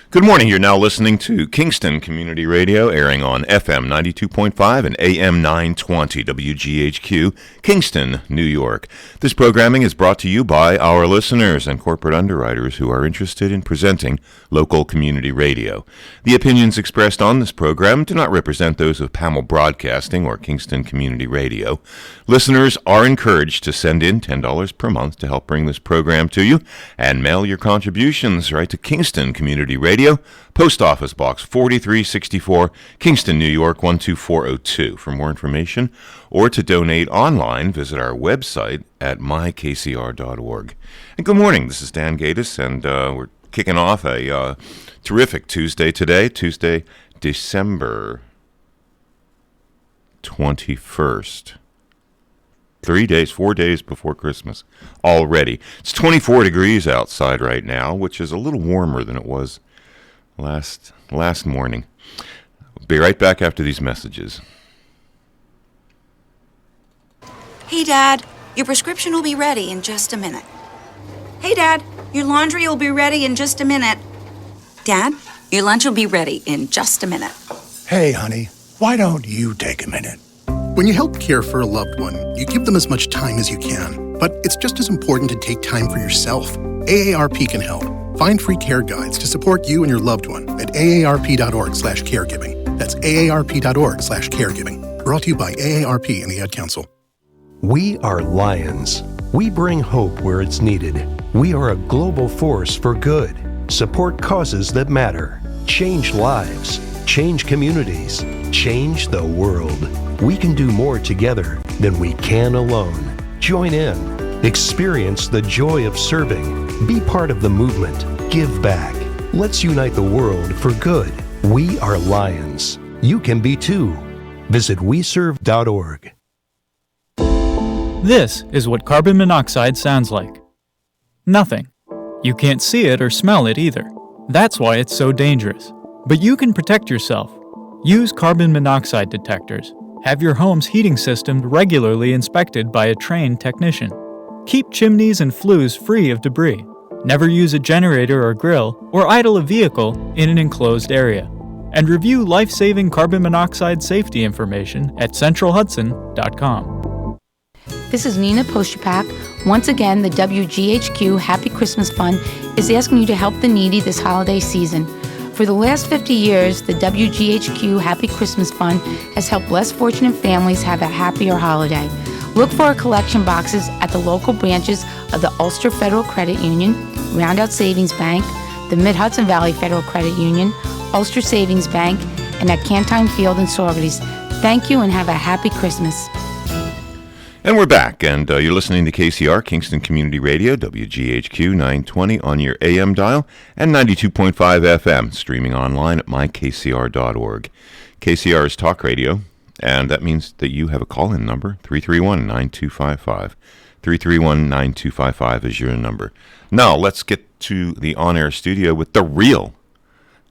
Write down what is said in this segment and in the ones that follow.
Good morning. You're now listening to Kingston Community Radio, airing on FM 92.5 and AM 920 WGHQ, Kingston, New York. This programming is brought to you by our listeners and corporate underwriters who are interested in presenting local community radio. The opinions expressed on this program do not represent those of Pamel Broadcasting or Kingston Community Radio. Listeners are encouraged to send in $10 per month to help bring this program to you and mail your contributions right to Kingston Community Radio, Post Office Box 4364, Kingston, New York 12402. For more information or to donate online, visit our website at mykcr.org. And good morning, this is Dan Gatis, and we're kicking off a terrific Tuesday today, Tuesday, December 21st. 4 days before Christmas already. It's 24 degrees outside right now, which is a little warmer than it was last morning. We'll be right back after these messages. Hey, Dad, your prescription will be ready in just a minute. Hey, Dad, your laundry will be ready in just a minute. Dad, your lunch will be ready in just a minute. Hey, honey, why don't you take a minute? When you help care for a loved one, you give them as much time as you can. But it's just as important to take time for yourself. AARP can help. Find free care guides to support you and your loved one at aarp.org/caregiving. That's aarp.org/caregiving. Brought to you by AARP and the Ad Council. We are Lions. We bring hope where it's needed. We are a global force for good. Support causes that matter. Change lives. Change communities. Change the world. We can do more together than we can alone. Join in. Experience the joy of serving. Be part of the movement. Give back. Let's unite the world for good. We are Lions. You can be too. Visit weserve.org. This is what carbon monoxide sounds like. Nothing. You can't see it or smell it either. That's why it's so dangerous. But you can protect yourself. Use carbon monoxide detectors. Have your home's heating system regularly inspected by a trained technician. Keep chimneys and flues free of debris. Never use a generator or grill or idle a vehicle in an enclosed area. And review life-saving carbon monoxide safety information at centralhudson.com. This is Nina Postupack. Once again, the WGHQ Happy Christmas Fund is asking you to help the needy this holiday season. For the last 50 years, the WGHQ Happy Christmas Fund has helped less fortunate families have a happier holiday. Look for our collection boxes at the local branches of the Ulster Federal Credit Union, Roundout Savings Bank, the Mid-Hudson Valley Federal Credit Union, Ulster Savings Bank, and at Cantine Field and Saugerties. Thank you and have a happy Christmas. And we're back, and you're listening to KCR, Kingston Community Radio, WGHQ 920 on your AM dial, and 92.5 FM, streaming online at mykcr.org. KCR is talk radio, and that means that you have a call-in number, 331-9255. 331-9255 is your number. Now, let's get to the on-air studio with the real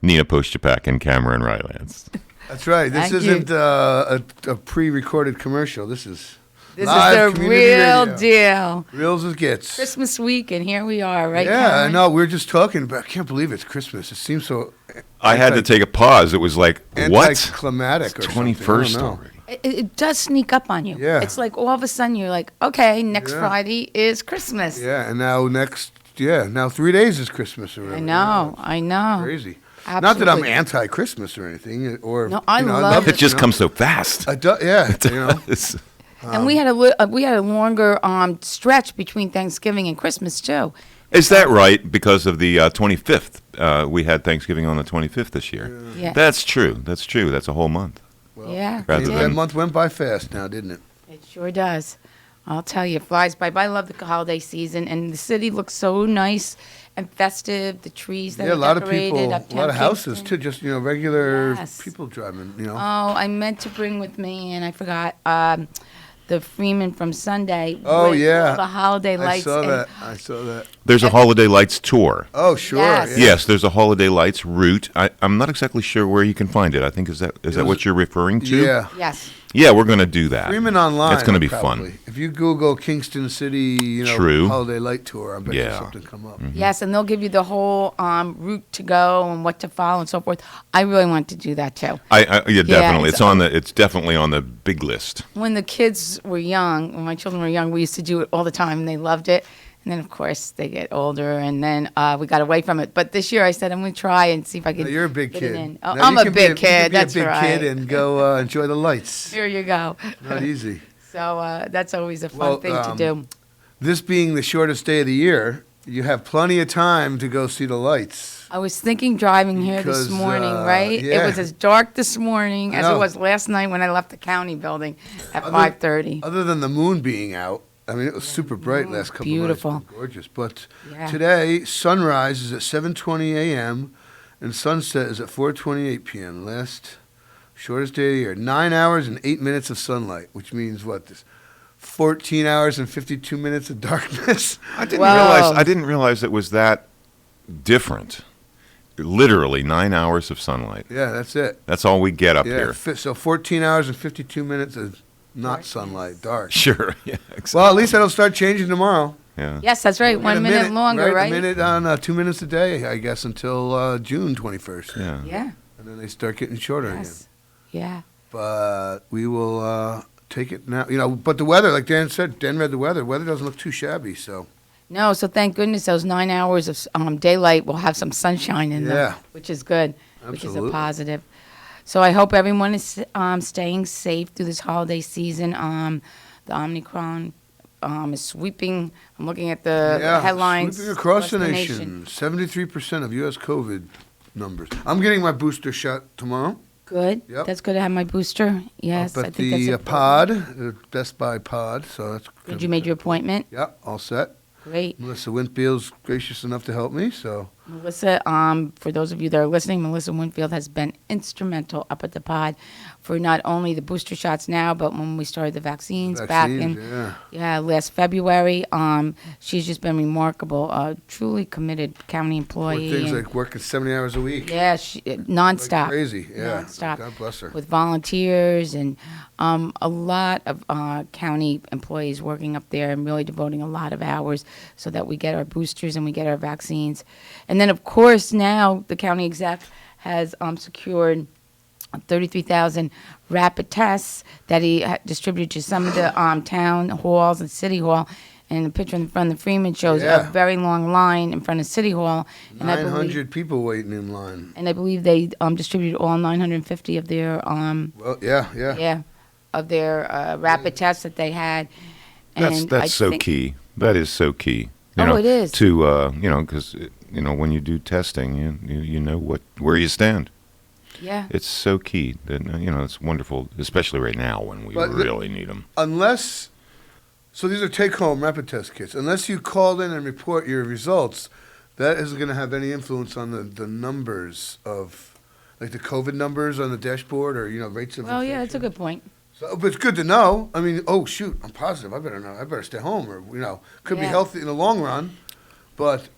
Nina Postupack and Cameron Rylance. That's right. This isn't a pre-recorded commercial. This is the real deal. Reals as gets. Christmas week, and here we are, right? Yeah, Cameron? I know. We were just talking about. I can't believe it's Christmas. It seems so. I had to take a pause. It was like, what? Anticlimactic or something. 21st already. It does sneak up on you. Yeah. It's like all of a sudden you're like, okay, next Friday is Christmas. Yeah, and now now 3 days is Christmas already. I know. Crazy. Absolutely. Not that I'm anti-Christmas or anything, or no, I love love it. Just comes so fast. It and we had a longer stretch between Thanksgiving and Christmas too. Is that right? Because of the 25th, we had Thanksgiving on the 25th this year. Yeah. That's true. That's a whole month. Well, yeah. That month went by fast now, didn't it? It sure does. I'll tell you, it flies by. But I love the holiday season, and the city looks so nice and festive. The trees that are decorated. A lot of houses too. Just regular people driving. Oh, I meant to bring with me, and I forgot. The Freeman from Sunday. Oh, with yeah. all the holiday lights. I saw that. There's a Holiday Lights tour. Oh, sure. Yes. Yeah. Yes, there's a Holiday Lights route. I'm not exactly sure where you can find it. I think is that what you're referring to? Yeah. Yes. Yeah, we're going to do that. Freeman online. That's going to be probably. fun. If you Google Kingston City, True. Holiday Light Tour, I bet you Yeah. something come up. Yes, and they'll give you the whole route to go and what to follow and so forth. I really want to do that too. Yeah, definitely. it's It's definitely on the big list. When the kids were young, when my children were young, we used to do it all the time, and they loved it. And then, of course, they get older, and then we got away from it. But this year, I said I'm going to try and see if I can. Now, you're a big fit kid. it in. Oh, Now, I'm you a can big kid. You can be That's a big right. kid and go enjoy the lights. Here you go. Not easy. So that's always a fun thing to do. This being the shortest day of the year, you have plenty of time to go see the lights. I was thinking driving here this Because, morning, right? yeah. It was as dark this morning I as it know. was last night when I left the county building at Other- 5:30. Other than the moon being out, I mean, it was super bright last couple beautiful. of nights. It was gorgeous. But Yeah. today, sunrise is at 7:20 a.m. and sunset is at 4:28 p.m. Last shortest day of the year. 9 hours and 8 minutes of sunlight, which means what? This 14 hours and 52 minutes of darkness. I didn't Wow. realize it was that different. Literally 9 hours of sunlight. Yeah, that's it. That's all we get up Yeah, here. so 14 hours and 52 minutes of not sunlight, dark. Sure. Yeah. Exactly. Well, at least that'll start changing tomorrow. Yeah. Yes, that's right. Get 1 a minute longer, right? A minute on 2 minutes a day, I guess, until June 21st. Yeah. Yeah. And then they start getting shorter Yes. Yeah. again. But we will take it now. But the weather, like Dan said, Dan read the weather. Weather doesn't look too shabby, so. No, so thank goodness those 9 hours of daylight will have some sunshine in Yeah. them, which is good, which is a Absolutely. positive. So I hope everyone is staying safe through this holiday season. The Omicron is sweeping. I'm looking at the headlines. Sweeping across the nation. 73% of U.S. COVID numbers. I'm getting my booster shot tomorrow. Good. Yep. That's good to have my booster. Yes, Up I at think that's the important. pod, the Best Buy pod. So that's good. Did you make your appointment? Yep, all set. Great. Melissa Winfield's gracious enough to help me, so. Melissa, for those of you that are listening, Melissa Winfield has been instrumental up at the pod for not only the booster shots now, but when we started the vaccines back in last February. She's just been remarkable, truly committed county employee. Things and- like working 70 hours a week. yeah, nonstop. Like crazy, yeah. Nonstop. God bless her. With volunteers and a lot of county employees working up there and really devoting a lot of hours so that we get our boosters and we get our vaccines. And then, of course, now the county exec has secured 33,000 rapid tests that he distributed to some of the town halls and city hall. And the picture in front of the Freeman shows Yeah. a very long line in front of City Hall. And 900 people waiting in line. I believe they distributed all 950 of their Well, yeah. of their rapid tests that they had. And That's I so think- key. That is so key. Oh, it is. To because when you do testing, you know where you stand. Yeah. It's so key that it's wonderful, especially right now when we But really need them. So these are take-home rapid test kits. Unless you called in and report your results, that isn't going to have any influence on the numbers of, like the COVID numbers on the dashboard or, rates of Well, infection. yeah, that's a good point. So, but it's good to know. I mean, oh, shoot, I'm positive. I better know. I better stay home or, could be Yeah. healthy in the long run. But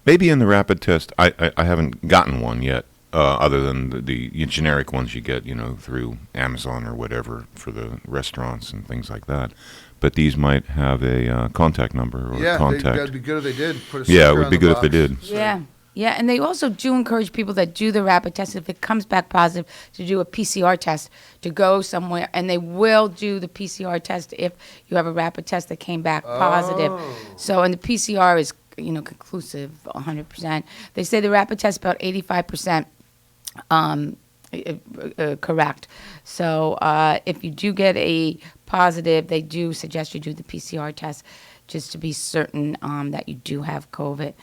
Maybe in the rapid test, I haven't gotten one yet, other than the generic ones you get, through Amazon or whatever for the restaurants and things like that. But these might have a contact number or yeah, contact. that'd be good if they did. Put a Yeah, it sticker would on be the good if they box. did. So- Yeah. Yeah, and they also do encourage people that do the rapid test, if it comes back positive, to do a PCR test, to go somewhere, and they will do the PCR test if you have a rapid test that came back positive. Oh. So, and the PCR is, conclusive, 100%. They say the rapid test about 85% correct. So, if you do get a positive, they do suggest you do the PCR test just to be certain that you do have COVID.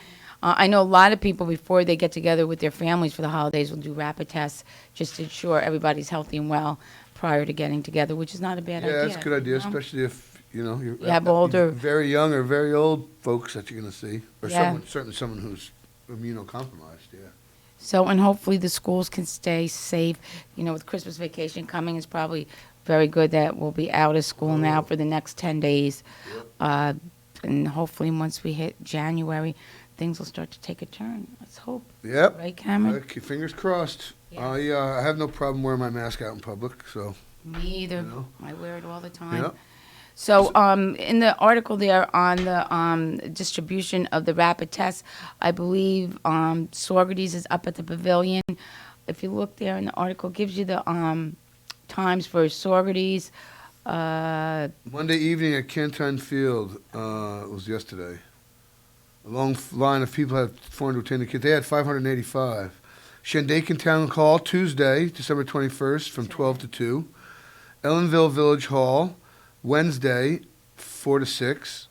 I know a lot of people, before they get together with their families for the holidays, will do rapid tests just to ensure everybody's healthy and well prior to getting together, which is not a bad idea. Yeah, that's a good idea, you know? especially if, you have older- very young or very old folks that you're going to see. Or Yeah. certainly someone who's immunocompromised, yeah. So, and hopefully the schools can stay safe. With Christmas vacation coming, it's probably very good that we'll be out of school now for the next 10 days. And hopefully once we hit January, things will start to take a turn. Let's hope. Yep. Right, Cameron? Okay, fingers crossed. Yeah. I have no problem wearing my mask out in public, so. Me either. You know. I wear it all the time. Yep. So, in the article there on the distribution of the rapid tests, I believe Sorgerties is up at the pavilion. If you look there in the article, it gives you the times for Sorgerties. Monday evening at Canton Field, it was yesterday. A long line of people had formed to attend the kit. They had 585. Shandaken Town Hall, Tuesday, December 21st, from 12 to 2. Ellenville Village Hall, Wednesday, 4 to 6.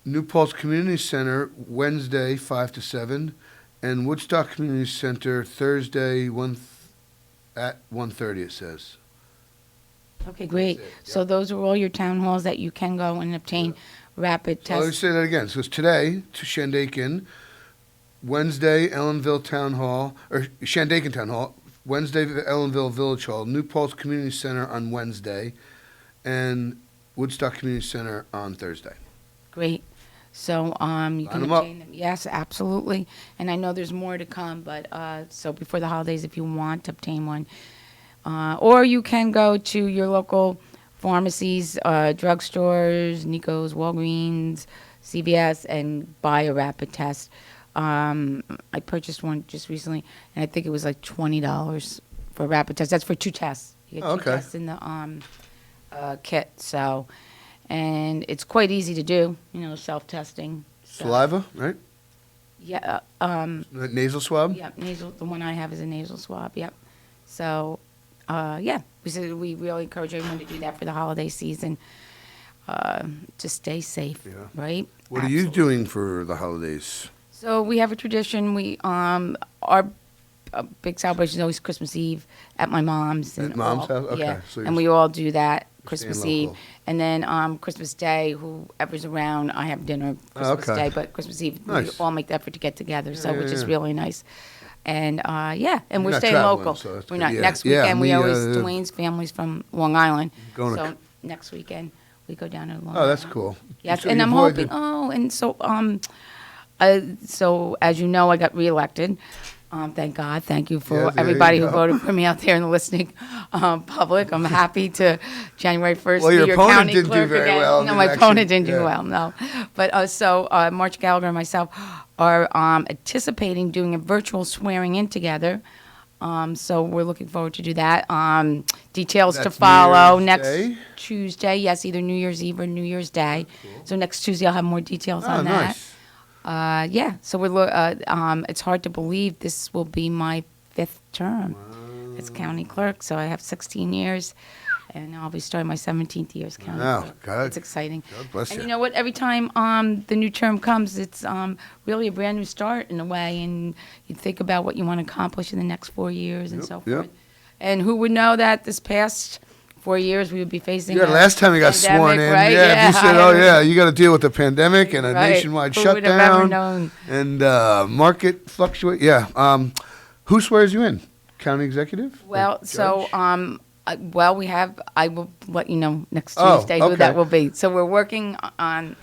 New Paltz Community Center, Wednesday, 5 to 7. And Woodstock Community Center, Thursday, at 1:30, it says. Okay, great. That's it, So those are all your town halls that you can go and obtain rapid So let me tests. say that again. So it's today to Shandaken, Wednesday, Ellenville Town Hall, or Shandaken Town Hall, Wednesday, Ellenville Village Hall, New Paltz Community Center on Wednesday, and Woodstock Community Center on Thursday. Great. So you Line can 'em up. obtain them. Yes, absolutely. And I know there's more to come, but so before the holidays, if you want to obtain one, or you can go to your local pharmacies, drugstores, Nico's, Walgreens, CVS, and buy a rapid test. I purchased one just recently, and I think it was like $20 for a rapid test. That's for 2 tests. You get 2 Okay. tests in the kit. So, and it's quite easy to do. Self-testing. So, Saliva, right? Yeah. Nasal swab? Yeah. Nasal. The one I have is a nasal swab. Yep. So, yeah. We really encourage everyone to do that for the holiday season. To stay safe. Yeah. Right. What are you doing for the holidays? So we have a tradition. Our big celebration is always Christmas Eve at my mom's. At Mom's house? Okay, Yeah, so and you're we all do that Christmas staying Eve, local. and then Christmas Day, whoever's around, I have dinner Christmas Okay. Day, but Christmas Eve we Nice. all make the effort to get together, so Yeah, which is yeah. really nice. And yeah, and You're we're not staying traveling, local. so that's We're good. not Yeah. next Yeah, weekend. We me, always yeah. Dwayne's family's from Long Island, Going to so next weekend we go down to Long Island. Oh, that's cool. Yes, So and you I'm avoid hoping. And so as you know, I got reelected. Thank God. Thank you for Yeah, there everybody you who go. voted for me out there in the listening public. I'm happy to January 1st Well, be your your opponent county didn't do clerk very again. well in No, the my election. opponent didn't do Yeah. well. No, but so March Gallagher and myself are anticipating doing a virtual swearing in together. So we're looking forward to do that. Details to That's New follow Year's next Day? Tuesday. Yes, either New Year's Eve or New Year's Day. So next Tuesday I'll have more details Oh, on that. nice. Yeah, so it's hard to believe this will be my 5th term as county clerk. So I have 16 years, and I'll be starting my 17th year as county Wow, clerk. God. It's exciting. God bless And you. you know what? Every time the new term comes, it's really a brand new start in a way, and you think about what you want to accomplish in the next 4 years and Yep, so yep. forth. And who would know that this past 4 years we would be facing Yeah, a last time you got pandemic, sworn in, right? yeah, you said, I "Oh know. yeah, you got to deal with the pandemic and a Right. nationwide Who would have ever shutdown known? and market fluctuate." Yeah, who swears you in? County executive? Or Well, so judge? we have. I will let you know next Oh, Tuesday who okay. that will be. So we're working on.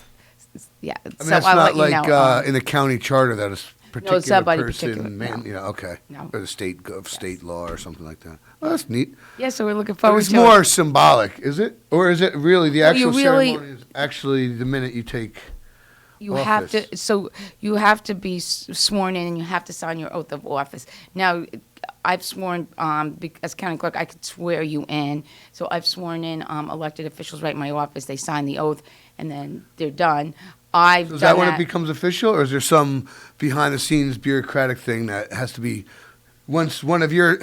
Yeah. I mean, so that's I'll not let you like know. in the county charter that is particular somebody person, particular, no. okay, No. or the state law or something like that. Well, that's neat. Yeah. So we're looking But forward it's to more it. symbolic, is it, or is it really the Well, you actual really- ceremony? Is actually the minute you take. You have office. to. So you have to be sworn in, and you have to sign your oath of office. Now, I've sworn as county clerk, I could swear you in. So I've sworn in elected officials right in my office. They sign the oath, and then they're done. I've Is done that when it becomes official, or is there some behind-the-scenes bureaucratic thing that has to be, once one of your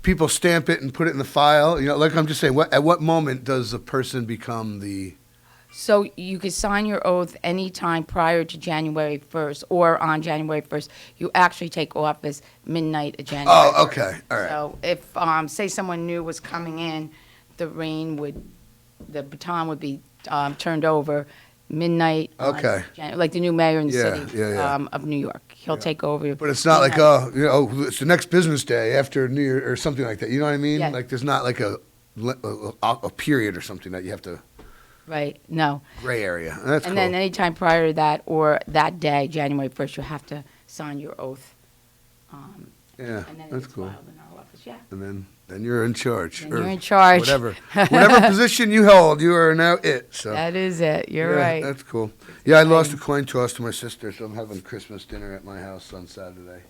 people stamp it and put it in the file? You know, like I'm just saying, at what moment does a person become the? So you could sign your oath anytime prior to January 1st or on January 1st. You actually take office midnight of January Oh, 1st. okay, all right. So if, say someone new was coming in, the baton would be turned over midnight. on Okay. like the new mayor in the Yeah, city yeah, yeah. of New York. He'll take over. But it's not like, midnight. it's the next business day after New Year or something like that. You know what I mean? Yeah. Like there's not like a period or something that you have to. Right. No. Gray area. That's And cool. then anytime prior to that or that day, January 1st, you have to sign your oath. Yeah, And then that's it's cool. filed in our office. Yeah. And then you're in charge. Then or you're in charge. Whatever position you hold, you are now it. So That is it. You're yeah, right. That's cool. Yeah, I lost a coin toss to my sister, so I'm having Christmas dinner at my house on Saturday.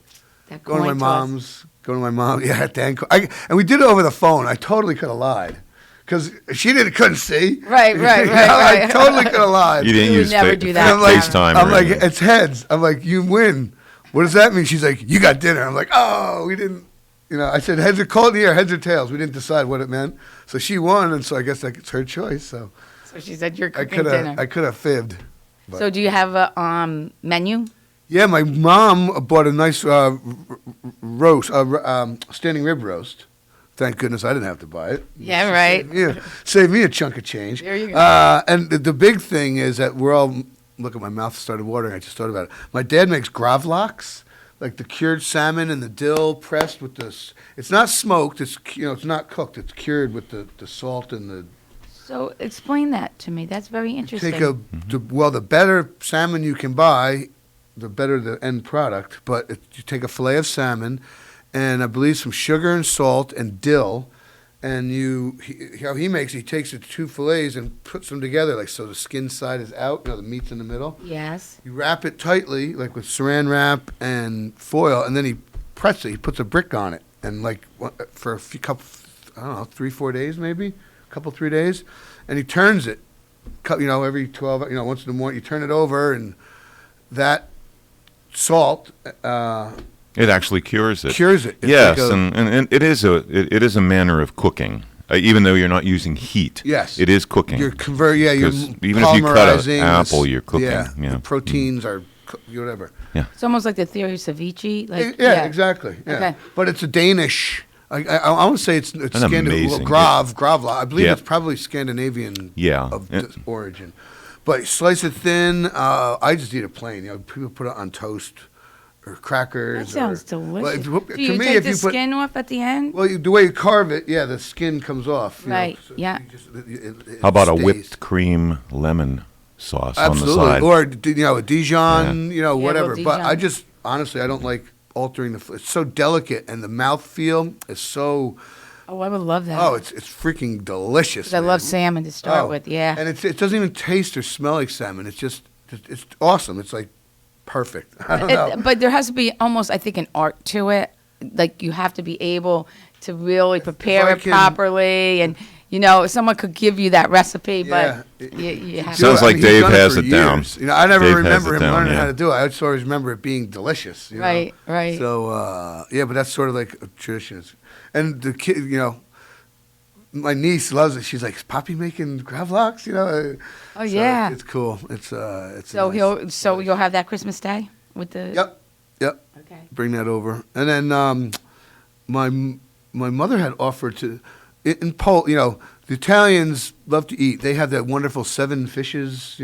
That Going to my coin toss. mom's. Going to my mom. Yeah, at Dan. And we did it over the phone. I totally could have lied. Because she couldn't see. Right. You know, I totally could have lied. You didn't You would use never do that. And I'm like, FaceTime. I'm or like, anything. it's heads. I'm like, you win. What does that mean? She's like, you got dinner. I'm like, oh, we didn't. I said heads or cold in the air, heads or tails. We didn't decide what it meant. So she won, and so I guess it's her choice. So So she said you're I cooking dinner. could have fibbed. But. So do you have a menu? Yeah, my mom bought a nice roast, standing rib roast. Thank goodness I didn't have to buy it. Yeah, right. Save me a chunk of change. There you go. And the big thing is that we're all, look at my mouth started watering. I just thought about it. My dad makes gravlax, like the cured salmon and the dill pressed with this. It's not smoked. It's it's not cooked. It's cured with the salt and the. So explain that to me. That's very interesting. Take the better salmon you can buy, the better the end product. But you take a fillet of salmon, and I believe some sugar and salt and dill, and how he makes it, he takes the two fillets and puts them together, like so the skin side is out, the meat's in the middle. Yes. You wrap it tightly, like with saran wrap and foil, and then he presses it. He puts a brick on it, and for a few couple, I don't know, 3-4 days maybe, 3 days, and he turns it, every 12, once in the morning, you turn it over, and that salt. It actually cures it. Cures it. It's Yes, like and it is a manner of cooking, even though you're not using heat. Yes. It is cooking. You're 'Cause you're even if you cut an polymerizing apple, this- you're cooking. Yeah, Yeah. the proteins are whatever. It's almost like the theory of ceviche. Yeah, exactly. Yeah. Okay. But it's a Danish. I want to say it's Scandinavian. amazing- Gravla. I believe Yeah. it's probably Scandinavian. Yeah. Of origin. But slice it thin. I just eat it plain. People put it on toast or crackers. That sounds delicious. Well, Do you take the skin off at the end? Well, the way you carve it, the skin comes off. Right, yeah. It How about a stays. whipped cream lemon sauce Absolutely. on the side? Or a Dijon, whatever. well, But I Dijon. just honestly I don't like altering it's so delicate and the mouthfeel is so Oh, I would love that. it's freaking delicious. 'Cause I man. love salmon to start Oh, with, yeah. And it doesn't even taste or smell like salmon. It's awesome. It's like perfect. I don't know. But there has to be almost, I think, an art to it. Like you have to be able to really prepare I it can- properly, and someone could give you that recipe, but Yeah. you have Sounds to. like he's Dave done has for it down. years. I never Dave has remember it him down, learning yeah. how to do it. I just always remember it being delicious. Right, right. So but that's sort of like a tradition. And the kid, my niece loves it. She's like, "Is Poppy making gravlax?" Oh, yeah. It's cool. It's So nice. you'll have that Christmas Day with the. Yep. Okay. Bring that over, and then my mother had offered to in Poland. The Italians love to eat. They have that wonderful 7 fishes.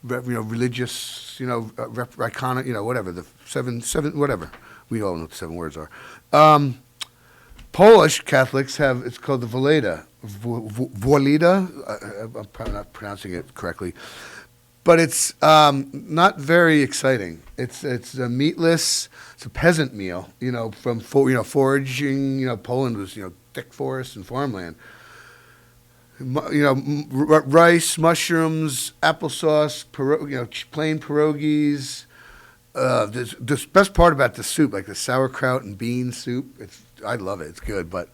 Religious. Iconic. Whatever the seven whatever. We all know what the 7 words are. Polish Catholics have, it's called the Voleda. Voleda? I'm probably not pronouncing it correctly. But it's not very exciting. It's meatless. It's a peasant meal, from foraging. Poland was, thick forest and farmland. Rice, mushrooms, applesauce, plain pierogies. The best part about the soup, like the sauerkraut and bean soup, I love it. It's good, but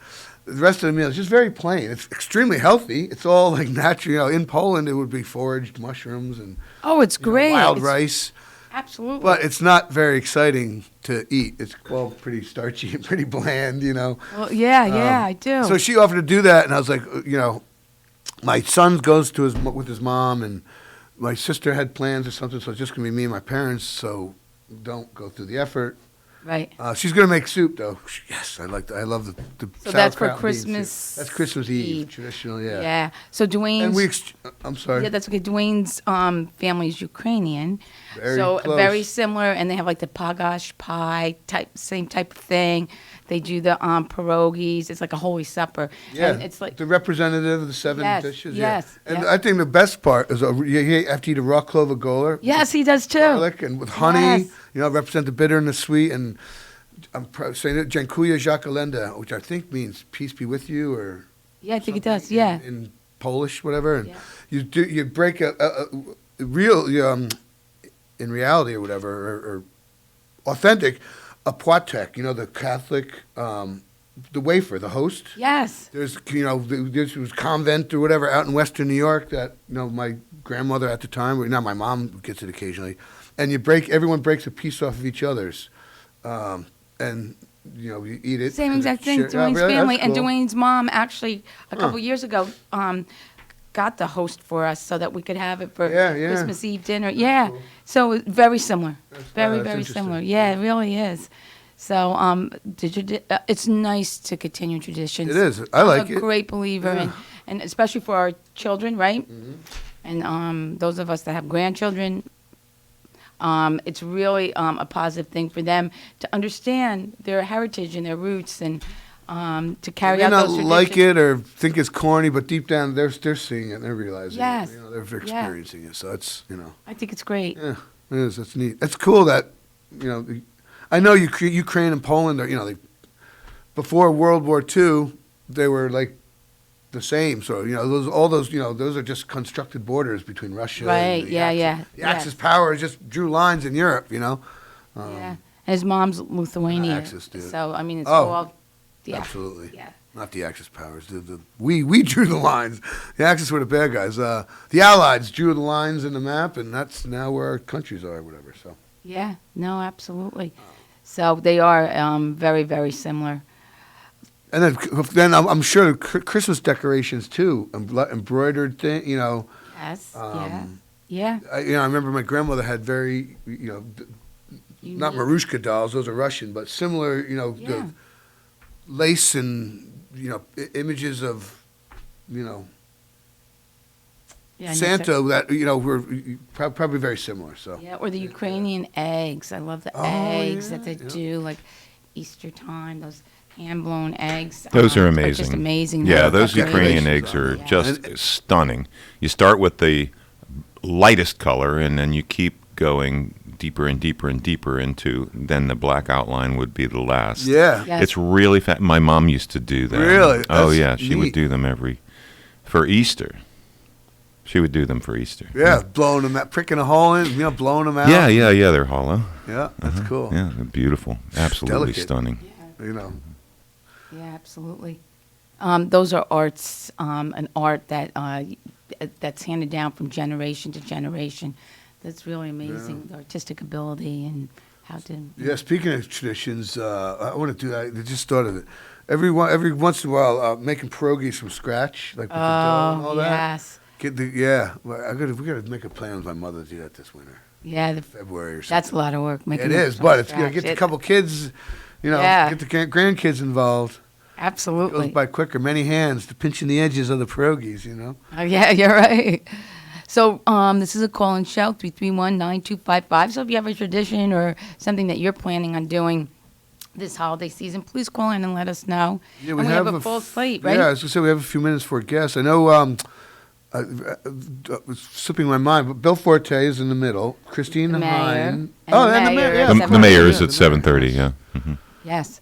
the rest of the meal is just very plain. It's extremely healthy. It's all like natural. In Poland, it would be foraged mushrooms and It's great. wild It's- rice, Absolutely. but it's not very exciting to eat. It's pretty starchy and pretty bland. Well, yeah, I do. So she offered to do that, and I was like, my son goes to with his mom, and my sister had plans or something, so it's just gonna be me and my parents. So don't go through the effort. Right. She's gonna make soup though. Yes, I love the So that's for sauerkraut and bean soup. Christmas. That's Christmas Eve, Eve. traditional. Yeah. Yeah. So Dwayne's. And I'm sorry. Yeah, that's okay. Dwayne's family is Ukrainian, Very so close. very similar, and they have like the pagash pie same type of thing. They do the pierogies. It's like a holy supper. Yeah, and it's like the representative of the 7 Yes, dishes. yes, Yeah. And yeah. I think the best part is you have to eat a raw clove of goler. yes, he does too. Garlic and with honey. Yes. Represent the bitter and the sweet. And I'm saying it, Dziękuję Jackalenda, which I think means peace be with you, or Yeah, I think it something does. Yeah. in Polish, whatever. And Yeah. you break a real in reality or whatever or authentic a Postupack, the Catholic the wafer, the host. Yes. There's this was convent or whatever out in Western New York that my grandmother at the time, or now my mom gets it occasionally, and everyone breaks a piece off of each other's, and you eat it. Same exact thing. Share- Dwayne's really? family That's and cool. Dwayne's mom actually a couple years ago got the host for us so that we could have it for Yeah, yeah. Christmas Eve dinner. Yeah. So it's very similar. Very that's very interesting. similar. Yeah, it really is. So it's nice to continue traditions. It is. I like I'm it. a great believer, Yeah. and especially for our children, right? Mm-hmm. And those of us that have grandchildren, it's really a positive thing for them to understand their heritage and their roots, and to carry They out may not those traditions. like it or think it's corny, but deep down they're seeing it and they're realizing Yes. it. They're experiencing it. So it's I think it's great. yeah, it is. It's neat. It's cool that I know Ukraine and Poland are before World War II they were like the same. So those are just constructed borders between Russia. Right, And yeah, yeah, The yeah. Axis power just drew lines in Europe. Yeah. And his mom's Lithuanian. Axis did. So I mean, it's Oh, all yeah. Absolutely. Yeah. Not the Axis powers. We drew the lines. The Axis were the bad guys. The Allies drew the lines in the map, and that's now where our countries are, whatever. So. Yeah. No, absolutely. So they are very very similar. And then I'm sure Christmas decorations too, embroidered thing. Yes. Yeah. I remember my grandmother had very not Marushka dolls; those are Russian, but similar. Yeah. The lace and images of Yeah, Santa that were probably very similar. So Yeah, or the Ukrainian eggs. I love the eggs that they do, like Easter time. Those hand-blown eggs. Those are Are amazing. just amazing. Yeah, How those decorated. Ukrainian decorations eggs are are, just And stunning. You start with the lightest color, and then you keep going deeper and deeper and deeper into. Then the black outline would be the last. yeah. Yes. It's really My mom used to do that. Really? Oh That's yeah, she would neat. do them for Easter. She would do them for Easter. Yeah, blowing them out, pricking a hole in, blowing them out. Yeah, they're hollow. Yeah, that's cool. Yeah, they're beautiful. Absolutely Delicate. stunning. Yeah, absolutely. Those are arts, an art that that's handed down from generation to generation. That's really amazing. The artistic ability and how to. Yeah, speaking of traditions, I want to do that. I just thought of it. Every once in a while, making pierogies from scratch, like with the dough and all that. Yes. Well, we gotta make a plan with my mother to do that this winter, Yeah, February or something. that's a lot of work. Making It them is, from but it's scratch. get a It- couple kids, Yeah. get the grandkids involved. It Absolutely. goes by quicker. Many hands to pinching the edges of the pierogies. Oh, yeah, you're right. So this is a call-in show, 331-9255. So if you have a tradition or something that you're planning on doing this holiday season, please call in and let us know. Yeah, and we have a full slate, right? Yeah, I was gonna say we have a few minutes for guests. I know. I was slipping my mind, but Bill Forte is in the middle. Christine The mayor. Hein. And Oh, the and the mayor mayor. Yeah, is The, Seven the mayor thirty. is at 7:30. Yeah. hmm Yes.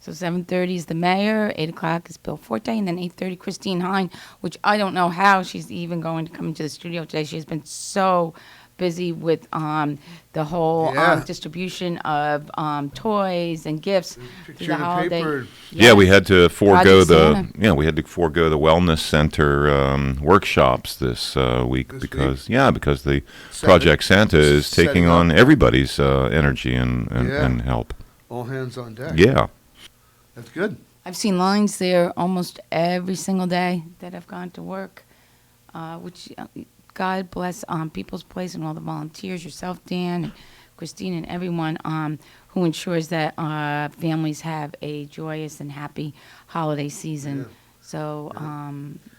So 7:30 is the mayor, 8 o'clock is Bill Forte, and then 8:30 Christine Hein, which I don't know how she's even going to come into the studio today. She's been so busy with the whole Yeah. distribution of toys and gifts through Picture the in the holiday. paper. Yeah, we had to forego Project Santa. we had to forego the wellness center workshops this week This because the Santa- Project Santa is setting taking up. on everybody's energy and Yeah. help. All hands on deck. Yeah. That's good. I've seen lines there almost every single day that I've gone to work, which God bless People's Place and all the volunteers, yourself, Dan, and Christine, and everyone who ensures that families have a joyous and happy holiday season. Yeah. So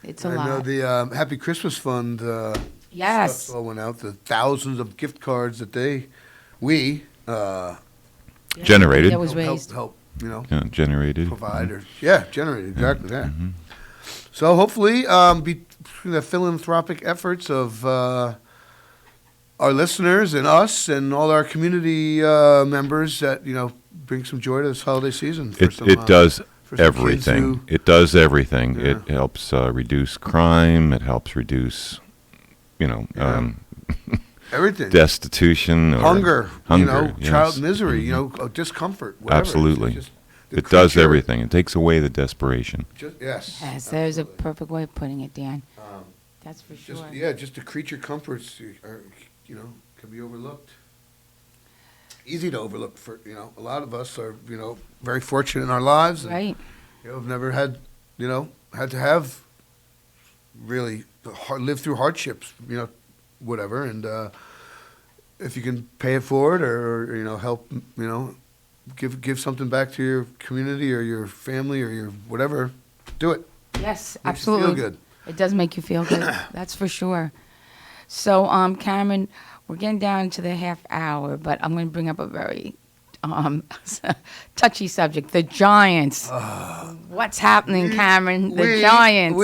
it's a I lot. know the Happy Christmas Fund. Yes. Stuff all went out. The thousands of gift cards that we Generated. That was raised. help Yeah, generated. provide or generated exactly that. Mm-hmm. So hopefully, between the philanthropic efforts of our listeners and us and all our community members, that bring some joy to this holiday season. For It does for some kids everything. who- It does everything. Yeah. It helps reduce crime. It helps reduce, everything. destitution or Hunger, yes. child misery, Mhm. discomfort, whatever. Absolutely. It's just the It does creature- everything. It takes away the desperation. Yes. Yes, there's a absolutely. perfect way of putting it, Dan. That's for Just sure. just the creature comforts are, can be overlooked. Easy to overlook for a lot of us are very fortunate in our lives. And, Right. have never had had to have really live through hardships, whatever. And if you can pay it forward or help, give something back to your community or your family or your whatever, do it. Yes, Makes you absolutely. feel good. It does make you feel good. That's for sure. So, Cameron, we're getting down to the half hour, but I'm going to bring up a very touchy subject: the Giants. What's happening, Cameron? The Giants.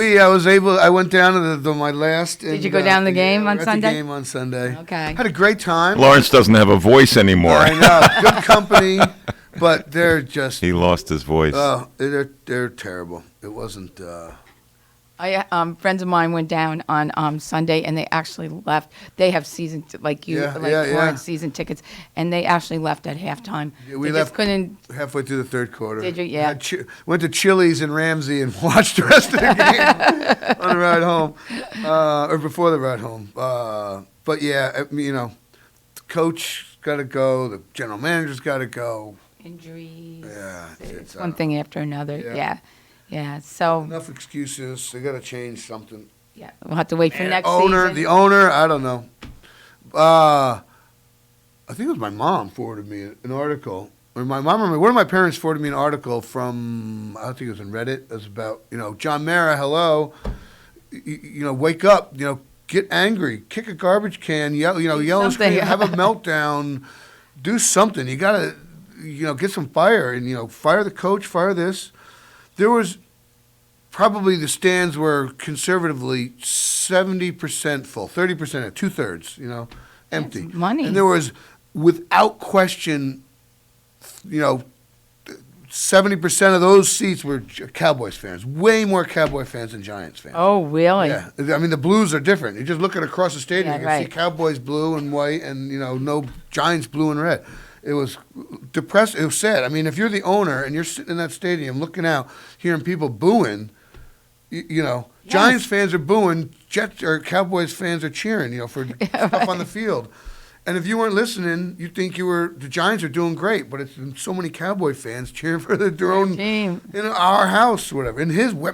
I went down to my last. Did you go down the game on we're at Sunday? The game on Sunday. Okay. Had a great time. Lawrence doesn't have a voice anymore. I know, good company, but they're just. He lost his voice. Oh, they're terrible. It wasn't. Friends of mine went down on Sunday, and they actually left. They have season Yeah. season tickets, and they actually left at halftime. Yeah, we They left just couldn't. halfway through the third quarter. Did you? Yeah. Went to Chili's in Ramsey and watched the rest of the game on the ride home, or before the ride home. But yeah, the coach got to go. The general manager's got to go. Injuries. Yeah, It's one thing after another. Yeah. Yeah. So Enough excuses. They got to change something. yeah, we'll have to wait for next owner, season. the owner, I don't know. I think it was my mom forwarded me an article. Or one of my parents forwarded me an article from, I think it was in Reddit. It was about, John Mara, hello. Wake up, get angry, kick a garbage can, yell and scream, have a meltdown, do something. You got to, get some fire and, fire the coach, fire this. There was probably the stands were conservatively 70% full, 30%, 2/3, empty. That's money. And there was, without question, 70% of those seats were Cowboys fans. Way more Cowboy fans than Giants fans. Oh, really? Yeah, I mean the Blues are different. You're just looking across the stadium, Yeah, you can right. see Cowboys blue and white, and no Giants blue and red. It was depressed. It was sad. I mean, if you're the owner and you're sitting in that stadium looking out, hearing people booing, Giants fans are booing, Jets or Cowboys fans are cheering, for stuff on the field. And if you weren't listening, you'd think the Giants are doing great, but it's so many Cowboy fans cheering for their own team. Our house, whatever, in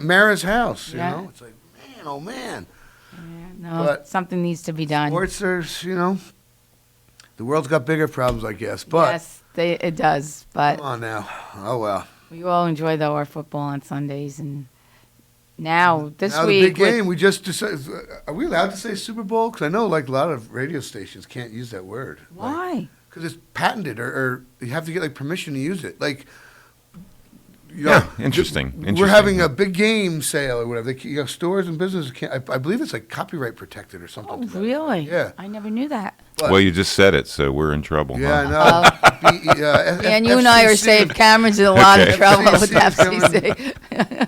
Mara's house. Yeah. It's like, man, oh man. Yeah, no, But something needs to be done. Sports, there's the world's got bigger problems, I guess. But Yes, it does. But come on now, oh well. we all enjoy our football on Sundays, and now this Now week the big game, we just decided. Are we allowed to say Super Bowl? Because I know a lot of radio stations can't use that word. Why? Because it's patented, or you have to get permission to use it. Yeah, interesting. We're having a big game sale or whatever. Stores and businesses can't. I believe it's copyright protected or something. Oh, to that. really? Yeah. I never knew that. But- Well, you just said it, so we're in trouble. Yeah, huh? I know. Yeah, and you and I are safe. Cameron's in a lot of Okay. trouble with FCC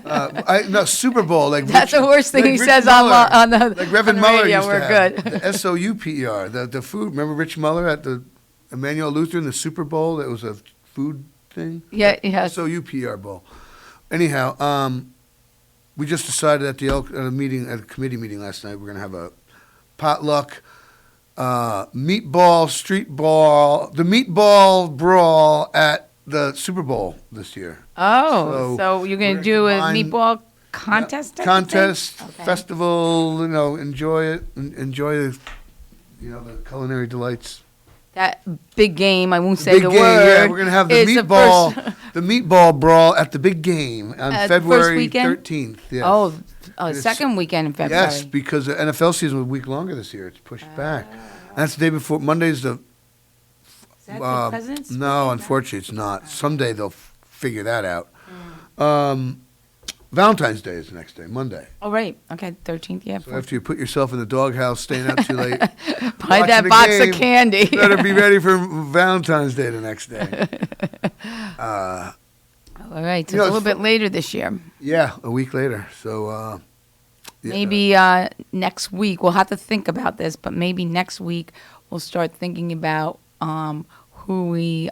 FCC. No, Super Bowl. That's the worst thing he Rich says Muller, on the like Reverend on the Muller radio. used to We're have. good. The SOUPER, the food. Remember Rich Muller at the Emmanuel Lutheran, the Super Bowl? That was a food thing. Yeah, yes. SOUPER Bowl. Anyhow, we just decided at a committee meeting last night, we're going to have a potluck meatball brawl at the Super Bowl this year. Oh, so you're going we're to do a combine- meatball contest? type of thing? Contest, Okay. festival, enjoy it, enjoy the culinary delights. That big game, I won't say Big the game, word. yeah. We're going to have the is meatball brawl at the big game on First February weekend? 13th. Yes. Oh, It's- second weekend in February. Yes, because the NFL season was a week longer this year. It's pushed back. And that's the day before. Monday's the. Is that the President's No, Day? unfortunately, it's not. Someday they'll figure that out. Valentine's Day is the next day, Monday. Oh, right. Okay, 13th, yeah. So after you put yourself in the doghouse, staying out too late, Buy watching that the box game, of candy. better be ready for Valentine's Day the next day. All right, so You know, it's a little bit later this year. Yeah, a week later. So yeah. Maybe next week, we'll have to think about this, but maybe next week we'll start thinking about who we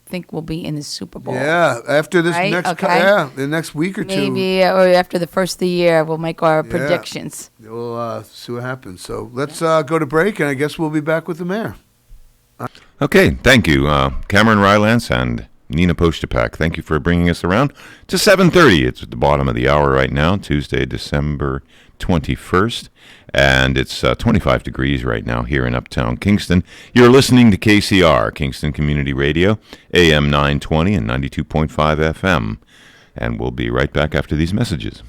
think will be in the Super Bowl. Yeah, after this Right? next, Okay. the next week or two, Maybe, or after the first of the year, we'll make our predictions. we'll see what happens. So let's go to break, and I guess we'll be back with the mayor. Okay, thank you, Cameron Rylance and Nina Postupack. Thank you for bringing us around to 7:30. It's at the bottom of the hour right now, Tuesday, December 21st, and it's 25 degrees right now here in Uptown Kingston. You're listening to KCR, Kingston Community Radio, AM 920 and 92.5 FM, and we'll be right back after these messages.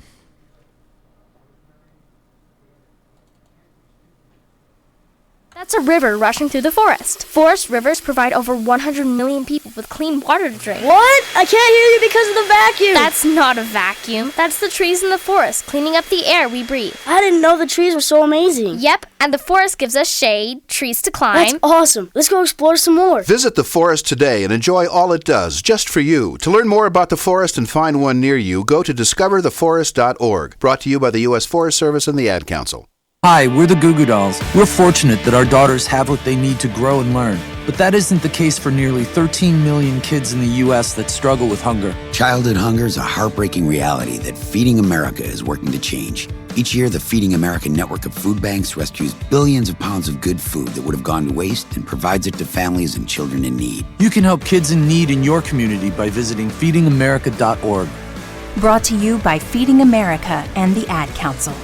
That's a river rushing through the forest. Forest rivers provide over 100 million people with clean water to drink. What? I can't hear you because of the vacuum. That's not a vacuum. That's the trees in the forest cleaning up the air we breathe. I didn't know the trees were so amazing. Yep, and the forest gives us shade, trees to climb. That's awesome. Let's go explore some more. Visit the forest today and enjoy all it does, just for you. To learn more about the forest and find one near you, go to discovertheforest.org. Brought to you by the U.S. Forest Service and the Ad Council. Hi, we're the Goo Goo Dolls. We're fortunate that our daughters have what they need to grow and learn. But that isn't the case for nearly 13 million kids in the U.S. that struggle with hunger. Childhood hunger is a heartbreaking reality that Feeding America is working to change. Each year, the Feeding America network of food banks rescues billions of pounds of good food that would have gone to waste and provides it to families and children in need. You can help kids in need in your community by visiting feedingamerica.org. Brought to you by Feeding America and the Ad Council.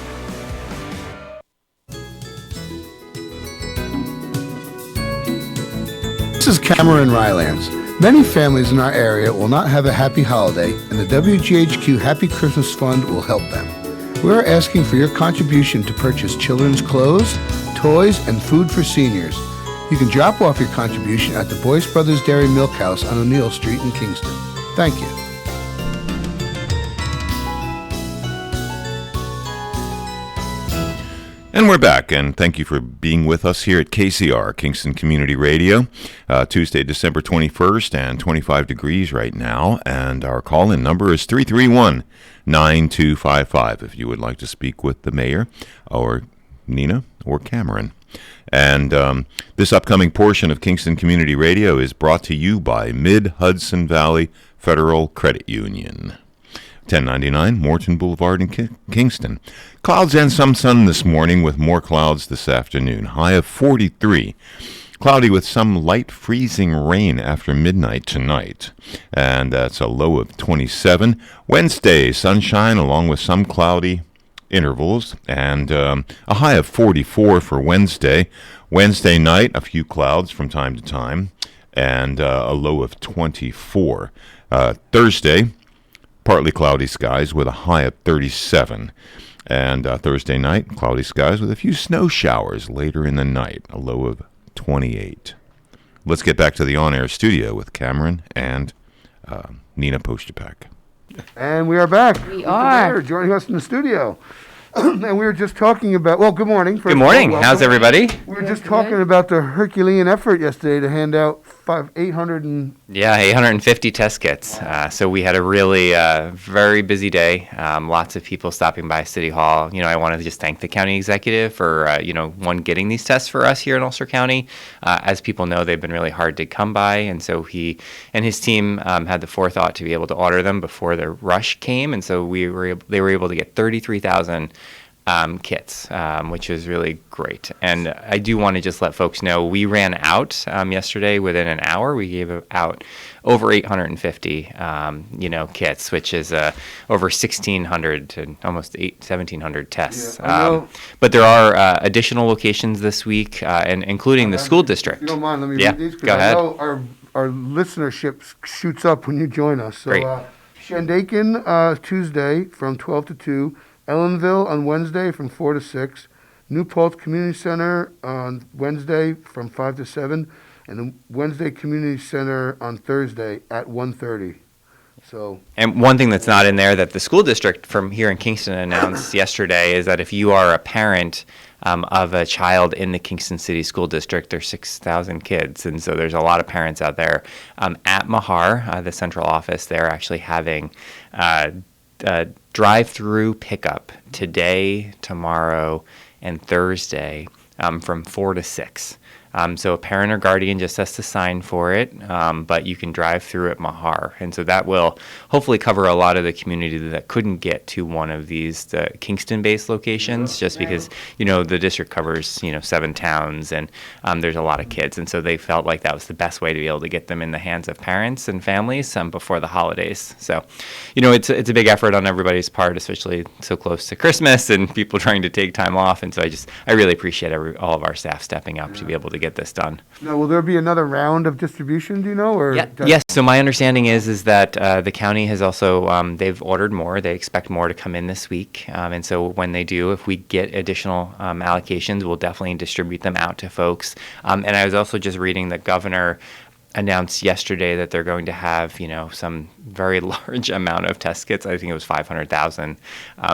This is Cameron Rylance. Many families in our area will not have a happy holiday, and the WGHQ Happy Christmas Fund will help them. We are asking for your contribution to purchase children's clothes, toys, and food for seniors. You can drop off your contribution at the Boyce Brothers Dairy Milk House on O'Neill Street in Kingston. Thank you. And we're back, and thank you for being with us here at KCR, Kingston Community Radio. Tuesday, December 21st, and 25 degrees right now, and our call-in number is 331-9255 if you would like to speak with the mayor, or Nina, or Cameron. And this upcoming portion of Kingston Community Radio is brought to you by Mid-Hudson Valley Federal Credit Union. 1099 Morton Boulevard in Kingston. Clouds and some sun this morning with more clouds this afternoon. High of 43. Cloudy with some light freezing rain after midnight tonight. And that's a low of 27. Wednesday, sunshine along with some cloudy intervals. And a high of 44 for Wednesday. Wednesday night, a few clouds from time to time. And a low of 24. Thursday, partly cloudy skies with a high of 37. And Thursday night, cloudy skies with a few snow showers later in the night, a low of 28. Let's get back to the on-air studio with Cameron and Nina Postupack. And we are back. We are. Joining us in the studio. And we were just talking about, well, good morning. Good morning. How's everybody? We were just talking about the Herculean effort yesterday to hand out 850 test kits. So we had a really very busy day. Lots of people stopping by City Hall. You know, I wanted to just thank the county executive for, getting these tests for us here in Ulster County. As people know, they've been really hard to come by. And so he and his team had the forethought to be able to order them before the rush came. And so they were able to get 33,000 kits, which is really great. And I do want to just let folks know we ran out yesterday within an hour. We gave out over 850, kits, which is over 1,600 and almost 1,700 tests. But there are additional locations this week, and including the school district. If you don't mind, let me read these. Go ahead. I know our listenership shoots up when you join us. So, Great. Shandaken, Tuesday from 12 to 2. Ellenville on Wednesday from 4 to 6. New Paltz Community Center on Wednesday from 5 to 7. And the Wednesday Community Center on Thursday at 1:30. So. And one thing that's not in there that the school district from here in Kingston announced yesterday is that if you are a parent of a child in the Kingston City School District, there's 6,000 kids, and so there's a lot of parents out there. At Mahar, the central office, they're actually having drive-through pickup today, tomorrow, and Thursday from 4 to 6. So a parent or guardian just has to sign for it, but you can drive through at Mahar. And so that will hopefully cover a lot of the community that couldn't get to one of these Kingston-based locations, just because, the district covers, 7 towns, and there's a lot of kids. And so they felt like that was the best way to be able to get them in the hands of parents and families before the holidays. So, it's a big effort on everybody's part, especially so close to Christmas and people trying to take time off. And so I really appreciate all of our staff stepping up to be able to get this done. Now, will there be another round of distribution, do you know? Or Yes, so my understanding is that the county has also, they've ordered more. They expect more to come in this week. And so when they do, if we get additional allocations, we'll definitely distribute them out to folks. And I was also just reading the governor announced yesterday that they're going to have, some very large amount of test kits. I think it was 500,000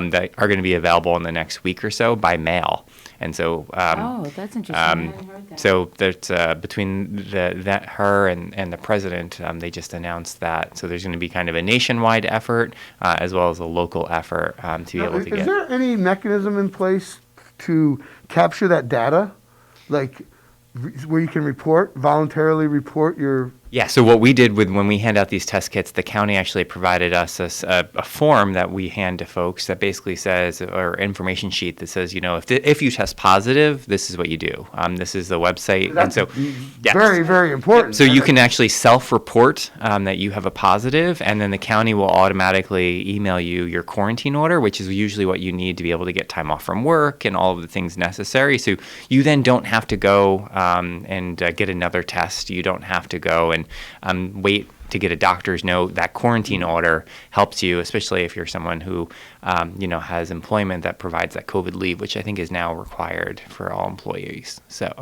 that are going to be available in the next week or so by mail. And so, that's interesting. I hadn't heard that. So there's between her and the president, they just announced that. So there's going to be kind of a nationwide effort as well as a local effort to be able to get. Is there any mechanism in place to capture that data, like where you can voluntarily report your? Yeah, so what we did when we hand out these test kits, the county actually provided us a form that we hand to folks that basically says, or information sheet that says, if you test positive, this is what you do. This is the website. That's and so, very, very important. So you can actually self-report that you have a positive, and then the county will automatically email you your quarantine order, which is usually what you need to be able to get time off from work and all of the things necessary. So you then don't have to go and get another test. You don't have to go and wait to get a doctor's note. That quarantine order helps you, especially if you're someone who, has employment that provides that COVID leave, which I think is now required for all employers. But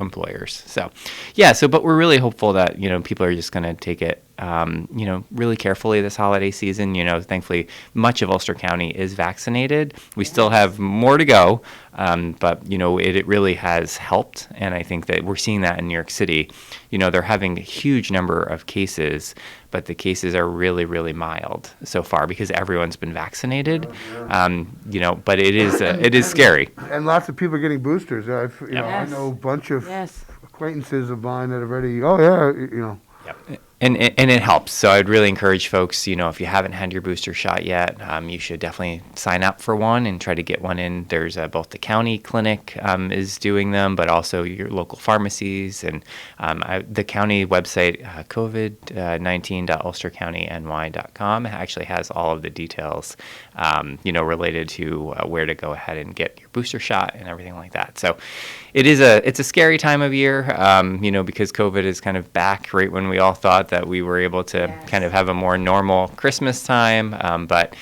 we're really hopeful that, people are just going to take it, really carefully this holiday season. Thankfully, much of Ulster County is vaccinated. We still have more to go, but, it really has helped. And I think that we're seeing that in New York City. They're having a huge number of cases, but the cases are really, really mild so far because everyone's been vaccinated. But it is scary. And lots of people are getting boosters. I know a bunch of acquaintances of mine that have already. Yep. And it helps. So I'd really encourage folks, if you haven't had your booster shot yet, you should definitely sign up for one and try to get one in. There's both the county clinic is doing them, but also your local pharmacies. And the county website, covid19.ulstercountiny.com, actually has all of the details, related to where to go ahead and get your booster shot and everything like that. So it's a scary time of year, because COVID is kind of back right when we all thought that we were able to kind of have a more normal Christmas time. But,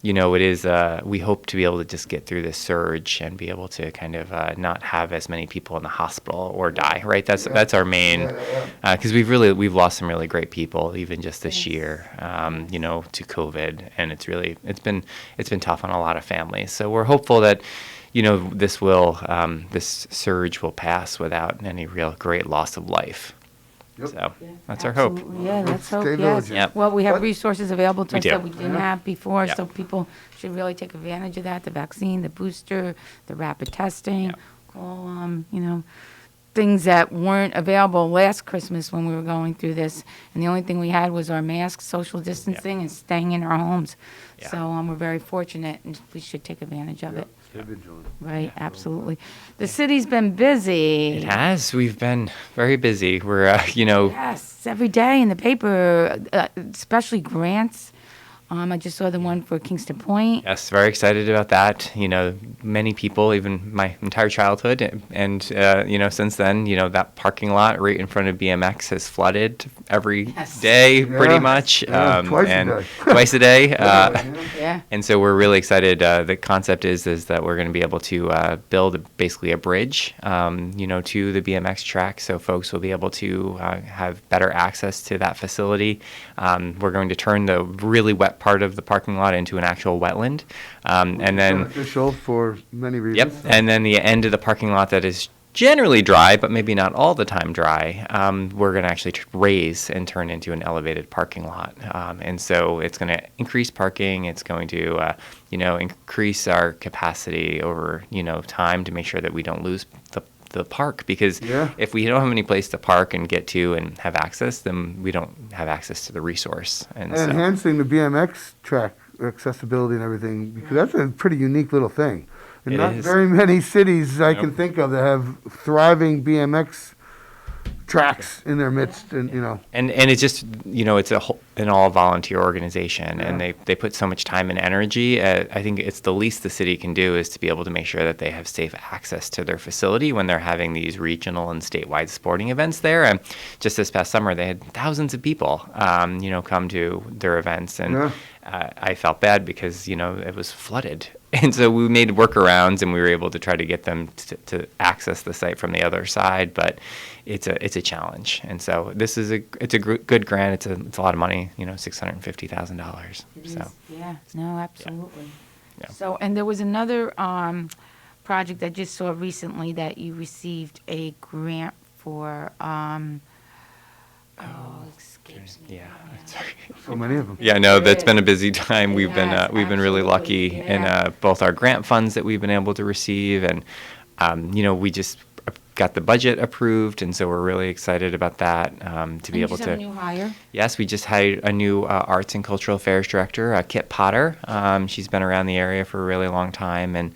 it is, we hope to be able to just get through this surge and be able to kind of not have as many people in the hospital or die, right? That's our main, because we've lost some really great people, even just this year, to COVID. And it's been tough on a lot of families. So we're hopeful that, this surge will pass without any real great loss of life. Yep. So that's our hope. Yeah, let's hope, yes. Yep. Well, we have resources available to us do. that we didn't have before, Yep. so people should really take advantage of that, the vaccine, the booster, the rapid testing, all, things that weren't available last Christmas when we were going through this. And the only thing we had was our masks, social distancing, and staying in our homes. Yeah. So we're very fortunate, and we should take advantage of it. Stay vigilant. Right, absolutely. The city's been busy. It has. We've been very busy. We're, Yes, every day in the paper, especially grants. I just saw the one for Kingston Point. Yes, very excited about that. Many people, even my entire childhood, and since then, that parking lot right in front of BMX has flooded every day, pretty much, twice a day. Yeah. And so we're really excited. The concept is that we're going to be able to build basically a bridge, to the BMX track, so folks will be able to have better access to that facility. We're going to turn the really wet part of the parking lot into an actual wetland, and then beneficial for many reasons. Yep, and then the end of the parking lot that is generally dry, but maybe not all the time dry, we're going to actually raise and turn into an elevated parking lot, and so it's going to increase parking. It's going to increase our capacity over time to make sure that we don't lose the park, because if we don't have any place to park and get to and have access, then we don't have access to the resource. And so, enhancing the BMX track accessibility and everything, because that's a pretty unique little thing. And not very many cities I can think of that have thriving BMX tracks in their midst, and and it's just it's an all volunteer organization, and they put so much time and energy. I think it's the least the city can do is to be able to make sure that they have safe access to their facility when they're having these regional and statewide sporting events there. And just this past summer, they had thousands of people come to their events, and I felt bad because it was flooded. And so we made workarounds, and we were able to try to get them to access the site from the other side, but it's a challenge. And so this is it's a good grant. It's a lot of money, $650,000. So yeah, no, absolutely. Yeah. So, and there was another project I just saw recently that you received a grant for. Escapes me. Yeah, sorry. So many of them. Yeah, no, that's been a busy time. We've been really lucky in both our grant funds that we've been able to receive, and we just got the budget approved, and so we're really excited about that to be able to. A new hire? Yes, we just hired a new arts and cultural affairs director, Kit Potter. She's been around the area for a really long time, and.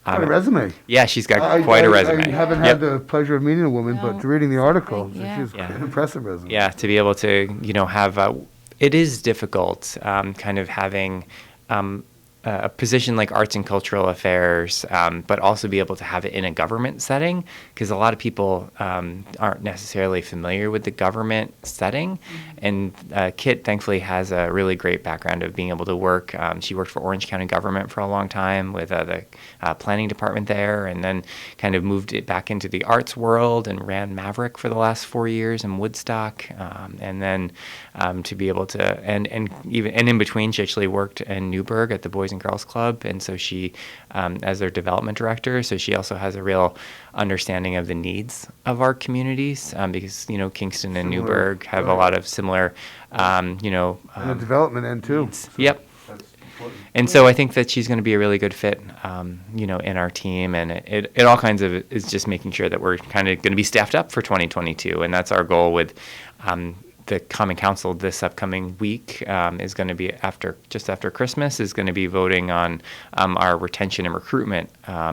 Quite a resume. Yeah, she's got quite a resume. I haven't had the pleasure of meeting the woman, but reading the article, she's an impressive resume. Yeah, to be able to, have, it is difficult kind of having a position like arts and cultural affairs, but also be able to have it in a government setting, because a lot of people aren't necessarily familiar with the government setting. And Kit, thankfully, has a really great background of being able to work. She worked for Orange County government for a long time with the planning department there, and then kind of moved it back into the arts world and ran Maverick for the last 4 years in Woodstock. And then to be able to, and in between, she actually worked in Newburgh at the Boys and Girls Club, and so she, as their development director, so she also has a real understanding of the needs of our communities, because Kingston and Newburgh have a lot of similar, and the development end too. So yep. And so I think that she's going to be a really good fit, in our team, and it all kinds of is just making sure that we're kind of going to be staffed up for 2022, and that's our goal with. The Common Council this upcoming week is going to be just after Christmas, is going to be voting on our retention and recruitment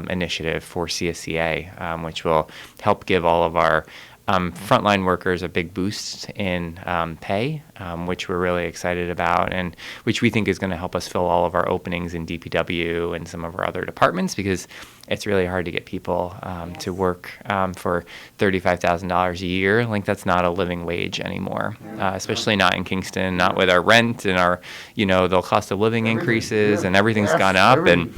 initiative for CSCA, which will help give all of our frontline workers a big boost in pay, which we're really excited about, and which we think is going to help us fill all of our openings in DPW and some of our other departments, because it's really hard to get people to work for $35,000 a year. Like, that's not a living wage anymore, especially not in Kingston, not with our rent and our, the cost of living increases, and everything's gone up, and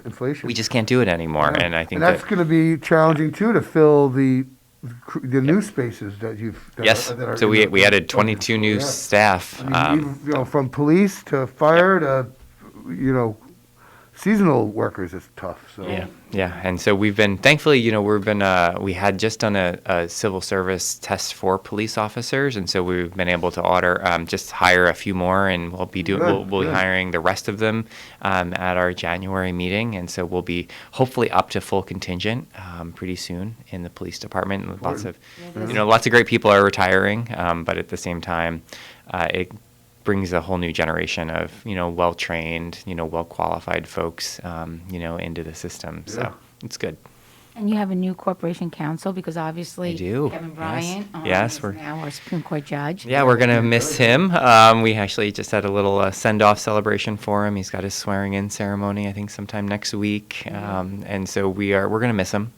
inflation. We just can't do it anymore. And I think that's going to be challenging too, to fill the new spaces that you've. So we added 22 new staff. I mean, from police to fire to, seasonal workers is tough. So. Yeah, and so we've been, thankfully, we had just done a civil service test for police officers, and so we've been able to just hire a few more, and we'll be hiring the rest of them at our January meeting, and so we'll be hopefully up to full contingent pretty soon in the police department. Lots of great people are retiring, but at the same time, brings a whole new generation of, well-trained, well-qualified folks, into the system. So it's good. And you have a new corporation counsel because obviously I do. Kevin Bryant Yes, is now our Supreme Court judge. Yeah, we're going to miss him. We actually just had a little send-off celebration for him. He's got his swearing-in ceremony, I think, sometime next week. And so we're going to miss him.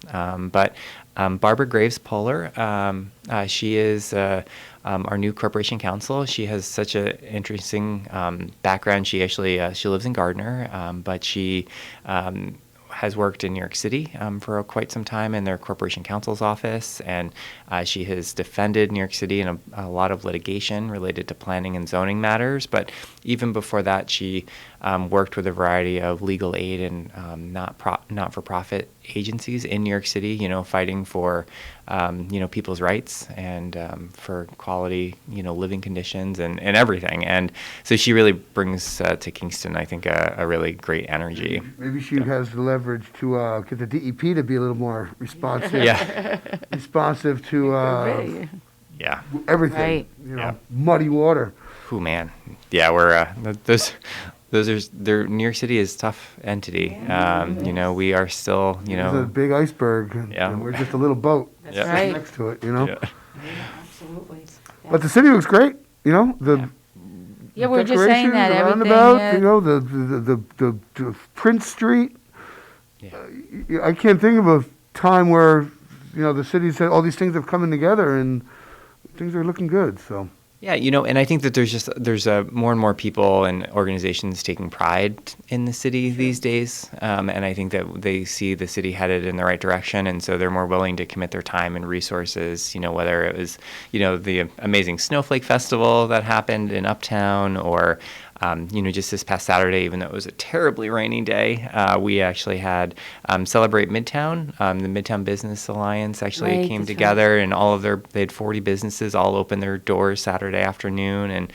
But Barbara Graves Poehler, she is our new corporation counsel. She has such an interesting background. She actually she lives in Gardner, but she has worked in New York City for quite some time in their corporation counsel's office, and she has defended New York City in a lot of litigation related to planning and zoning matters. But even before that, she worked with a variety of legal aid and not-for-profit agencies in New York City, fighting for people's rights and for quality, living conditions and everything. And so she really brings to Kingston, I think, a really great energy. Maybe she has the leverage to get the DEP to be a little more responsive. Responsive to everything. Right. Muddy water. Oh man, yeah, we're New York City is a tough entity. We are still, It's a big iceberg, and we're just a little boat next to it, Yeah, absolutely. Yeah. But the city looks great, the we were just saying that the everything. roundabout, the Prince Street. I can't think of a time where, the city said all these things have coming together and things are looking good, so. Yeah, and I think that there's more and more people and organizations taking pride in the city these days, and I think that they see the city headed in the right direction, and so they're more willing to commit their time and resources. Whether it was the amazing Snowflake Festival that happened in Uptown, or just this past Saturday, even though it was a terribly rainy day, we actually had Celebrate Midtown. The Midtown Business Alliance actually came together, and they had 40 businesses all open their doors Saturday afternoon, and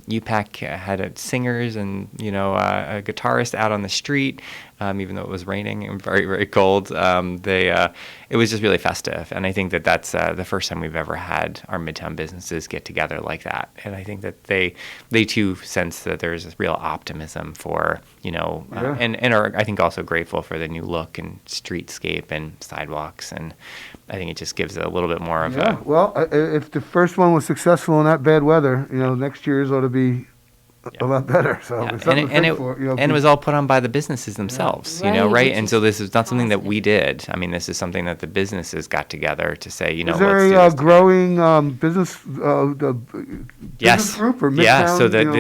UPAC had singers and a guitarist out on the street. Even though it was raining and very, very cold, it was just really festive. And I think that that's the first time we've ever had our Midtown businesses get together like that. And I think that they too sense that there's this real optimism for, and are, I think, also grateful for the new look and streetscape and sidewalks. And I think it just gives it a little bit more of a... Well, if the first one was successful in that bad weather, next year's ought to be a lot better. So it was all put on by the businesses themselves, right? And so this is not something that we did. I mean, this is something that the businesses got together to say, is there a growing business business group or Midtown? Yeah, so that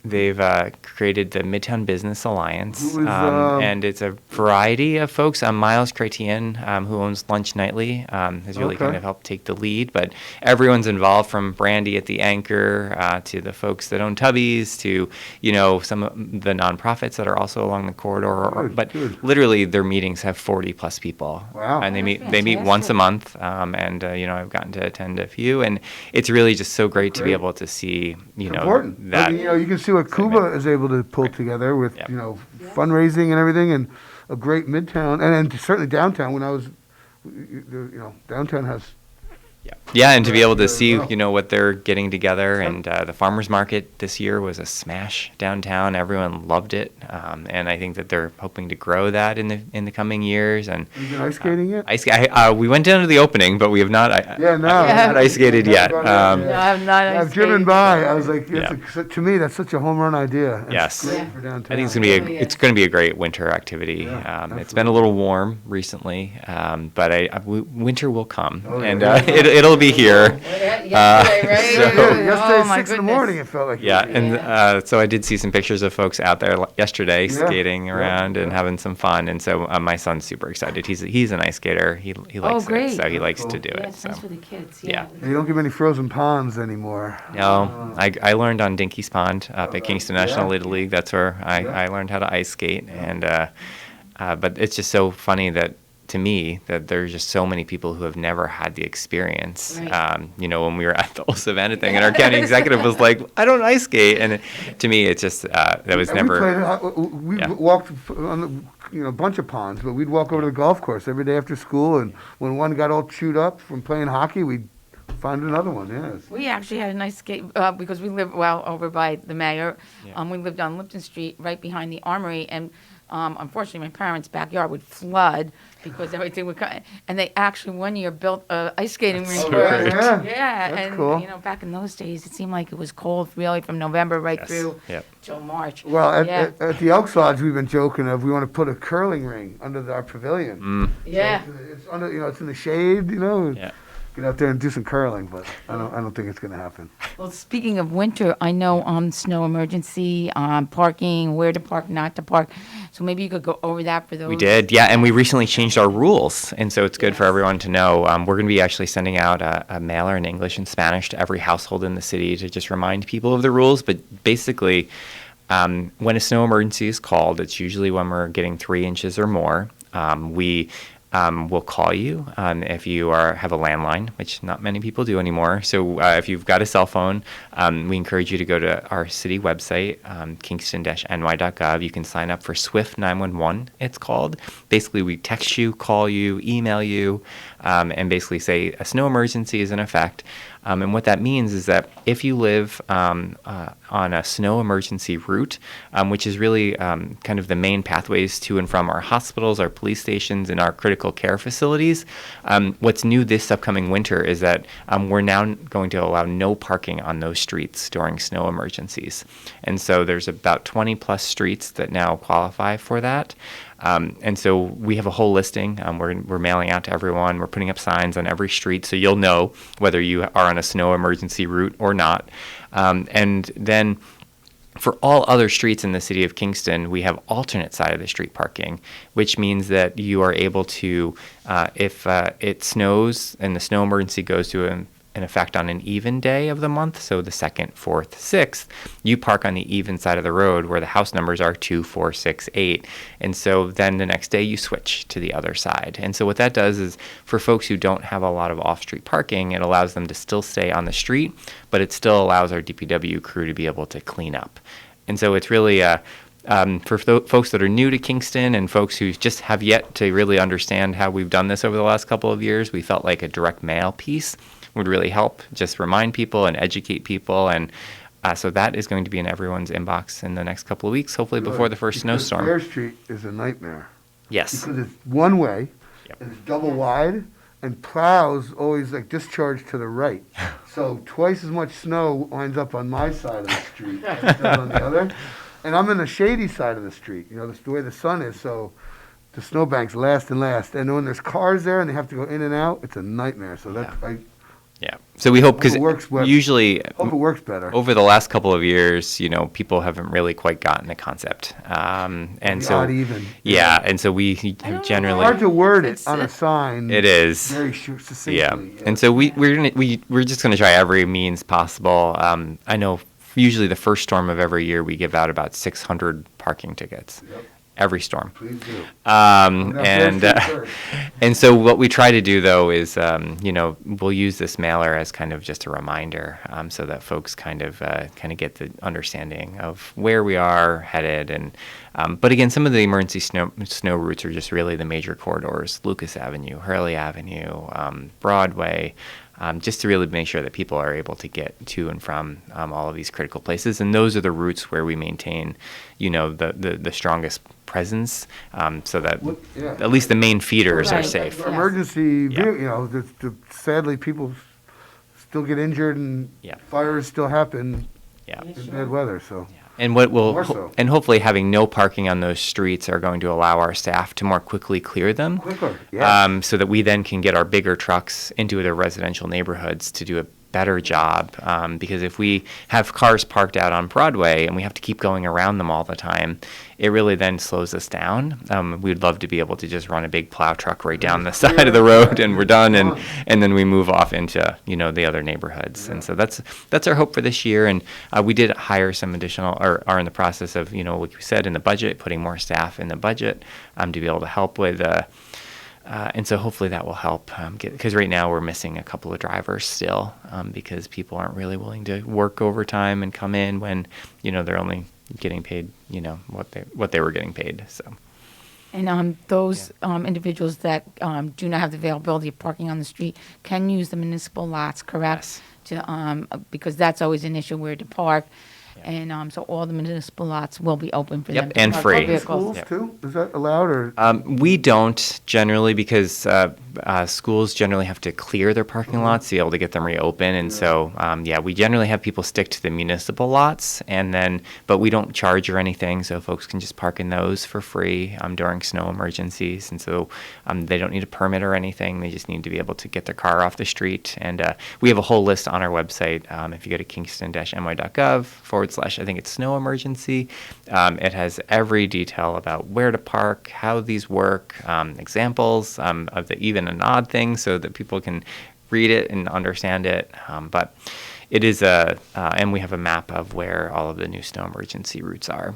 they've created the Midtown Business Alliance, and it's a variety of folks. Miles Chrétien, who owns Lunch Nightly, has really kind of helped take the lead. But everyone's involved, from Brandy at the Anchor to the folks that own Tubby's to some of the nonprofits that are also along the corridor. But literally, their meetings have 40 plus people. Wow! And they meet once a month, and I've gotten to attend a few, and it's really just so great to be able to see that. You can see what Cuba is able to pull together with fundraising and everything, and a great Midtown, and certainly downtown. When I was, downtown has. And to be able to see, what they're getting together, and the farmers market this year was a smash downtown. Everyone loved it, and I think that they're hoping to grow that in the coming years. And have you been ice skating yet? We went down to the opening, but we have not. Not ice skated yet. I'm not. I've driven by. I was like, to me, that's such a home run idea. Yes, great for downtown. I think it's going to be a great winter activity. It's been a little warm recently, but winter will come, and it'll be here. Yesterday, 6 in the morning, it felt like. And so I did see some pictures of folks out there yesterday skating around and having some fun. And so my son's super excited. He's an ice skater. He likes it, so he likes to do it. That's nice for the kids. You don't give any frozen ponds anymore. No, I learned on Dinky's Pond up at Kingston National Little League. That's where I learned how to ice skate. And but it's just so funny that, to me, that there's just so many people who have never had the experience. Right. When we were at the whole event thing, and our county executive was like, "I don't ice skate," and to me, it's just that was never. We walked on a bunch of ponds, but we'd walk over to the golf course every day after school, and when one got all chewed up from playing hockey, we'd find another one. Yes. We actually had a nice skate because we live over by the mayor. Yeah. We lived on Lipton Street, right behind the Armory, and unfortunately, my parents' backyard would flood because everything would cut. And they actually one year built a ice skating rink. great. Yeah. Yeah, That's and cool. back in those days, it seemed like it was cold really from November right Yes. through Yep. till March. Well, yeah. at the Elks Lodge, we've been joking of we want to put a curling ring under our pavilion. Mm. Yeah. So it's under, it's in the shade, Yeah. Get out there and do some curling, but I don't think it's going to happen. Well, speaking of winter, I know snow emergency, parking, where to park, not to park. So maybe you could go over that for those. We did, yeah, and we recently changed our rules, and so it's good for everyone to know. We're going to be actually sending out a mailer in English and Spanish to every household in the city to just remind people of the rules. But basically, when a snow emergency is called, it's usually when we're getting 3 inches or more. We'll call you if you have a landline, which not many people do anymore. So if you've got a cell phone, we encourage you to go to our city website, kingston-ny.gov. You can sign up for Swift 911, it's called. Basically, we text you, call you, email you, and basically say a snow emergency is in effect. And what that means is that if you live on a snow emergency route, which is really kind of the main pathways to and from our hospitals, our police stations, and our critical care facilities, what's new this upcoming winter is that we're now going to allow no parking on those streets during snow emergencies. And so there's about 20 plus streets that now qualify for that. And so we have a whole listing. We're mailing out to everyone. We're putting up signs on every street so you'll know whether you are on a snow emergency route or not. And then for all other streets in the city of Kingston, we have alternate side of the street parking, which means that you are able to, if it snows and the snow emergency goes to in effect on an even day of the month, so the 2nd, 4th, 6th, you park on the even side of the road where the house numbers are 2, 4, 6, 8. And so then the next day you switch to the other side. And so what that does is for folks who don't have a lot of off-street parking, it allows them to still stay on the street, but it still allows our DPW crew to be able to clean up. And so it's really for folks that are new to Kingston and folks who just have yet to really understand how we've done this over the last couple of years, we felt like a direct mail piece would really help just remind people and educate people. And so that is going to be in everyone's inbox in the next couple of weeks, hopefully before the first snowstorm. Fair Street is a nightmare. Yes. Because it's one way, Yep. and it's double wide, and plows always discharge to the right. So twice as much snow winds up on my side of the street as it does on the other. And I'm in the shady side of the street, the way the sun is, so the snowbanks last and last. And when there's cars there and they have to go in and out, it's a nightmare. So that's, Yeah. So we hope, because usually hope it works better. Over the last couple of years, people haven't really quite gotten the concept. And so, odd even. Yeah. And so we have generally. It's hard to word it on a sign. It is. Very succinctly. Yeah. And so we're just going to try every means possible. I know usually the first storm of every year we give out about 600 parking tickets. Yep. Every storm. Please do. And so what we try to do, though, is, we'll use this mailer as kind of just a reminder so that folks kind of get the understanding of where we are headed. And but again, some of the emergency snow routes are just really the major corridors: Lucas Avenue, Hurley Avenue, Broadway. Just to really make sure that people are able to get to and from all of these critical places. And those are the routes where we maintain, the strongest presence so that at least the main feaders are safe. For emergency, sadly, people still get injured and fires still happen in bad weather. So. And and hopefully having no parking on those streets are going to allow our staff to more quickly clear them. Quicker, yeah. So that we then can get our bigger trucks into the residential neighborhoods to do a better job. Because if we have cars parked out on Broadway and we have to keep going around them all the time, it really then slows us down. We'd love to be able to just run a big plow truck right down the side of the road and we're done, and then we move off into the other neighborhoods. And so that's our hope for this year. And we did hire some additional, or are in the process of, like we said, in the budget, putting more staff in the budget to be able to help with. And so hopefully that will help, because right now we're missing a couple of drivers still, because people aren't really willing to work overtime and come in when they're only getting paid what they were getting paid. So And those individuals that do not have the availability of parking on the street can use the municipal lots, correct? To because that's always an issue where to park. And so all the municipal lots will be open for them. Yep, and free. Vehicles. Schools too? Is that allowed or? We don't generally because schools generally have to clear their parking lots to be able to get them reopened. And so, we generally have people stick to the municipal lots but we don't charge or anything. So folks can just park in those for free during snow emergencies. And so they don't need a permit or anything. They just need to be able to get their car off the street. And we have a whole list on our website. If you go to kingston-ny.gov/ I think it's snow emergency. It has every detail about where to park, how these work, examples of the even and odd things so that people can read it and understand it. But it is and we have a map of where all of the new snow emergency routes are.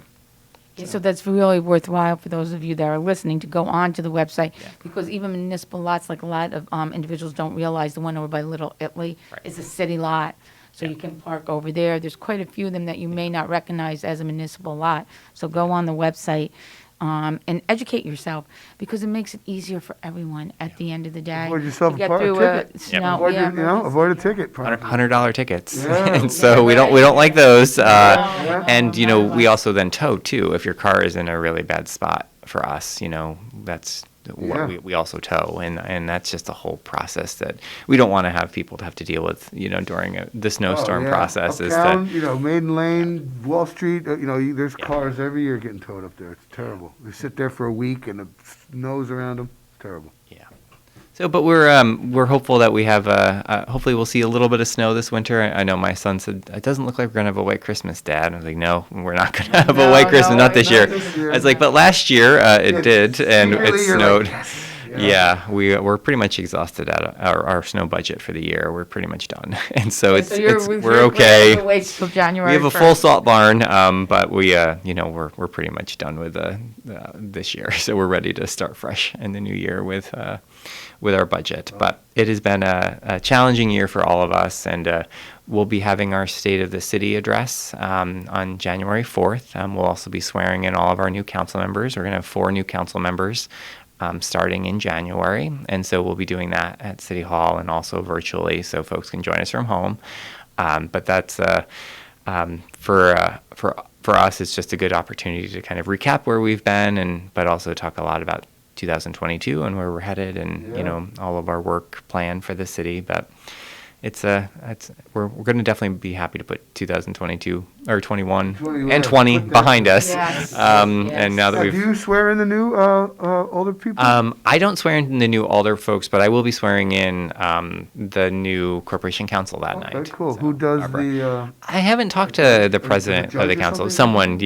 Yeah, so that's really worthwhile for those of you that are listening to go on to the website because even municipal lots, like a lot of individuals don't realize, the one over by Little Italy is a city lot. So you can park over there. There's quite a few of them that you may not recognize as a municipal lot. So go on the website and educate yourself because it makes it easier for everyone at the end of the day. Avoid yourself to get a through ticket. snow. Avoid a ticket. $100 tickets. Yeah. And so we don't like those. And we also then tow too. If your car is in a really bad spot for us, that's what we also tow, and that's just a whole process that we don't want to have people to have to deal with, during the snowstorm process. Uptown, Maiden Lane, Wall Street, there's cars every year getting towed up there. It's terrible. They sit there for a week and the snow's around them. It's terrible. Yeah. So, but we're hopeful that we have hopefully we'll see a little bit of snow this winter. I know my son said it doesn't look like we're gonna have a white Christmas, Dad. I was like, no, we're not gonna have a white Christmas, not this year. I was like, but last year it did, and it snowed. We're pretty much exhausted at our snow budget for the year. We're pretty much done, and so we're okay. Wait till January. We have a full salt barn, but we're pretty much done with this year, so we're ready to start fresh in the new year with our budget. But it has been a challenging year for all of us, and we'll be having our State of the City address on January 4th. We'll also be swearing in all of our new council members. We're going to have 4 new council members starting in January, and so we'll be doing that at City Hall and also virtually, so folks can join us from home. But that's for us, it's just a good opportunity to kind of recap where we've been, but also talk a lot about 2022 and where we're headed, and all of our work plan for the city. But we're going to definitely be happy to put 2022 or 21 and 20 behind us. Yes. And now that Do you swear in the new older people? I don't swear in the new older folks, but I will be swearing in the new corporation council that night. Okay, cool. Who does the? I haven't talked to the president of the council. Someone,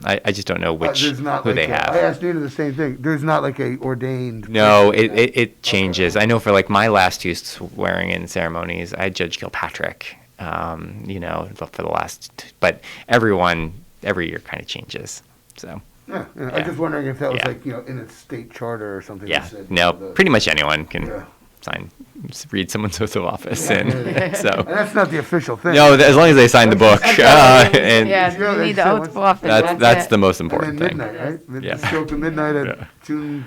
I just don't know who they have. I asked Nina the same thing. There's not like a ordained. No, it changes. I know for like my last 2 swearing in ceremonies, I had Judge Kilpatrick. For the last, but everyone every year kind of changes. So. Yeah. I'm just wondering if that was in a state charter or something. Yeah. Pretty much anyone can read someone's oath of office, and so. And that's not the official thing. No, as long as they sign the book. And you need the oath of office. That's the most important thing. Midnight, right? Show up at midnight at June,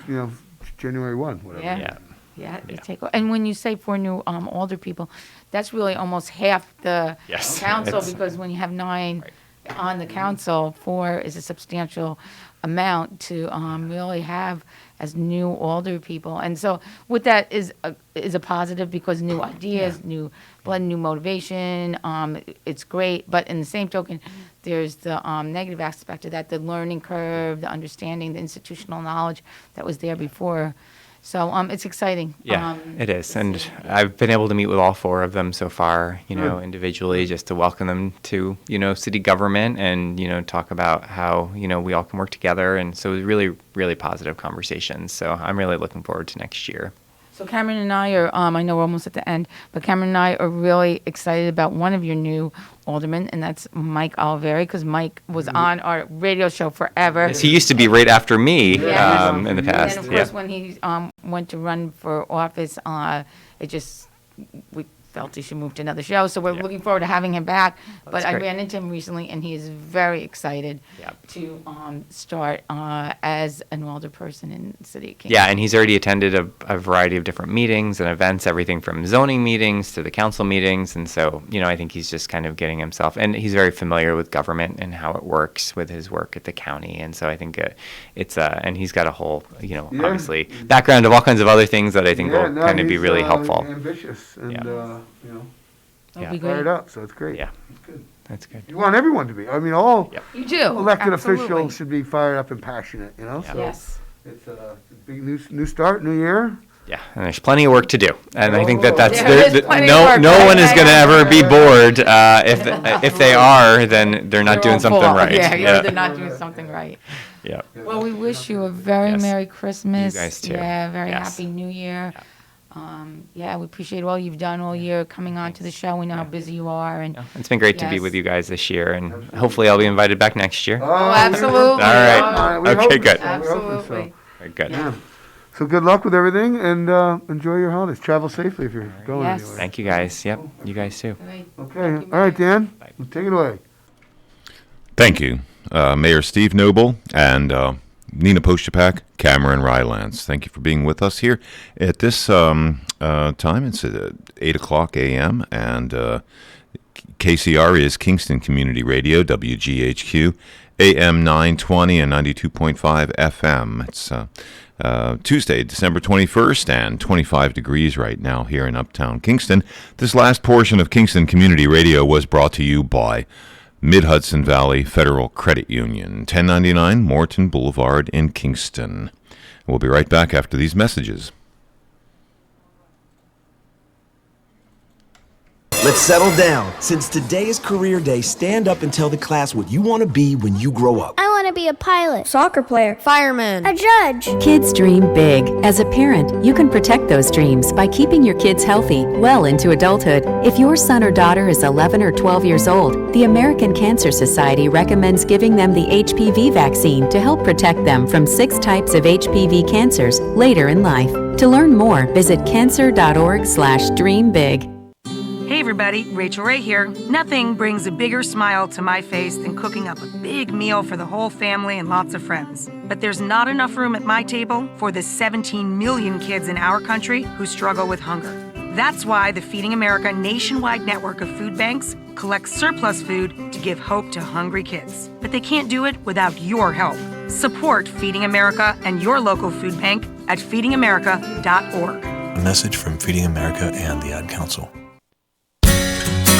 January 1, whatever. Yeah, they take. And when you say 4 new older people, that's really almost half the council, because when you have 9 on the council, 4 is a substantial amount to really have as new older people. And so with that is a positive, because new ideas, new blood, new motivation, it's great. But in the same token, there's the negative aspect of that, the learning curve, the understanding, the institutional knowledge that was there before. So it's exciting. Yeah, it is. And I've been able to meet with all 4 of them so far, individually, just to welcome them to, city government and, talk about how, we all can work together. And so really, really positive conversations. So I'm really looking forward to next year. So Cameron and I are, I know we're almost at the end, but Cameron and I are really excited about one of your new aldermen, and that's Mike Oliveri, because Mike was on our radio show forever. Yes, he used to be right after me in the past. And of course, when he went to run for office, we felt he should move to another show. So we're looking forward to having him back. But I ran into him recently, and he is very excited to start as an older person in the city of Kingston. Yeah, and he's already attended a variety of different meetings and events, everything from zoning meetings to the council meetings. And so, I think he's just kind of getting himself, and he's very familiar with government and how it works with his work at the county. And so I think and he's got a whole, obviously background of all kinds of other things that I think will kind of be really helpful. Ambitious and, That'd be fired great. up, so it's great. Yeah. It's good. That's good. You want everyone to be. I mean, all You do. elected Absolutely. officials should be fired up and passionate, So Yes. it's a big new start, new year. Yeah, and there's plenty of work to do, and I think that's There is plenty of no work, no right? one is going to ever be bored. If they are, then they're not doing something right. Yeah, they're not doing something right. Yeah. Well, we wish you a very Merry Christmas. You guys too. Yeah, very Yes. Happy New Year. We appreciate all you've done all year coming on to the show. We know how busy you are, and It's been great to be with you guys this year, and hopefully I'll be invited back next year. Oh, absolutely. All right. We hope Okay, so. good. Absolutely. Very good. Yeah. So good luck with everything, and enjoy your holidays. Travel safely if you're going Yes. anywhere. Thank you guys. Yep, you guys too. Okay. All right, Dan. Take it away. Thank you, Mayor Steve Noble and Nina Postupack, Cameron Rylance. Thank you for being with us here at this time. It's at 8 o'clock a.m. and KCR is Kingston Community Radio, WGHQ, AM 920 and 92.5 FM. It's Tuesday, December 21st, and 25 degrees right now here in Uptown Kingston. This last portion of Kingston Community Radio was brought to you by Mid-Hudson Valley Federal Credit Union, 1099 Morton Boulevard in Kingston. We'll be right back after these messages. Let's settle down. Since today is career day, stand up and tell the class what you want to be when you grow up. I want to be a pilot, soccer player, fireman, a judge. Kids dream big. As a parent, you can protect those dreams by keeping your kids healthy well into adulthood. If your son or daughter is 11 or 12 years old, the American Cancer Society recommends giving them the HPV vaccine to help protect them from 6 types of HPV cancers later in life. To learn more, visit cancer.org/dreambig. Hey everybody, Rachel Ray here. Nothing brings a bigger smile to my face than cooking up a big meal for the whole family and lots of friends. But there's not enough room at my table for the 17 million kids in our country who struggle with hunger. That's why the Feeding America nationwide network of food banks collects surplus food to give hope to hungry kids. But they can't do it without your help. Support Feeding America and your local food bank at feedingamerica.org. A message from Feeding America and the Ad Council.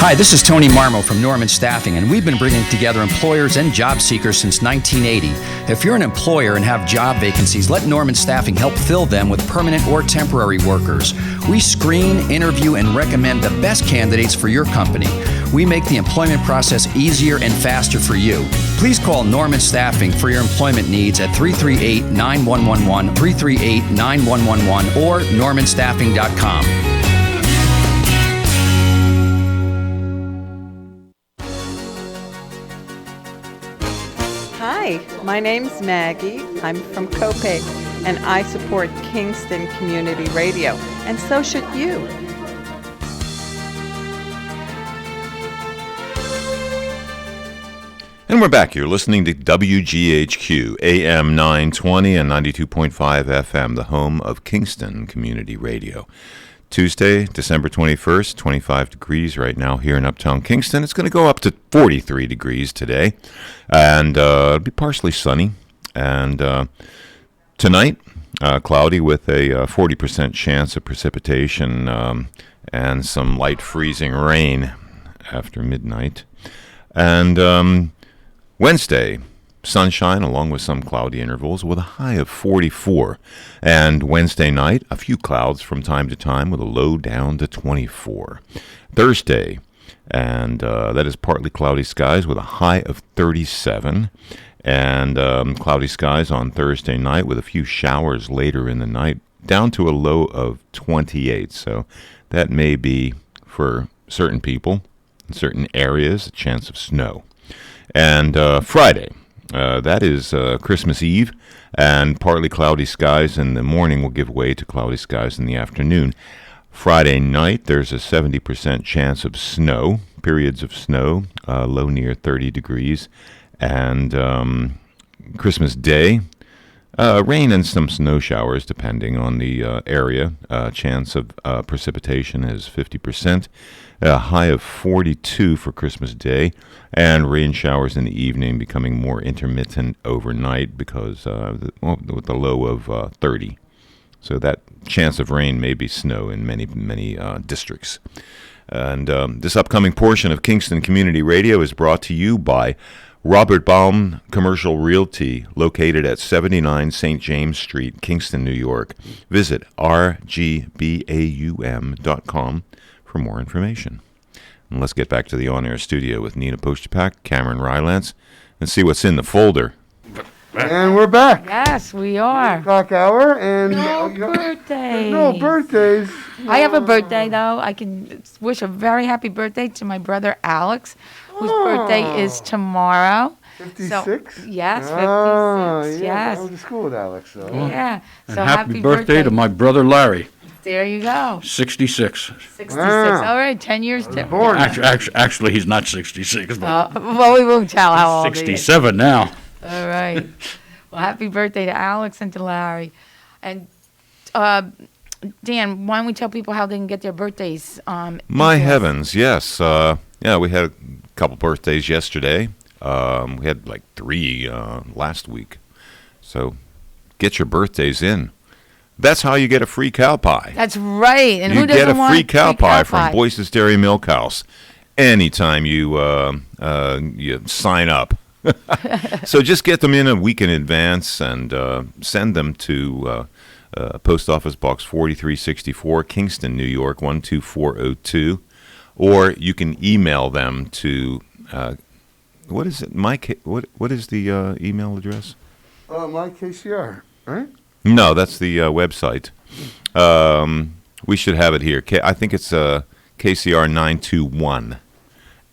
Hi, this is Tony Marmo from Norman Staffing, and we've been bringing together employers and job seekers since 1980. If you're an employer and have job vacancies, let Norman Staffing help fill them with permanent or temporary workers. We screen, interview, and recommend the best candidates for your company. We make the employment process easier and faster for you. Please call Norman Staffing for your employment needs at 338-9111, 338-9111, or normanstaffing.com. Hi, my name's Maggie. I'm from Copiague, and I support Kingston Community Radio, and so should you. And we're back. You're listening to WGHQ, AM 920 and 92.5 FM, the home of Kingston Community Radio. Tuesday, December 21st, 25 degrees right now here in Uptown Kingston. It's going to go up to 43 degrees today, and it'll be partially sunny. And tonight, cloudy with a 40% chance of precipitation and some light freezing rain after midnight. And Wednesday, sunshine along with some cloudy intervals with a high of 44. And Wednesday night, a few clouds from time to time with a low down to 24. Thursday, and that is partly cloudy skies with a high of 37. And cloudy skies on Thursday night with a few showers later in the night down to a low of 28. So that may be, for certain people in certain areas, a chance of snow. And Friday, that is Christmas Eve, and partly cloudy skies in the morning will give way to cloudy skies in the afternoon. Friday night, there's a 70% chance of snow, periods of snow, low near 30 degrees. And Christmas Day, rain and some snow showers depending on the area. Chance of precipitation is 50%. A high of 42 for Christmas Day. And rain showers in the evening becoming more intermittent overnight because with the low of 30. So that chance of rain may be snow in many districts. And this upcoming portion of Kingston Community Radio is brought to you by Robert Baum Commercial Realty, located at 79 St. James Street, Kingston, New York. Visit rgbaum.com for more information. And let's get back to the on-air studio with Nina Postupack, Cameron Rylance, and see what's in the folder. And we're back. Yes, we are. Clock hour and Birthdays. No birthdays. I have a birthday though. I can wish a very happy birthday to my brother Alex, whose birthday is tomorrow. 56? So, yes, 56. Yeah, Yes. I went to school with Alex. So. Yeah. And So happy birthday to my brother Larry. There you go. 66. 66. All right, 10 years difference. Actually, he's not 66. But Well, we won't tell how old he is. 67 now. All right. Well, happy birthday to Alex and to Larry. And Dan, why don't we tell people how they can get their birthdays? My heavens, yes. Yeah, we had a couple birthdays yesterday. We had like 3 last week. So get your birthdays in. That's how you get a free cow pie. That's right. And you who doesn't get a want free cow pie from pie? Boyce's Dairy Milk House anytime you sign up. So just get them in a week in advance and send them to Post Office Box 4364, Kingston, New York 12402, or you can email them to what is it? What is the email address? My KCR, right? No, that's the website. We should have it here. I think it's KCR921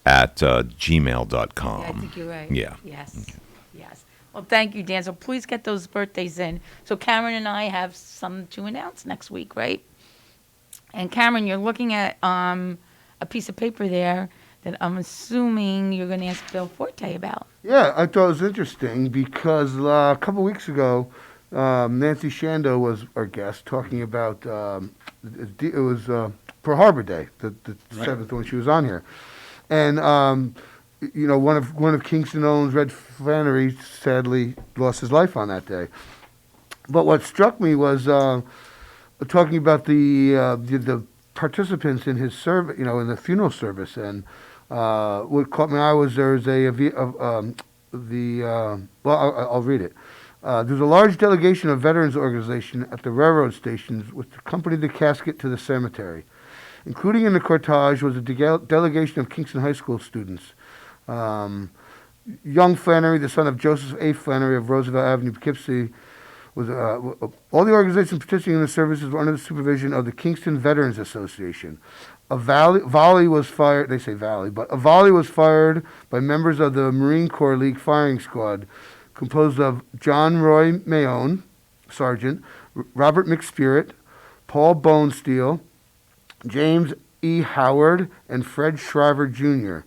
at gmail.com. Yeah, I think you're right. Yeah. Yes. Yes. Well, thank you, Dan. So please get those birthdays in. So Cameron and I have some to announce next week, right? And Cameron, you're looking at a piece of paper there that I'm assuming you're going to ask Bill Forte about. Yeah, I thought it was interesting because a couple weeks ago, Nancy Shando was our guest talking about it was Pearl Harbor Day, the 7th when she was on here, and one of Kingston Owens, Red Flannery, sadly lost his life on that day. But what struck me was talking about the participants in his service, in the funeral service, and what caught my eye was there was I'll read it. There's a large delegation of veterans organization at the railroad stations which accompanied the casket to the cemetery. Including in the cortege was a delegation of Kingston High School students. Young Flannery, the son of Joseph A. Flannery of Roosevelt Avenue, Poughkeepsie, was all the organizations participating in the services were under the supervision of the Kingston Veterans Association. A volley was fired. They say volley, but a volley was fired by members of the Marine Corps League firing squad, composed of John Roy Mayone, Sergeant, Robert McSpirit, Paul Bonesteel, James E. Howard, and Fred Shriver Jr.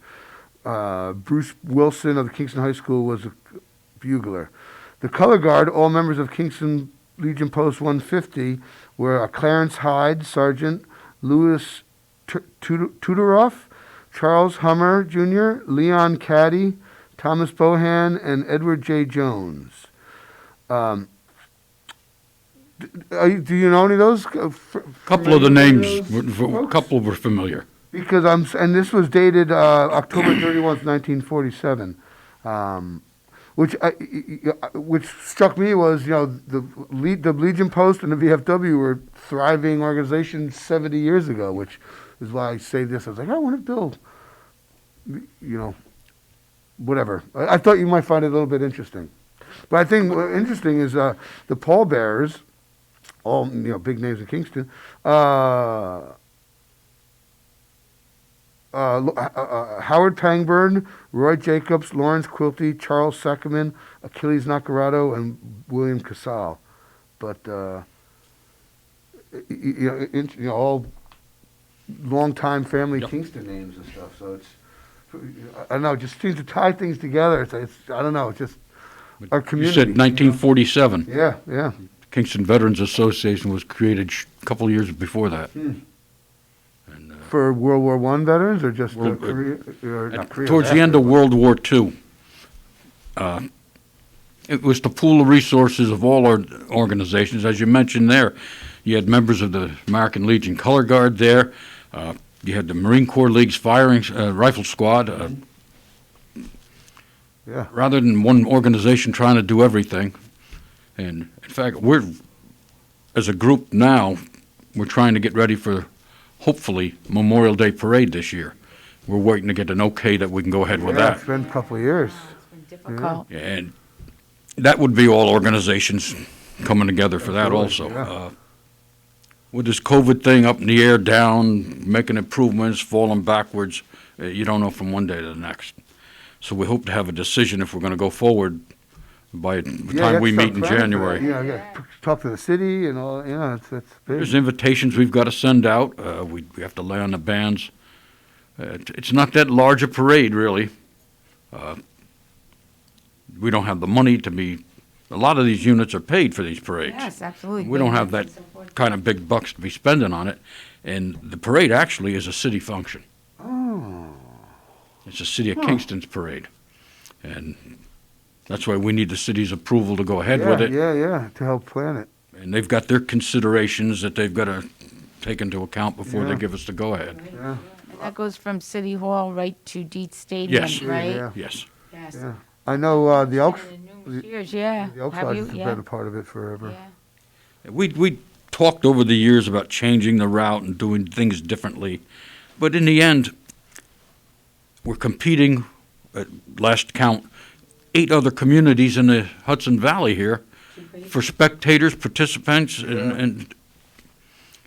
Bruce Wilson of the Kingston High School was a bugler. The color guard, all members of Kingston Legion Post 150, were Clarence Hyde, Sergeant, Louis Tudoroff, Charles Hummer Jr., Leon Caddy, Thomas Bohan, and Edward J. Jones. Do you know any of those? A couple of the names, a couple were familiar. Because and this was dated October 31st, 1947, which struck me was, the Legion Post and the VFW were thriving organizations 70 years ago, which is why I say this. I was like, I want to build, whatever. I thought you might find it a little bit interesting. But I think what interesting is the pallbearers, all big names in Kingston. Howard Pangburn, Roy Jacobs, Lawrence Quilty, Charles Sackerman, Achilles Nacarado, and William Casal. But all long-time family Kingston names and stuff. So it's, I don't know, it just seems to tie things together. It's I don't know, it's just our You community. said 1947. Yeah, yeah. Kingston Veterans Association was created a couple of years before that. For World War I veterans or just World- Korea? Or not Korea, Towards the end of World War II, it was to pool the resources of all our organizations. As you mentioned there, you had members of the American Legion Color Guard there. You had the Marine Corps League's firing rifle squad. Yeah. Rather than one organization trying to do everything. And in fact, as a group now, we're trying to get ready for, hopefully, Memorial Day Parade this year. We're waiting to get an okay that we can go ahead with Yeah, that. it's been a couple of years. Difficult. Yeah, and that would be all organizations coming together for that Absolutely, also. With this COVID thing up in the air, down, making improvements, falling backwards, you don't know from one day to the next. So we hope to have a decision if we're going to go forward by the time we meet in January. Yeah, talk to the city and all, it's big. There's invitations we've got to send out. We have to lay on the bands. It's not that large a parade, really. We don't have the money to be, a lot of these units are paid for these parades. Yes, absolutely. We don't have that kind of big bucks to be spending on it. And the parade actually is a city function. Oh. It's a City of Kingston's parade. And that's why we need the city's approval to go ahead with it. Yeah, to help plan it. And they've got their considerations that they've got to take into account before they Yeah. give us the go-ahead. Yeah. And that goes from City Hall right to Dietz Stadium, Yes. right? Yeah. Yes. Yes. Yeah. I know the Elks. Years, yeah. The Elks Have Lodge you? has Yeah. been a part of it forever. We talked over the years about changing the route and doing things differently. But in the end, we're competing, at last count, 8 other communities in the Hudson Valley here for spectators, participants, and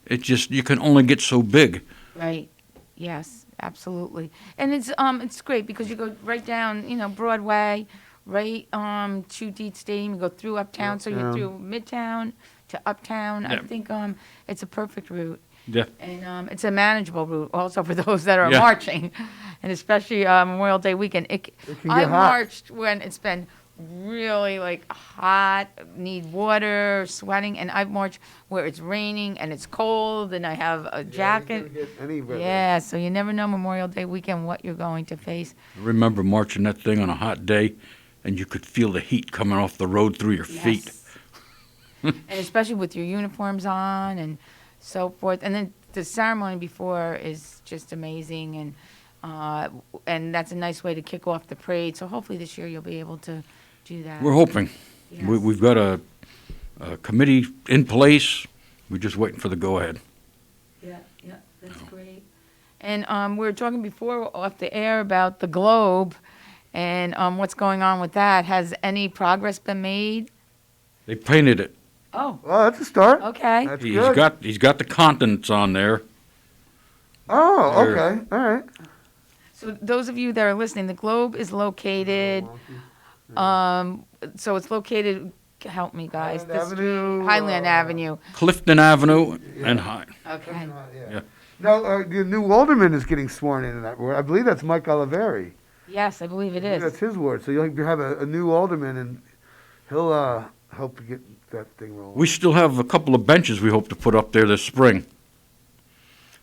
it just, you can only get so big. Right. Yes, absolutely. And it's great because you go right down, Broadway, right to Dietz Stadium. You go through Uptown, so you're through Midtown to Uptown. I Yeah. think it's a perfect route. Yeah. And it's a manageable route also for those that are Yeah. marching, and especially Memorial Day weekend. can get I've hot. marched when it's been really hot, need water, sweating, and I've marched where it's raining and it's cold and I have a jacket. Yeah, so you never know Memorial Day weekend what you're going to face. I remember marching that thing on a hot day, and you could feel the heat coming off the road through your feet. And especially with your uniforms on and so forth. And then the ceremony before is just amazing, and that's a nice way to kick off the parade. So hopefully this year you'll be able to do that. We're hoping. We've got a committee in place. We're just waiting for the go-ahead. Yeah, that's great. And we were talking before off the air about the globe and what's going on with that. Has any progress been made? They painted it. Oh. Well, that's a start. Okay. That's He's good. got the continents on there. Oh, There. okay. All right. So those of you that are listening, the globe is located, so it's located, help me guys. Highland Avenue. Clifton Avenue and Hein. Okay. Yeah. Now, the new alderman is getting sworn in that ward. I believe that's Mike Oliveri. Yes, I believe it is. That's his ward. So you'll have a new alderman, and he'll help get that thing rolling. We still have a couple of benches we hope to put up there this spring.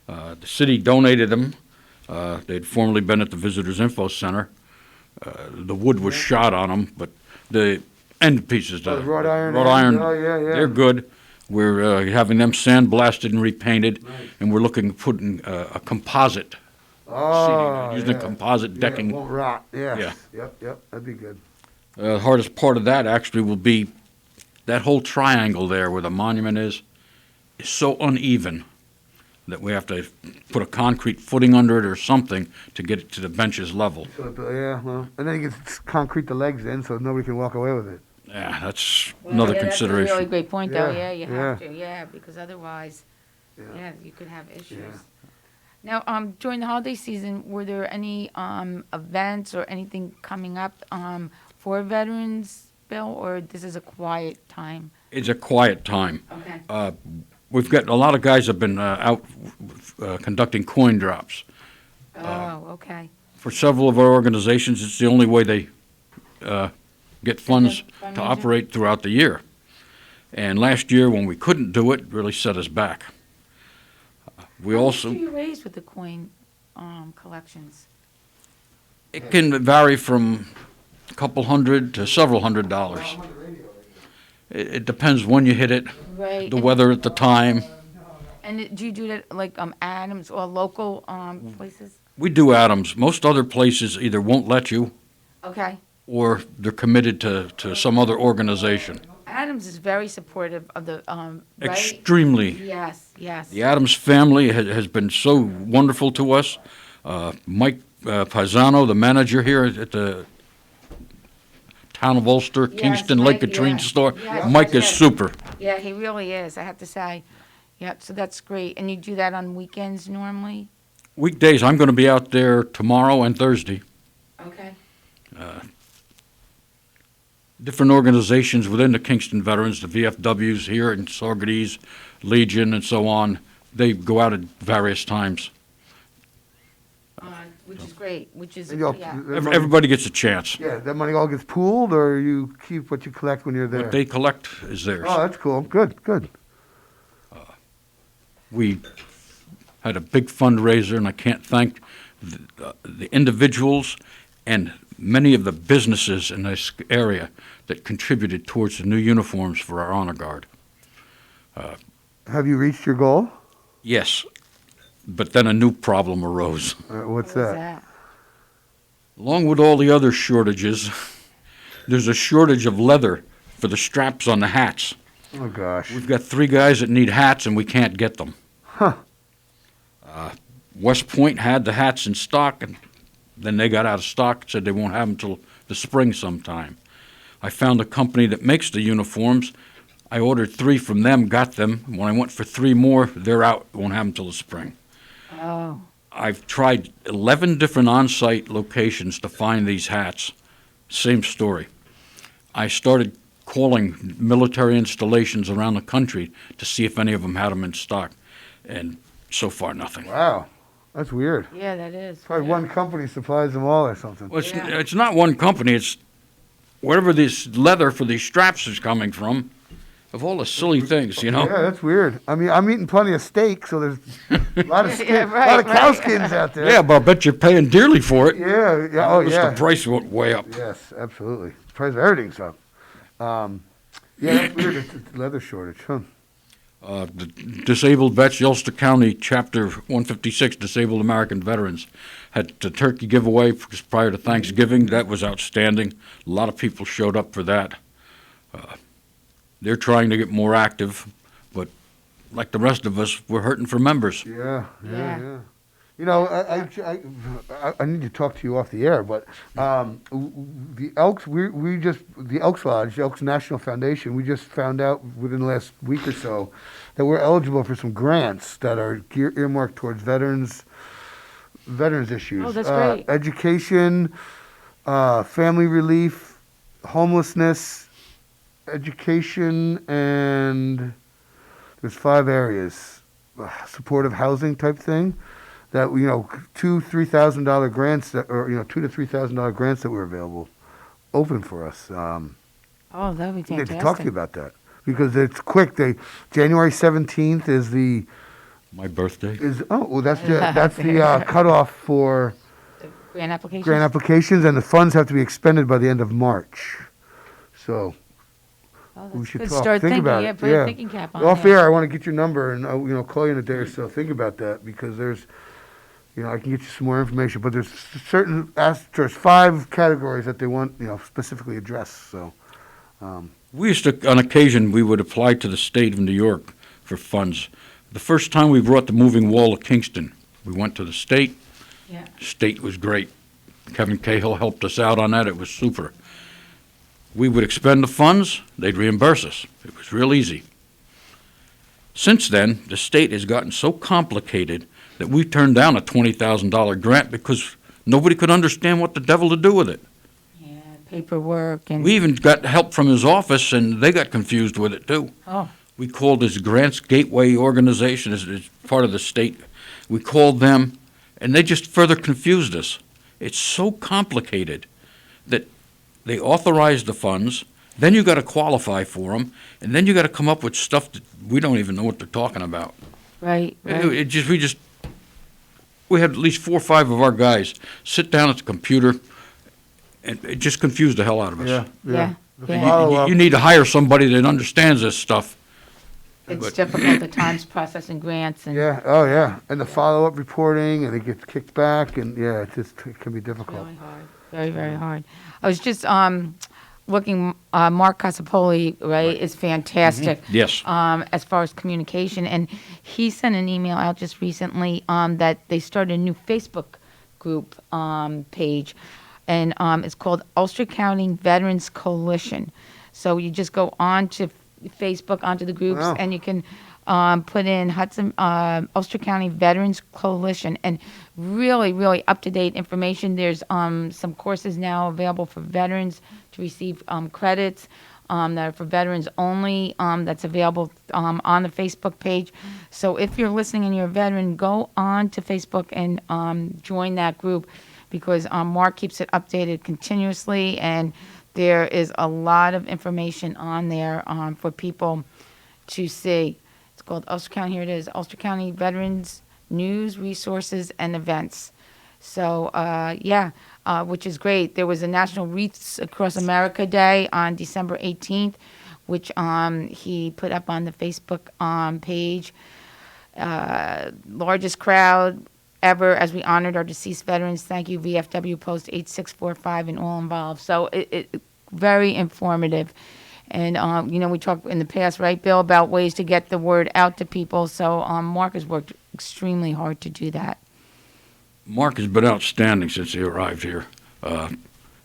The city donated them. They'd formerly been at the Visitors Info Center. The wood was shot on them, but the end pieces, The wrought iron. Oh, yeah. they're good. We're having them sandblasted and repainted, and we're looking at putting a composite seating, using a composite decking. It won't rot. Yes. Yeah. Yep. That'd be good. The hardest part of that actually will be that whole triangle there where the monument is so uneven that we have to put a concrete footing under it or something to get it to the bench's level. Well, and then you can concrete the legs in so nobody can walk away with it. Yeah, that's another That's consideration. a really great point, though. Yeah, Yeah, you have yeah. to. Because otherwise, you could have issues. Now, during the holiday season, were there any events or anything coming up for veterans, Bill, or this is a quiet time? It's a quiet time. Okay. We've got a lot of guys have been out conducting coin drops. Okay. For several of our organizations, it's the only way they get funds to operate throughout the year. And last year, when we couldn't do it, really set us back. We also. How much do you raise with the coin collections? It can vary from a couple hundred to several $100s. It depends when you hit it, Right. the weather at the time. And do you do that like Adams or local places? We do Adams. Most other places either won't let you Okay. or they're committed to some other organization. Adams is very supportive of the right? Extremely. Yes, yes. The Adams family has been so wonderful to us. Mike Paisano, the manager here at the Town of Ulster, Kingston, Lake Katrina store, Mike is super. Yeah, he really is, I have to say. Yeah, so that's great. And you do that on weekends normally? Weekdays, I'm going to be out there tomorrow and Thursday. Okay. Different organizations within the Kingston veterans, the VFWs here in Saugerties, Legion, and so on, they go out at various times. Which is great, which is, And yeah. Everybody gets a chance. Yeah, that money all gets pooled, or you keep what you collect when you're there? What they collect is theirs. Oh, that's cool. Good, good. We had a big fundraiser, and I can't thank the individuals and many of the businesses in this area that contributed towards the new uniforms for our honor guard. Have you reached your goal? Yes, but then a new problem arose. What's that? Along with all the other shortages, there's a shortage of leather for the straps on the hats. Oh, gosh. We've got 3 guys that need hats, and we can't get them. Huh. West Point had the hats in stock, and then they got out of stock, said they won't have them until the spring sometime. I found a company that makes the uniforms. I ordered 3 from them, got them. When I went for 3 more, they're out, won't have them until the spring. Oh. I've tried 11 different on-site locations to find these hats. Same story. I started calling military installations around the country to see if any of them had them in stock, and so far nothing. Wow, that's weird. Yeah, that is. Probably one company supplies them all or something. Well, it's not one company. It's wherever this leather for these straps is coming from, of all the silly things, you know? Yeah, that's weird. I mean, I'm eating plenty of steak, so there's a lot of skin, a lot of cow skins out there. Yeah, but I bet you're paying dearly for it. Yeah, yeah, oh, yeah. The price went way up. Yes, absolutely. The price of everything's up. Yeah, that's weird. It's a leather shortage, huh? The Disabled Vets, Ulster County Chapter 156, Disabled American Veterans, had the turkey giveaway prior to Thanksgiving. That was outstanding. A lot of people showed up for that. They're trying to get more active, but like the rest of us, we're hurting for members. Yeah. You know, I need to talk to you off the air, but the Elks, the Elks Lodge, the Elks National Foundation, we just found out within the last week or so that we're eligible for some grants that are earmarked towards veterans issues. Oh, that's great. Education, family relief, homelessness, education, and there's 5 areas, supportive housing type thing. That $2,000 to $3,000 grants that, or $2,000 to $3,000 grants that were available, open for us. Oh, that would be I fantastic. need to talk to you about that because it's quick. January 17th is my birthday. That's the cutoff for Grant applications. grant applications, and the funds have to be expended by the end of March. So. We should good. talk. Start Think thinking, about yeah, it. put a thinking cap on Off it. air, I want to get your number and call you in a day or so. Think about that because there's, I can get you some more information. But there's there's 5 categories that they want specifically addressed. So We used to, on occasion, we would apply to the state of New York for funds. The first time we brought the moving wall to Kingston, we went to the state. Yeah. State was great. Kevin Cahill helped us out on that. It was super. We would expend the funds, they'd reimburse us. It was real easy. Since then, the state has gotten so complicated that we turned down a $20,000 grant because nobody could understand what the devil to do with it. Paperwork and. We even got help from his office, and they got confused with it, too. Oh. We called this Grants Gateway organization as part of the state. We called them, and they just further confused us. It's so complicated that they authorize the funds, then you got to qualify for them, and then you got to come up with stuff that we don't even know what they're talking about. Right. We had at least 4 or 5 of our guys sit down at the computer, and it just confused the hell out of us. Yeah. You need to hire somebody that understands this stuff. It's difficult at times processing grants and. And the follow-up reporting, and it gets kicked back, and it can be difficult. Really hard. Very, very hard. I was just looking, Mark Casapoli, right, is fantastic. Mm-hmm. Yes. As far as communication, and he sent an email out just recently that they started a new Facebook group page, and it's called Ulster County Veterans Coalition. So you just go on to Facebook, onto the groups, and you can put in Ulster County Veterans Coalition, and really, really up-to-date information. There's some courses now available for veterans to receive credits that are for veterans only, that's available on the Facebook page. So if you're listening and you're a veteran, go on to Facebook and join that group, because Mark keeps it updated continuously, and there is a lot of information on there for people to see. It's called Ulster County, here it is, Ulster County Veterans News, Resources, and Events. So, which is great. There was a National Wreaths Across America Day on December 18th, which he put up on the Facebook page. Largest crowd ever as we honored our deceased veterans. Thank you, VFW Post 8645 and all involved. So it very informative. And, we talked in the past, right, Bill, about ways to get the word out to people. So Mark has worked extremely hard to do that. Mark has been outstanding since he arrived here.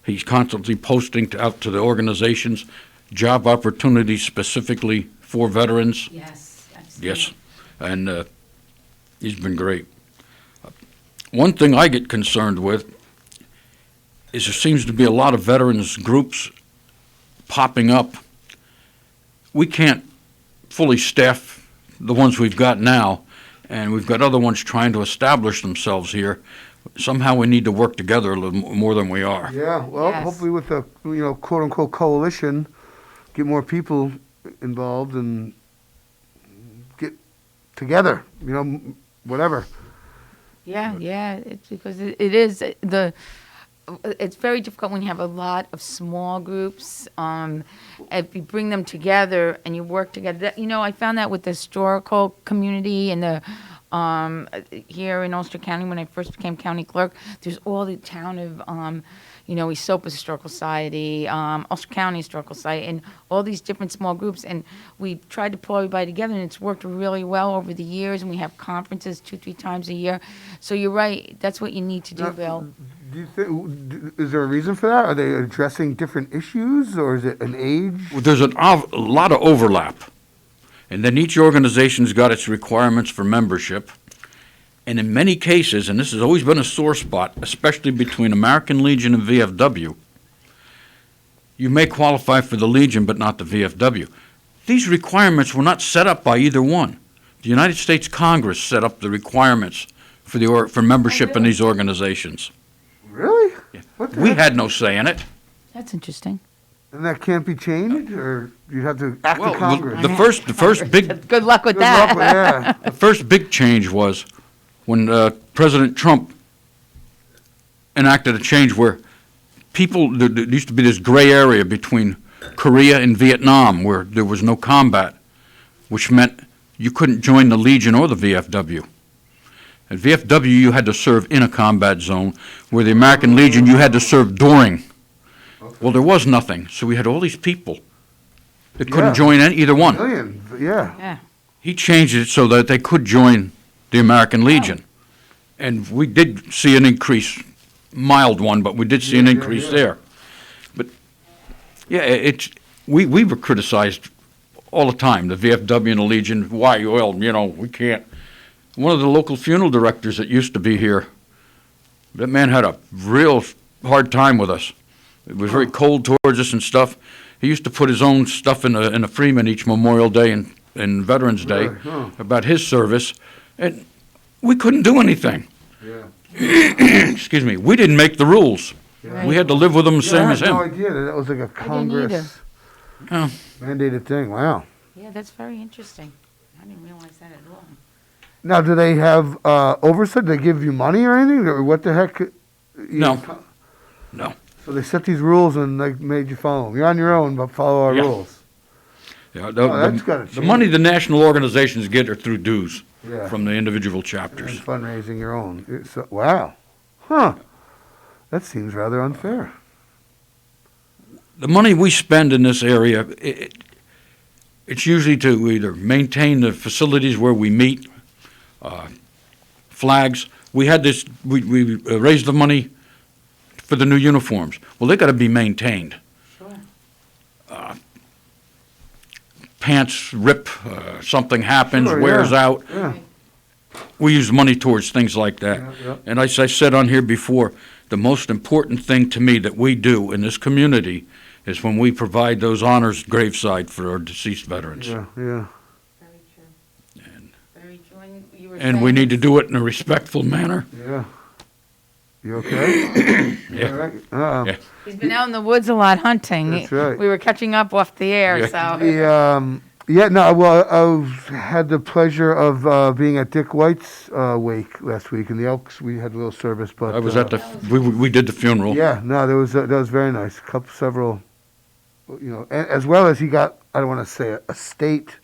He's constantly posting out to the organizations job opportunities specifically for veterans. Yes. Yes, and he's been great. One thing I get concerned with is there seems to be a lot of veterans groups popping up. We can't fully staff the ones we've got now, and we've got other ones trying to establish themselves here. Somehow we need to work together a little more than we are. Yeah, well, hopefully with the quote-unquote coalition, get more people involved and get together, whatever. Yeah, it's because it is it's very difficult when you have a lot of small groups. If you bring them together and you work together, I found that with the historical community and the here in Ulster County when I first became county clerk. There's all the town of Esopa Historical Society, Ulster County Historical Society, and all these different small groups. And we tried to pull everybody together, and it's worked really well over the years. And we have conferences 2-3 times a year. So you're right. That's what you need to do, Bill. Do you think, is there a reason for that? Are they addressing different issues, or is it an age? Well, there's a lot of overlap. And then each organization's got its requirements for membership. And in many cases, and this has always been a sore spot, especially between American Legion and VFW, you may qualify for the Legion but not the VFW. These requirements were not set up by either one. The United States Congress set up the requirements for membership in these organizations. Really? Yeah. We had no say in it. That's interesting. And that can't be changed, or you have to act to Congress? The first big good luck with that. The first big change was when President Trump enacted a change where there used to be this gray area between Korea and Vietnam where there was no combat, which meant you couldn't join the Legion or the VFW. At VFW, you had to serve in a combat zone, where the American Legion, you had to serve during. Well, there was nothing, so we had all these people that couldn't join either one. Yeah. He changed it so that they could join the American Legion. And we did see an increase, mild one, but we did see an increase there. But, we were criticized all the time, the VFW and the Legion. Why? Well, we can't. One of the local funeral directors that used to be here, that man had a real hard time with us. It was very cold towards us and stuff. He used to put his own stuff in a Freeman each Memorial Day and in Veterans Day Really? Huh. about his service, and we couldn't do anything. Yeah. Excuse me. We didn't make the rules. Yeah. We had to live with them the same I as had him. no idea that was like a Congress Oh. mandated thing. Wow. Yeah, that's very interesting. I didn't realize that at all. Now, do they have oversight? Do they give you money or anything? Or what the heck? No. No. So they set these rules and they made you follow them. You're on your own, but follow our Yeah. rules. Yeah, That's gotta the change. money the national organizations get are through dues Yeah. from the individual And chapters. fundraising your own. Wow. Huh. That seems rather unfair. The money we spend in this area, it's usually to either maintain the facilities where we meet, flags. We had this, we raised the money for the new uniforms. Well, they got to be maintained. Sure. Pants rip, something happens, Sure, wears yeah. out. Yeah. We use money towards things like that. Yeah. And as I said on here before, the most important thing to me that we do in this community is when we provide those honors graveside for our deceased veterans. Yeah, yeah. Very true. Very true. And you were And we saying need to do it in a respectful manner. Yeah. You okay? Yeah. All right. Uh-oh. Yeah. he's been out in the woods a lot hunting. That's right. We were catching up off the air, Yeah. so. Yeah, no, well, I had the pleasure of being at Dick White's wake last week in the Elks. We had a little service, but I was at we did the funeral. yeah, no, that was very nice. Several, as well as he got, I don't want to say a state,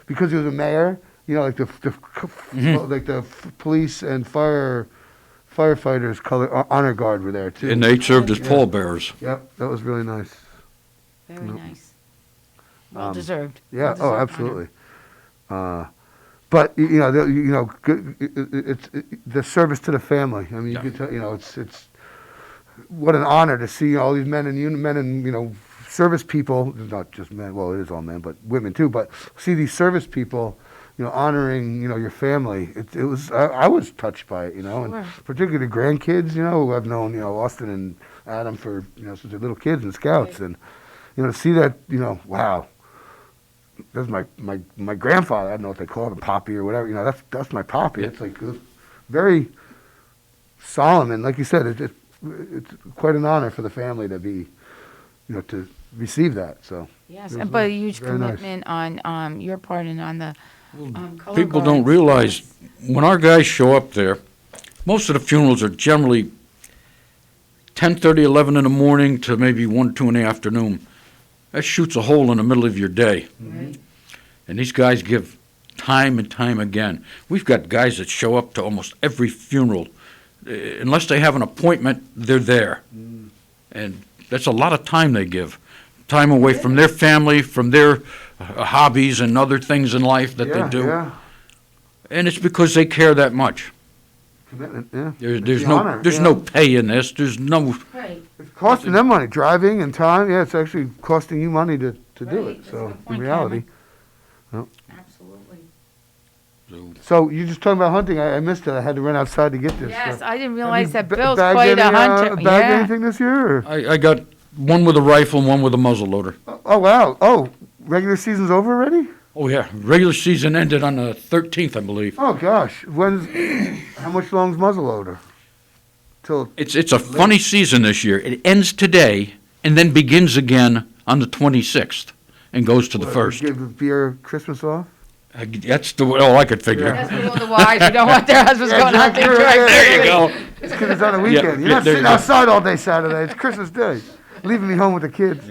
because he was a mayor. Like like the police and firefighters honor guard were there too. And they served as pallbearers. Yep, that was really nice. Very nice. Well deserved. Yeah. Well-deserved Absolutely. But it's the service to the family. I mean, you could tell. It's what an honor to see all these men and service people. Not just men. Well, it is all men, but women too. But see these service people, honoring your family. It was. I was touched by it. And particularly the grandkids. Who I've known. Austin and Adam for since they're little kids and scouts, and to see that. Wow. That's my grandfather. I don't know what they call him, Poppy or whatever. That's my Poppy. Yeah. It's like very solemn, and like you said, it's quite an honor for the family to be, to receive that. So Yes, it was but a huge very nice. commitment on your part and on the color People don't guards. realize when our guys show up there, most of the funerals are generally 10:30, 11 in the morning to maybe 1, 2 in the afternoon. That shoots a hole in the middle of your day. Right. And these guys give time and time again. We've got guys that show up to almost every funeral. Unless they have an appointment, they're there. And that's a lot of time they give. Time away from their family, from their hobbies and other things in life that they do. Yeah. And it's because they care that much. Commitment. Yeah. There's the no honor, there's yeah. no pay in this. There's no Right. It's costing them money, driving and time. Yeah, it's actually costing you money to do Right, it. that's a So good in point, reality. Absolutely. So you're just talking about hunting. I missed it. I had to run outside to get this. Yes, I didn't Have realize you that ba- Bill's bagged quite a any, hunter. Bagged Yeah. anything this year? Or? I got one with a rifle and one with a muzzle loader. Oh wow! Oh, regular season's over already? Oh yeah, regular season ended on the 13th, I believe. Oh gosh, how much long's muzzleloader? Till It's a funny season this year. It ends today and then begins again on the 26th and goes to the what, 1st. Give the beer Christmas off? That's all I could figure. That's what all the wives who don't want their husbands going hunting. There you go. It's because it's on a weekend. You're not there sitting you go. outside all day Saturday. It's Christmas Day. Leaving me home with the kids.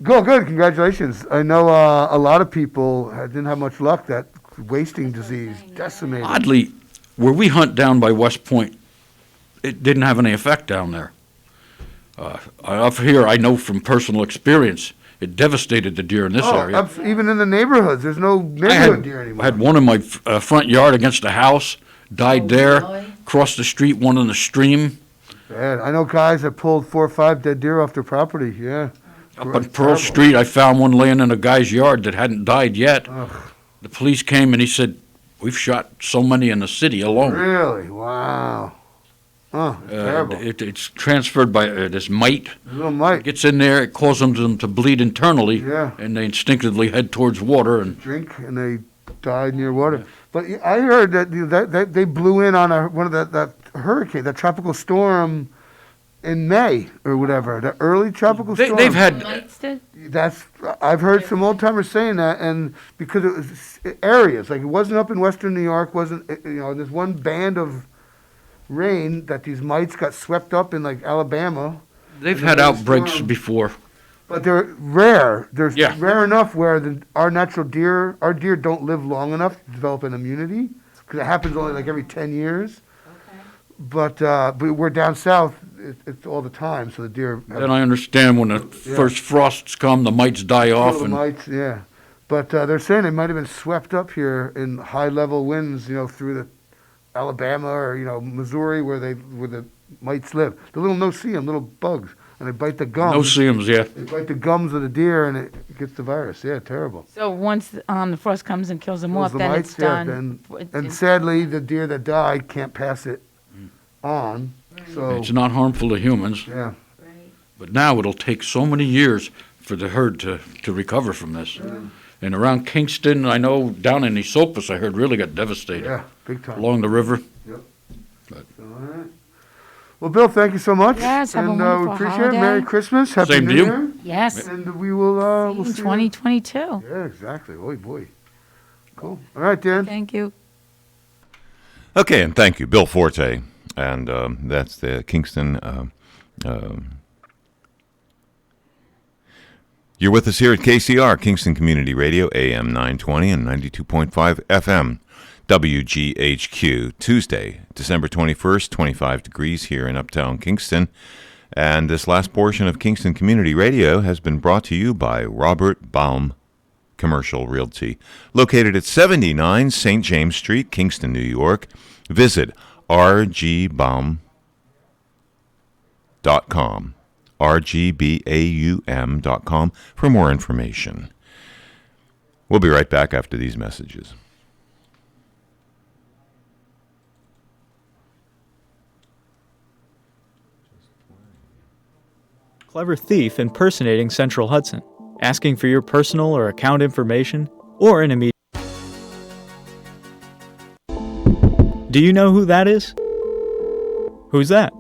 Good. Congratulations. I know a lot of people didn't have much luck. That wasting disease decimated. Oddly, where we hunt down by West Point, it didn't have any effect down there. Up here, I know from personal experience, it devastated the deer in this area. Even in the neighborhoods, there's no neighborhood deer I anymore. had one in my front yard against a house, died there. Across the street, one in the stream. Bad. I know guys that pulled 4 or 5 dead deer off their property. Yeah. Up on Pearl Street, I found one laying in a guy's yard that hadn't died yet. Ugh. The police came and he said, "We've shot so many in the city alone." Really? Wow. Oh, terrible. It's transferred by this mite. Little mite. It gets in there, it causes them to bleed internally, and they instinctively head towards water. And drink, and they died near water. But I heard that they blew in on one of that hurricane, that tropical storm in May or whatever, the early tropical storm. They've had... I've heard some old timers saying that, and because it was areas, like it wasn't up in western New York, there's one band of rain that these mites got swept up in, like Alabama. They've had outbreaks before. But they're rare. They're rare enough where our deer don't live long enough to develop an immunity, because it happens only like every 10 years. But we're down south, it's all the time, so the deer... Then I understand when the first frosts come, the mites die off. The mites, yeah. But they're saying they might have been swept up here in high-level winds, through the Alabama or, Missouri, where the mites live. The little no-see-em, little bugs, and they bite the gums. No-see-ems, yeah. They bite the gums of the deer, and it gets the virus. Yeah, terrible. So once the frost comes and kills them off, then mites, it's done. And sadly, the deer that died can't pass it on. So it's not harmful to humans. Yeah. But now it'll take so many years for the herd to recover from this. And around Kingston, I know down in Esopus, I heard really got devastated. Yeah, big time. Along the river. Yep. All right. Well, Bill, thank you so much. Yes, have a wonderful we appreciate holiday. it. Merry Christmas. Happy Same New to you. Year. Yes. And we will we'll in see 2022. you. Yeah, exactly. Boy. Cool. All right, Dan. Thank you. Okay, and thank you, Bill Forte. And that's the Kingston. You're with us here at KCR, Kingston Community Radio, AM 920 and 92.5 FM, WGHQ. Tuesday, December 21st, 25 degrees here in Uptown Kingston. And this last portion of Kingston Community Radio has been brought to you by Robert Baum Commercial Realty, located at 79 St. James Street, Kingston, New York. Visit rgbaum.com, rgbaum.com for more information. We'll be right back after these messages. Clever thief impersonating Central Hudson, asking for your personal or account information or an immediate... Do you know who that is? Who's that?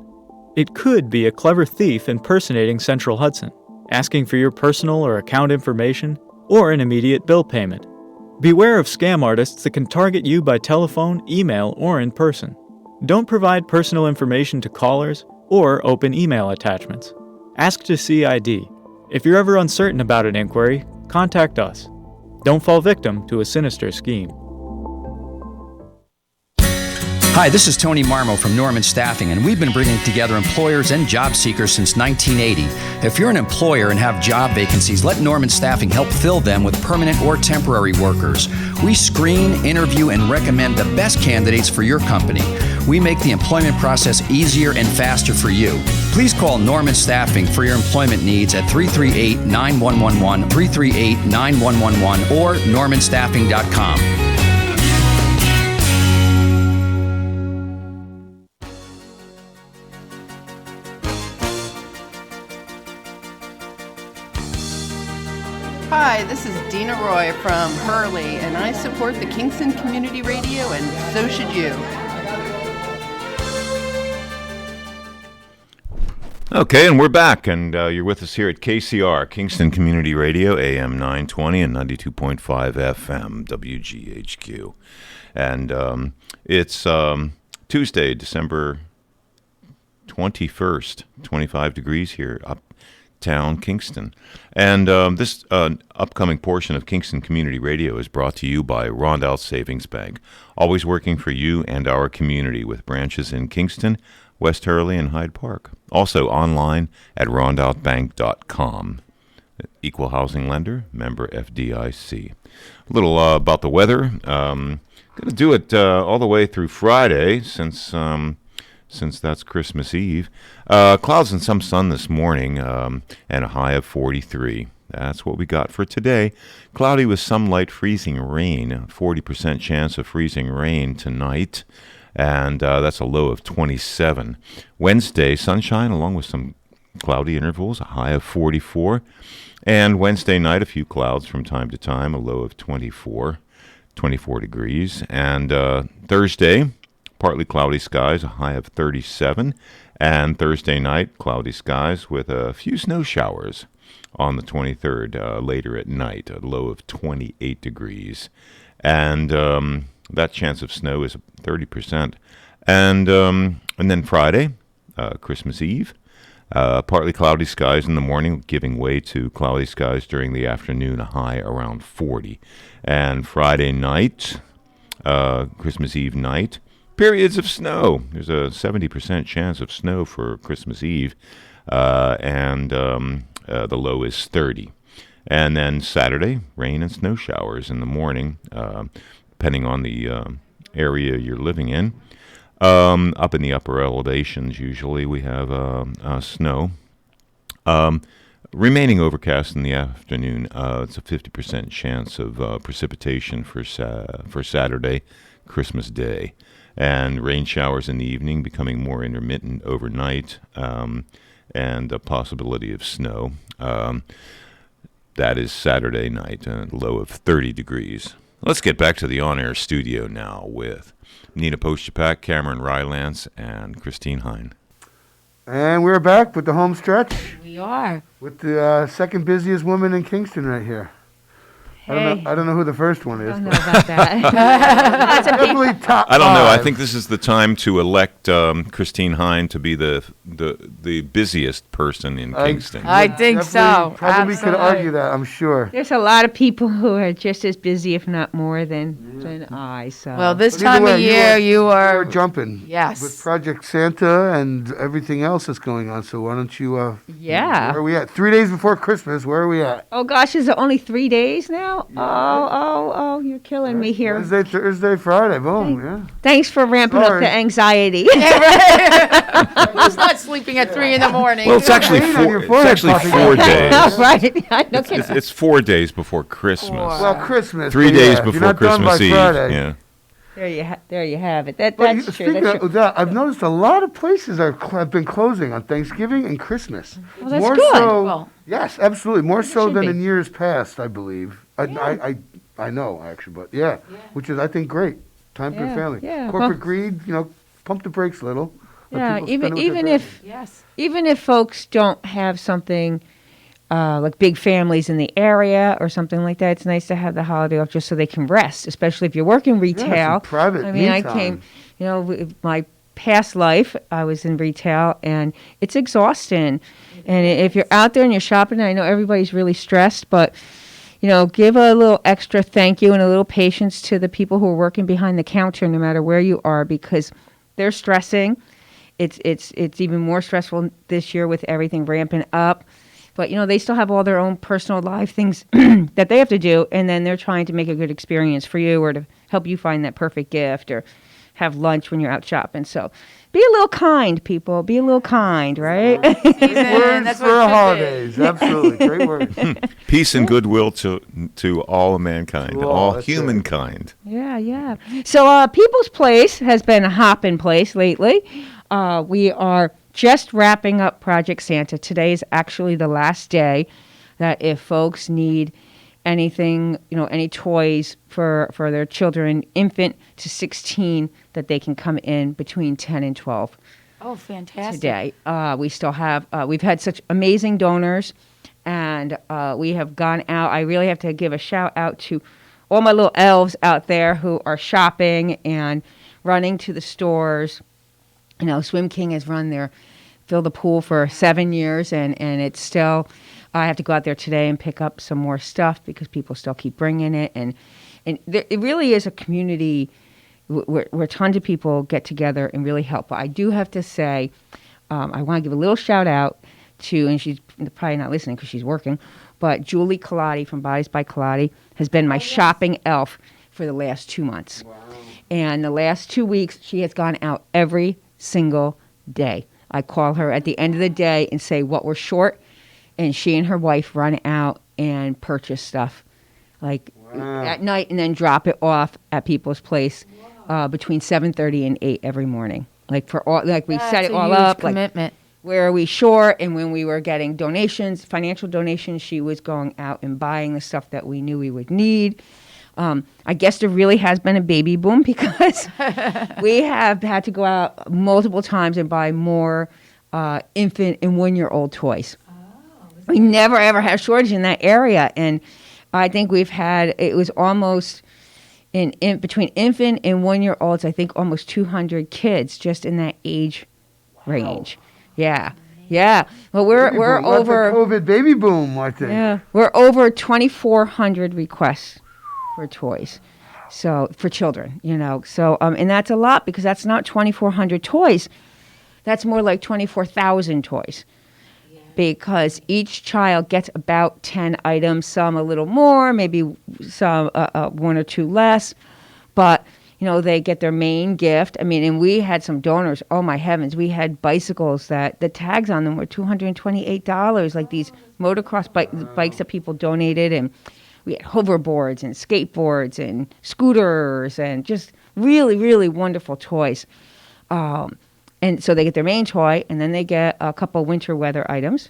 It could be a clever thief impersonating Central Hudson, asking for your personal or account information or an immediate bill payment. Beware of scam artists that can target you by telephone, email, or in person. Don't provide personal information to callers or open email attachments. Ask to see ID. If you're ever uncertain about an inquiry, contact us. Don't fall victim to a sinister scheme. Hi, this is Tony Marmo from Norman Staffing, and we've been bringing together employers and job seekers since 1980. If you're an employer and have job vacancies, let Norman Staffing help fill them with permanent or temporary workers. We screen, interview, and recommend the best candidates for your company. We make the employment process easier and faster for you. Please call Norman Staffing for your employment needs at 338-9111, 338-9111, or normanstaffing.com. Hi, this is Dina Roy from Hurley, and I support the Kingston Community Radio, and so should you. Okay, and we're back, and you're with us here at KCR, Kingston Community Radio, AM 920 and 92.5 FM, WGHQ. And it's Tuesday, December 21st, 25 degrees here, uptown Kingston. And this upcoming portion of Kingston Community Radio is brought to you by Rondout Savings Bank, always working for you and our community with branches in Kingston, West Hurley, and Hyde Park. Also online at rondoutbank.com. Equal housing lender, member FDIC. A little about the weather. Going to do it all the way through Friday since that's Christmas Eve. Clouds and some sun this morning and a high of 43. That's what we got for today. Cloudy with some light freezing rain. 40% chance of freezing rain tonight. and that's a low of 27. Wednesday, sunshine along with some cloudy intervals, a high of 44. And Wednesday night, a few clouds from time to time, a low of 24 degrees. And Thursday, partly cloudy skies, a high of 37. And Thursday night, cloudy skies with a few snow showers on the 23rd, later at night, a low of 28 degrees. And that chance of snow is 30%. And then Friday, Christmas Eve, partly cloudy skies in the morning, giving way to cloudy skies during the afternoon, a high around 40. And Friday night, Christmas Eve night, periods of snow. There's a 70% chance of snow for Christmas Eve, and the low is 30. And then Saturday, rain and snow showers in the morning, depending on the area you're living in. Up in the upper elevations, usually we have snow. Remaining overcast in the afternoon. It's a 50% chance of precipitation for Saturday, Christmas Day. And rain showers in the evening, becoming more intermittent overnight, and a possibility of snow. That is Saturday night, a low of 30 degrees. Let's get back to the on-air studio now with Nina Postupack, Cameron Rylance, and Christine Hein. And we're back with the home stretch. We are. With the second busiest woman in Kingston right here. Hey. I don't know who the first one is. I don't know about that. That's a big- Definitely top I don't know. I five. think this is the time to elect Christine Hein to be the busiest person in Kingston. I think so. Probably could Absolutely. argue that, I'm sure. There's a lot of people who are just as busy, if not more, than I. So. Well, this But either time way, of year, you are jumping. Yes. With Project Santa and everything else that's going on. So why don't you? Yeah. Where are we at? 3 days before Christmas. Where are we at? Oh gosh, is it only 3 days now? Oh, you're killing me here. Wednesday, Thursday, Friday. Boom. Yeah. Thanks for ramping up Sorry. the anxiety. Who's not sleeping at 3 in the morning? Well, it's actually four. It's actually 4 days. Right. I know. It's 4 days before Christmas. Well, Christmas. 3 but days yeah, if you're before not done by Christmas Eve. Friday. Yeah. There you have it. That's But true. speaking That's true. of that, I've noticed a lot of places have been closing on Thanksgiving and Christmas. Well, that's More good. so, Well, yes, absolutely. More so should than be. in years past, I believe. I know actually, but yeah, which is I think great. Time for Yeah, family. yeah, Corporate well- greed, pump the brakes a little. Let Yeah, people spend it with even their if yes. even if folks don't have something like big families in the area or something like that, it's nice to have the holiday off just so they can rest, especially if you're working retail. some private I mean, me I time. came, with my past life, I was in retail, and it's exhausting. And if you're out there and you're shopping, I know everybody's really stressed, but give a little extra thank you and a little patience to the people who are working behind the counter, no matter where you are, because they're stressing. It's even more stressful this year with everything ramping up. But, they still have all their own personal life things that they have to do, and then they're trying to make a good experience for you or to help you find that perfect gift or have lunch when you're out shopping. So be a little kind, people. Be a little kind, right? Words That's for what it should be. holidays. Absolutely. Great words. Peace and goodwill to all mankind, To all, all that's humankind. Yeah. So People's Place has been a hopping place lately. We are just wrapping up Project Santa. Today is actually the last day that if folks need anything, any toys for their children, infant to 16, that they can come in between 10 and 12 Oh, fantastic. today. We still have, we've had such amazing donors, and we have gone out. I really have to give a shout out to all my little elves out there who are shopping and running to the stores. Swim King has filled the pool for 7 years, and it's still, I have to go out there today and pick up some more stuff because people still keep bringing it. And it really is a community where tons of people get together and really help. But I do have to say, I want to give a little shout out to, and she's probably not listening because she's working, but Julie Colati from Bodies by Colati has been my shopping elf for the last 2 months. Wow. And the last 2 weeks, she has gone out every single day. I call her at the end of the day and say what we're short, and she and her wife run out and purchase stuff at night and then drop it off at People's Place between 7:30 and 8 every morning. Like for all, like we set That's it a all huge up. commitment. Like where are we short? And when we were getting donations, financial donations, she was going out and buying the stuff that we knew we would need. I guess there really has been a baby boom because we have had to go out multiple times and buy more infant and 1-year-old toys. We never ever had a shortage in that area, and I think we've had, it was almost in between infant and 1-year-olds, I think almost 200 kids just in that age range. Yeah. Well, we're Baby boom. over What the COVID baby boom, I think. Yeah, we're over 2,400 requests for toys. So for children, So and that's a lot because that's not 2,400 toys. That's more like 24,000 toys. Because each child gets about 10 items, some a little more, maybe some 1 or 2 less. But, they get their main gift. I mean, and we had some donors. Oh, my heavens. We had bicycles that the tags on them were $228, like these motocross bikes that people donated. And we had hoverboards and skateboards and scooters and just really, really wonderful toys. And so they get their main toy, and then they get a couple winter weather items.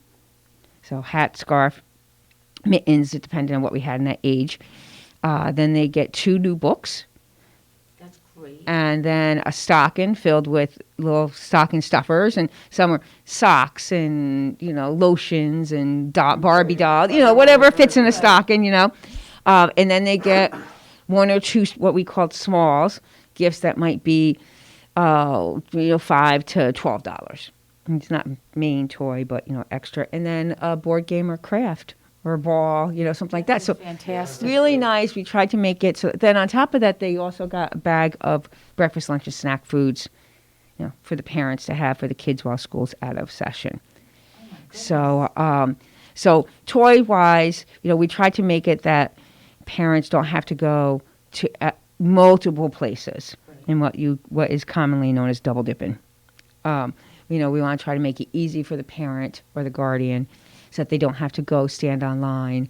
So hat, scarf, mittens, depending on what we had in that age. Then they get 2 new books. That's great. And then a stocking filled with little stocking stuffers, and some are socks and, lotions and Barbie dolls, whatever fits in a stocking, And then they get 1 or 2 what we called smalls, gifts that might be $5 to $12. It's not main toy, but extra. And then a board game or craft or a ball, something like that. So fantastic. Really nice. We tried to make it so. Then on top of that, they also got a bag of breakfast, lunch, and snack foods, for the parents to have for the kids while school's out of session. So toy wise, we tried to make it that parents don't have to go to multiple places. And what is commonly known as double dipping. We want to try to make it easy for the parent or the guardian so that they don't have to go stand online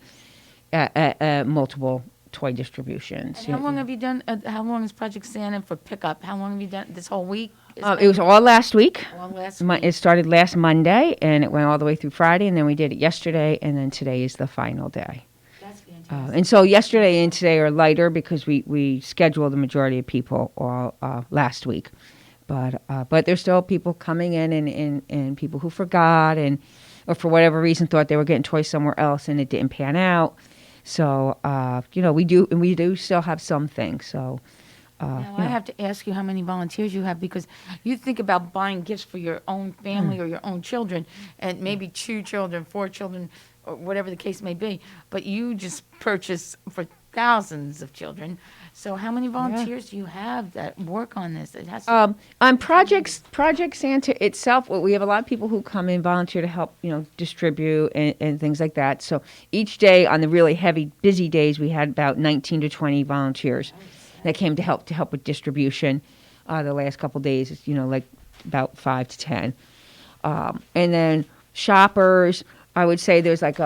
at multiple toy distributions. And how long have you done, how long is Project Santa for pickup? How long have you done, this whole week? It was all last week. All last week. It started last Monday, and it went all the way through Friday, and then we did it yesterday, and then today is the final day. That's fantastic. And so yesterday and today are lighter because we scheduled the majority of people all last week. But there's still people coming in and people who forgot or for whatever reason thought they were getting toys somewhere else and it didn't pan out. So, we do still have some things. So, Now, I have to ask you how many volunteers you have because you think about buying gifts for your own family or your own children and maybe 2 children, 4 children, or whatever the case may be. But you just purchase for thousands of children. So how many volunteers do you have that work on this? It has to on Project Santa itself, we have a lot of people who come in volunteer to help, distribute and things like that. So each day on the really heavy, busy days, we had about 19 to 20 volunteers that came to help with distribution. The last couple days, like about 5 to 10. And then shoppers, I would say there's like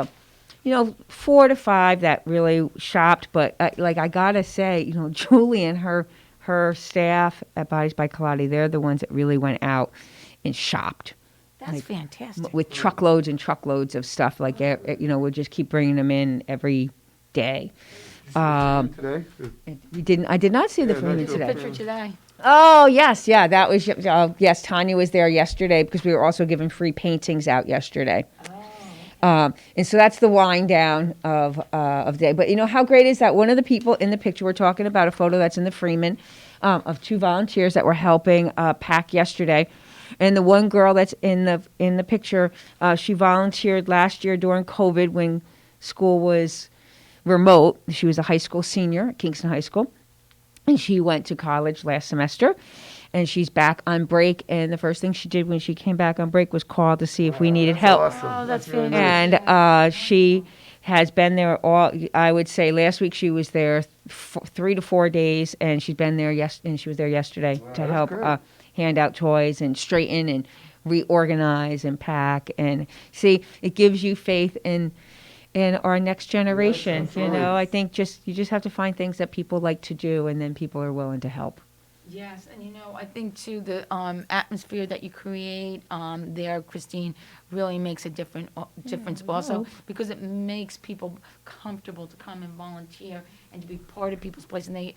4 to 5 that really shopped. But I gotta say, Julie and her staff at Bodies by Kaladi, they're the ones that really went out and shopped. That's fantastic. With truckloads and truckloads of stuff. We'll just keep bringing them in every day. Today? I did not see the Freeman today. Picture today. Oh, yes. Yeah, that was, yes, Tanya was there yesterday because we were also giving free paintings out yesterday. And so that's the wind down of the day. But how great is that? One of the people in the picture, we're talking about a photo that's in the Freeman of 2 volunteers that were helping pack yesterday. And the one girl that's in the picture, she volunteered last year during COVID when school was remote. She was a high school senior at Kingston High School. And she went to college last semester. And she's back on break. And the first thing she did when she came back on break was call to see if we needed help. Awesome. Oh, that's fantastic. And she has been there all, I would say last week she was there 3 to 4 days. And she's been there, and she was there yesterday to help hand out toys and straighten and reorganize and pack. And see, it gives you faith in our next generation. I think you just have to find things that people like to do, and then people are willing to help. Yes, and I think too the atmosphere that you create there, Christine, really makes a difference also because it makes people comfortable to come and volunteer and to be part of people's place, and they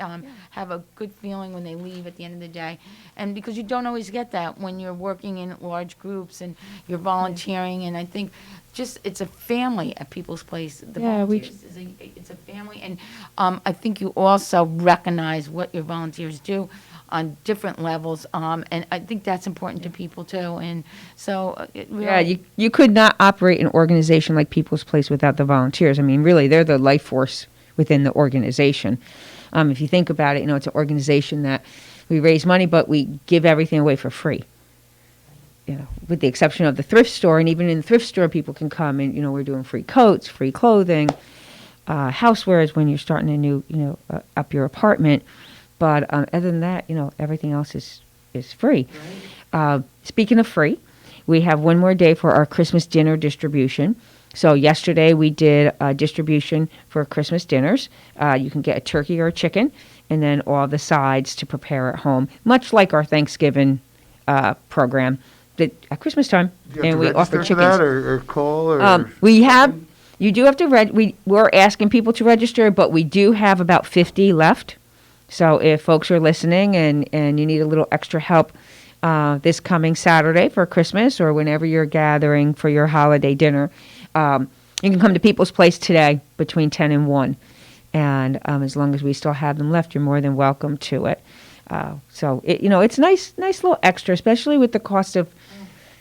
have a good feeling when they leave at the end of the day. And because you don't always get that when you're working in large groups and you're volunteering, and I think just it's a family at people's place. The volunteers it's a family, and I think you also recognize what your volunteers do on different levels, and I think that's important to people too. And so, you could not operate an organization like People's Place without the volunteers. I mean, really, they're the life force within the organization. If you think about it, it's an organization that we raise money, but we give everything away for free. With the exception of the thrift store, and even in the thrift store, people can come and we're doing free coats, free clothing, housewares when you're starting a new, up your apartment. But other than that, everything else is free. Right. Speaking of free, we have one more day for our Christmas dinner distribution. So yesterday we did a distribution for Christmas dinners. You can get a turkey or a chicken, and then all the sides to prepare at home, much like our Thanksgiving program at Christmas time. And we offer chickens. That or call or we have. You do have to we're asking people to register, but we do have about 50 left. So if folks are listening and you need a little extra help this coming Saturday for Christmas or whenever you're gathering for your holiday dinner, you can come to People's Place today between 10 and 1. And as long as we still have them left, you're more than welcome to it. So, it's nice little extra, especially with the cost of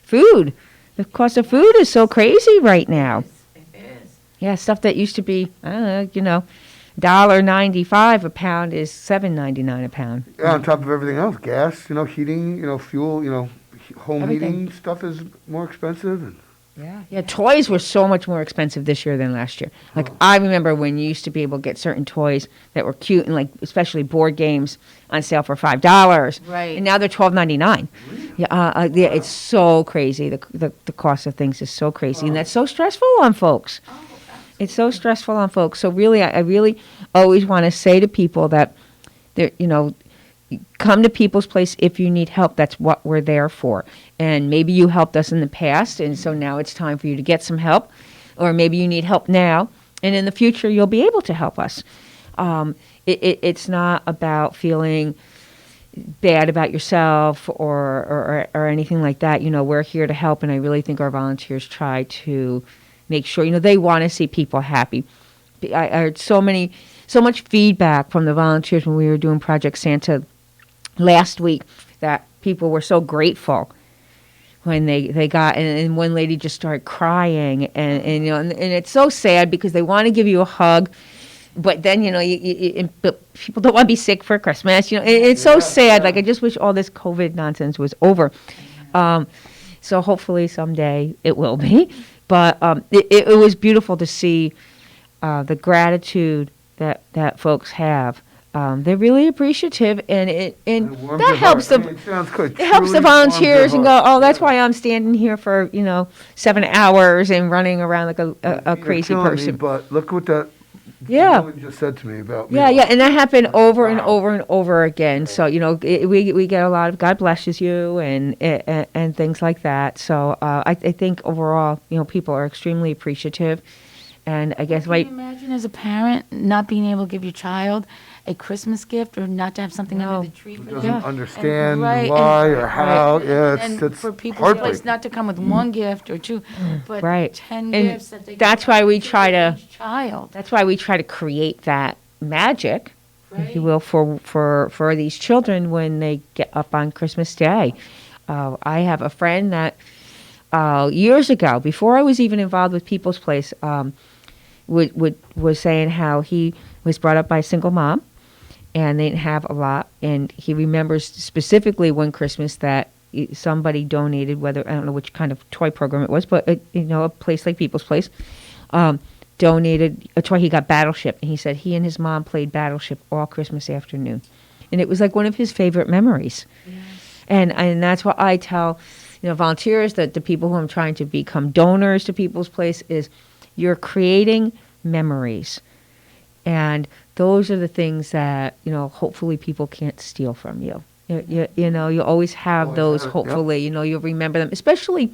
food. The cost of food is so crazy right now. It is. Yeah, stuff that used to be, $1.95 a pound is $7.99 a pound. Yeah, on top of everything else, gas, heating, fuel, home Everything. heating stuff is more expensive. And Yeah, toys were so much more expensive this year than last year. Like, I remember when you used to be able to get certain toys that were cute and, especially board games on sale for $5. Right. And now they're $12.99. Yeah, it's so crazy. The cost of things is so crazy. And that's so stressful on folks. It's so stressful on folks. So really, I really always want to say to people that, come to People's Place if you need help. That's what we're there for. And maybe you helped us in the past, and so now it's time for you to get some help. Or maybe you need help now, and in the future you'll be able to help us. It's not about feeling bad about yourself or anything like that. We're here to help, and I really think our volunteers try to make sure, they want to see people happy. I heard so much feedback from the volunteers when we were doing Project Santa last week that people were so grateful when they got, and one lady just started crying, and it's so sad because they want to give you a hug, but then but people don't want to be sick for Christmas. It's so sad. Like, I just wish all this COVID nonsense was over. So hopefully someday it will be. But it was beautiful to see the gratitude that folks have. They're really appreciative, and that helps the volunteers and go, oh, that's why I'm standing here for 7 hours and running around like a crazy person. But look what that woman just said to me about me. Yeah, and that happened over and over and over again. So we get a lot of God blesses you and things like that. So I think overall, people are extremely appreciative, and I guess Can you imagine as a parent not being able to give your child a Christmas gift or not to have something under the tree for them? Doesn't understand why or how. Yeah, it's for People's Place not to come with one gift or two, but 10 gifts that they that's why we try to each child. That's why we try to create that magic, if you will, for these children when they get up on Christmas Day. I have a friend that years ago, before I was even involved with People's Place, was saying how he was brought up by a single mom, and they didn't have a lot, and he remembers specifically one Christmas that somebody donated, whether, I don't know which kind of toy program it was, but a place like People's Place donated a toy. He got Battleship, and he said he and his mom played Battleship all Christmas afternoon, and it was like one of his favorite memories. And that's what I tell volunteers, that the people who I'm trying to become donors to People's Place, is you're creating memories, and those are the things that hopefully people can't steal from you. You know, you always have those, hopefully, you know, you'll remember them, especially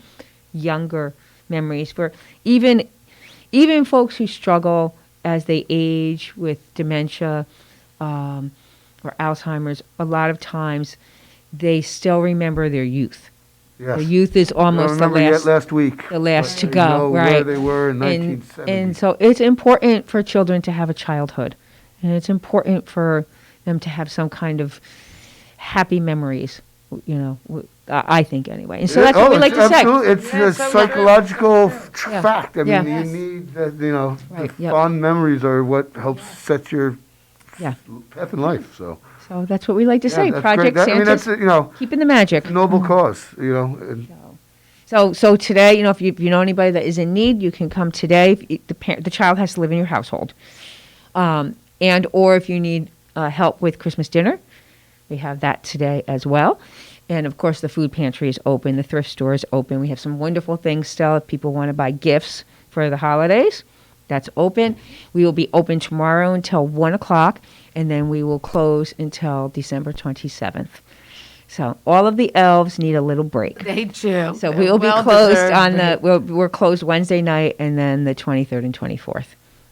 younger memories for even folks who struggle as they age with dementia or Alzheimer's. A lot of times they still remember their youth. Yes. Their youth is almost last week. The last to They go, know right? where they were in 1970. And so it's important for children to have a childhood, and it's important for them to have some kind of happy memories, you know, I think anyway. And so that's what we like to say. It's a psychological fact. I mean, you need that, you know, the fond memories are what helps set your path in life, so. So that's what we like to say. that's Project great. Santa, I mean, that's, you know, keeping the magic. Noble cause, you know. And So today, you know, if you know anybody that is in need, you can come today. The child has to live in your household, and or if you need help with Christmas dinner, we have that today as well. And of course, the food pantry is open. The thrift store is open. We have some wonderful things still. If people want to buy gifts for the holidays, that's open. We will be open tomorrow until 1 o'clock, and then we will close until December 27th. So all of the elves need a little break. They do. So we will be closed on we're closed Wednesday night, and then the 23rd and 24th.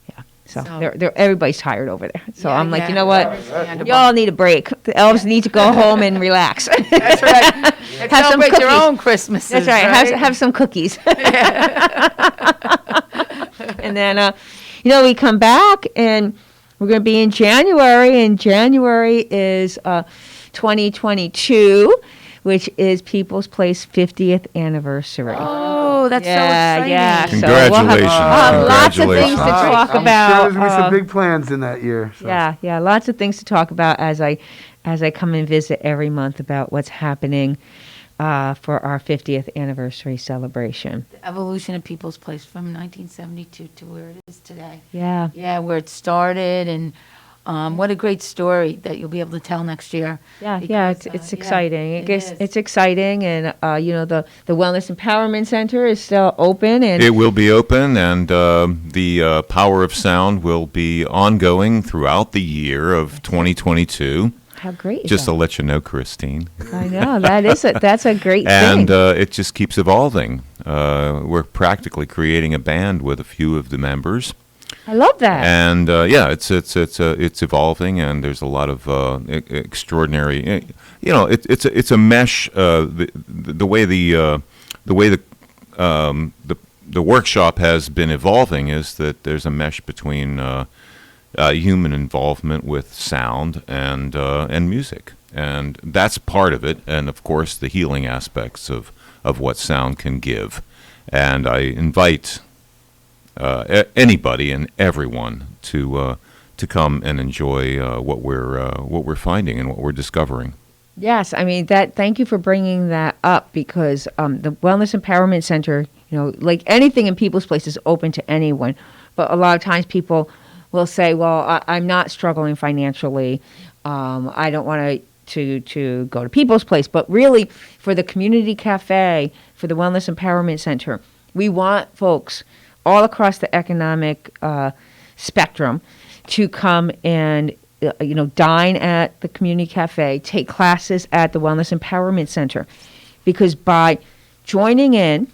Yeah. So they're everybody's tired over there. So I'm like, you know what? Y'all need a break. The elves need to go home and relax. That's right. Have some Celebrate your cookies. own Christmases. That's right. Have some cookies. And then, you know, we come back, and we're going to be in January, and January is 2022, which is People's Place 50th anniversary. Oh, that's so exciting. Yeah. Congratulations. So we'll have lots of things to talk about. I'm sure there's going to be some big plans in that year. So. Yeah, lots of things to talk about as I come and visit every month about what's happening for our 50th anniversary celebration. The evolution of People's Place from 1972 to where it is today. Yeah. Yeah, where it started, and what a great story that you'll be able to tell next year. Yeah, it's exciting. It's exciting, and you know, the Wellness Empowerment Center is still open, and it will be open, and the Power of Sound will be ongoing throughout the year of 2022. How great is Just that? to let you know, Christine. I know, that's a great and thing. it just keeps evolving. We're practically creating a band with a few of the members. I love that. And it's evolving, and there's a lot of extraordinary. You know, it's a mesh. The way the workshop has been evolving is that there's a mesh between human involvement with sound and music, and that's part of it. And of course, the healing aspects of what sound can give. And I invite anybody and everyone to come and enjoy what we're finding and what we're discovering. Yes, I mean that. Thank you for bringing that up, because the Wellness Empowerment Center, you know, like anything in People's Place, is open to anyone. But a lot of times people will say, "Well, I'm not struggling financially. I don't want to go to People's Place." But really, for the community cafe, for the Wellness Empowerment Center, we want folks all across the economic spectrum to come and dine at the community cafe, take classes at the Wellness Empowerment Center, because by joining in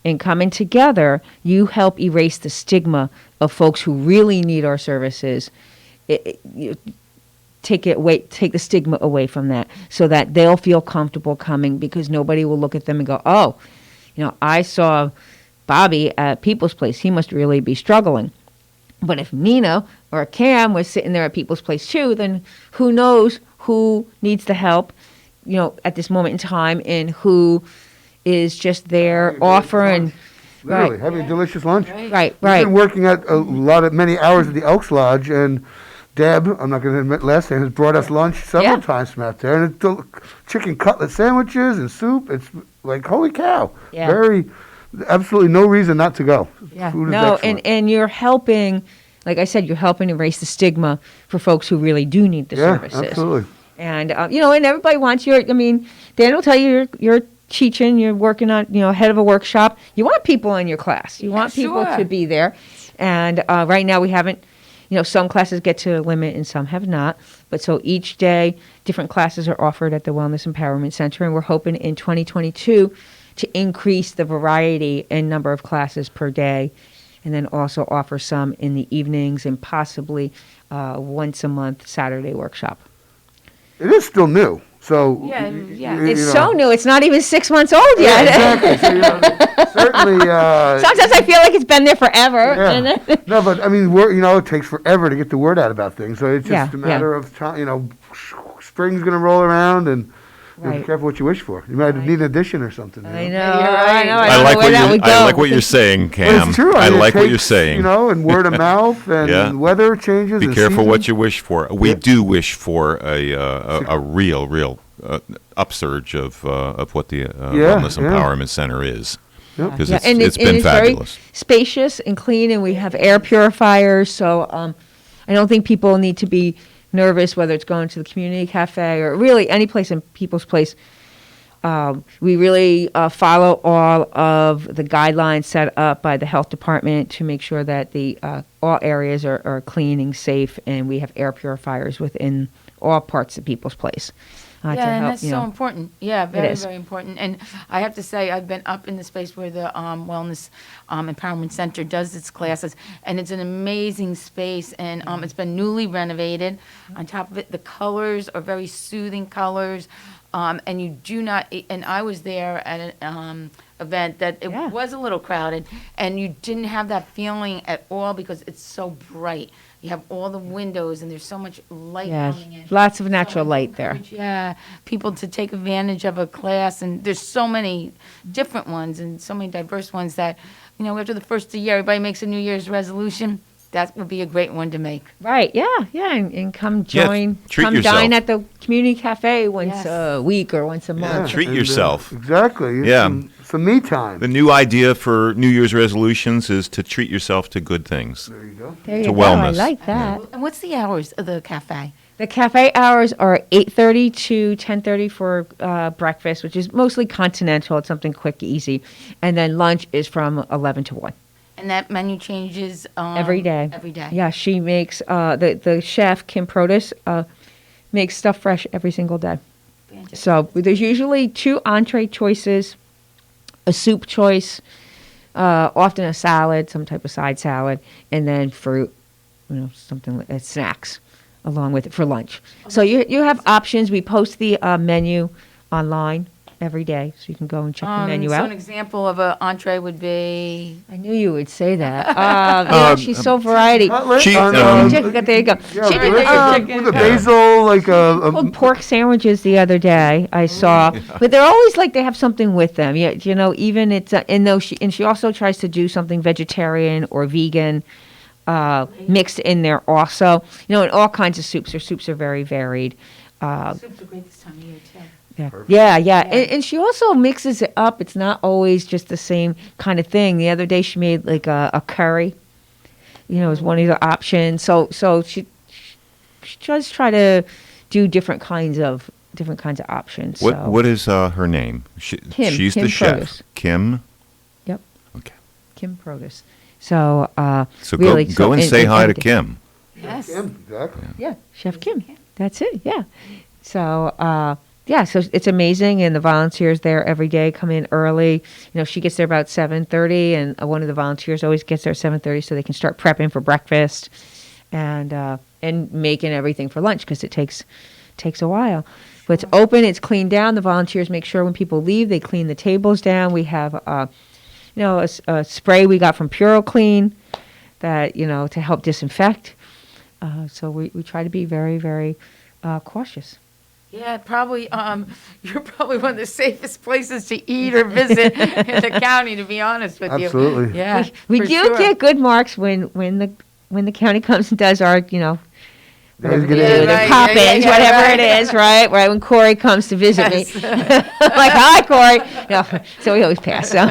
and coming together, you help erase the stigma of folks who really need our services. Take the stigma away from that, so that they'll feel comfortable coming, because nobody will look at them and go, "Oh, I saw Bobby at People's Place. He must really be struggling." But if Nina or Cam was sitting there at People's Place too, then who knows who needs the help, at this moment in time, and who is just there offering. Literally, having a delicious lunch. Right. We've been working at many hours at the Elks Lodge, and Deb, I'm not going to admit last name, has brought us lunch several times from out there. And it's chicken cutlet sandwiches and soup. It's like, holy cow. Yeah. Absolutely no reason not to go. Yeah. Food is No, excellent. and you're helping, like I said, you're helping erase the stigma for folks who really do need the services. Absolutely. And, and everybody wants Dan will tell you you're teaching, you're working on, head of a workshop. You want people in your class. You want people to be there. And right now we haven't, some classes get to a limit and some have not. But so each day, different classes are offered at the Wellness Empowerment Center, and we're hoping in 2022 to increase the variety and number of classes per day, and then also offer some in the evenings and possibly once a month Saturday workshop. It is still new, so It's so new. It's not even 6 months old yet. Exactly. So, certainly. Sometimes I feel like it's been there forever. Yeah. No, but I mean, it takes forever to get the word out about things. So it's just a matter of time. Spring's going to roll around, and be careful what you wish for. You might need an addition or something. I know. I know. I like what you're saying, Cam. Well, it's true. I mean, like what you're saying. And word of mouth and weather changes. Be careful what you wish for. We do wish for a real upsurge of what the Wellness Empowerment Center is. Because it's been fabulous. Very spacious and clean, and we have air purifiers. So I don't think people need to be nervous whether it's going to the community cafe or really any place in People's Place. We really follow all of the guidelines set up by the health department to make sure that all areas are clean and safe, and we have air purifiers within all parts of People's Place. And that's so important. Yeah, very, is. very important. And I have to say, I've been up in the space where the Wellness Empowerment Center does its classes, and it's an amazing space, and it's been newly renovated. On top of it, the colors are very soothing colors, and you do not, and I was there at an event that it was a little crowded, and you didn't have that feeling at all because it's so bright. You have all the windows, and there's so much light coming in. Lots of natural light there. Yeah, people to take advantage of a class, and there's so many different ones and so many diverse ones that, after the first of the year, everybody makes a New Year's resolution. That would be a great one to make. Right, and come join, treat yourself. Dine at the community cafe once a week or once a month. Treat yourself. Exactly. Some me time. The new idea for New Year's resolutions is to treat yourself to good things. There you go. There you to go. wellness. I like that. And what's the hours of the cafe? The cafe hours are 8:30 to 10:30 for breakfast, which is mostly continental. It's something quick, easy. And then lunch is from 11 to 1. And that menu changes Every day. Every day. Yeah, she makes, the chef, Kim Protus, makes stuff fresh every single day. Fantastic. So there's usually 2 entree choices, a soup choice, often a salad, some type of side salad, and then fruit, something like snacks along with it for lunch. So you have options. We post the menu online every day, so you can go and check the menu out. So an example of an entree would be... I knew you would say that. She's so variety. There you go. With a basil, called pork sandwiches the other day I saw, but they're always like they have something with them. Yeah, even it's and she also tries to do something vegetarian or vegan mixed in there also. And all kinds of soups. Her soups are very varied. Soups are great this time of year too. Yeah. And she also mixes it up. It's not always just the same kind of thing. The other day she made like a curry, as one of the options. So she does try to do different kinds of options. What is her name? Kim. She's Kim the chef. Protus. Kim. Yep. Okay. Kim Protus. So really, go and say hi to Kim. Yes. Kim, exactly. Yeah, Chef Kim. That's it. Yeah. So. So it's amazing, and the volunteers there every day come in early. She gets there about 7:30, and one of the volunteers always gets there at 7:30 so they can start prepping for breakfast and making everything for lunch because it takes a while. But it's open, it's cleaned down. The volunteers make sure when people leave, they clean the tables down. We have a spray we got from PuroClean that to help disinfect. So we try to be very, very cautious. Yeah, probably. You're probably one of the safest places to eat or visit in the county, to be honest with you. Absolutely. Yeah, we do get good marks when the county comes and does our the pop-ins, whatever it is, right? Right when Corey comes to visit me, like, hi, Corey. So we always pass. So.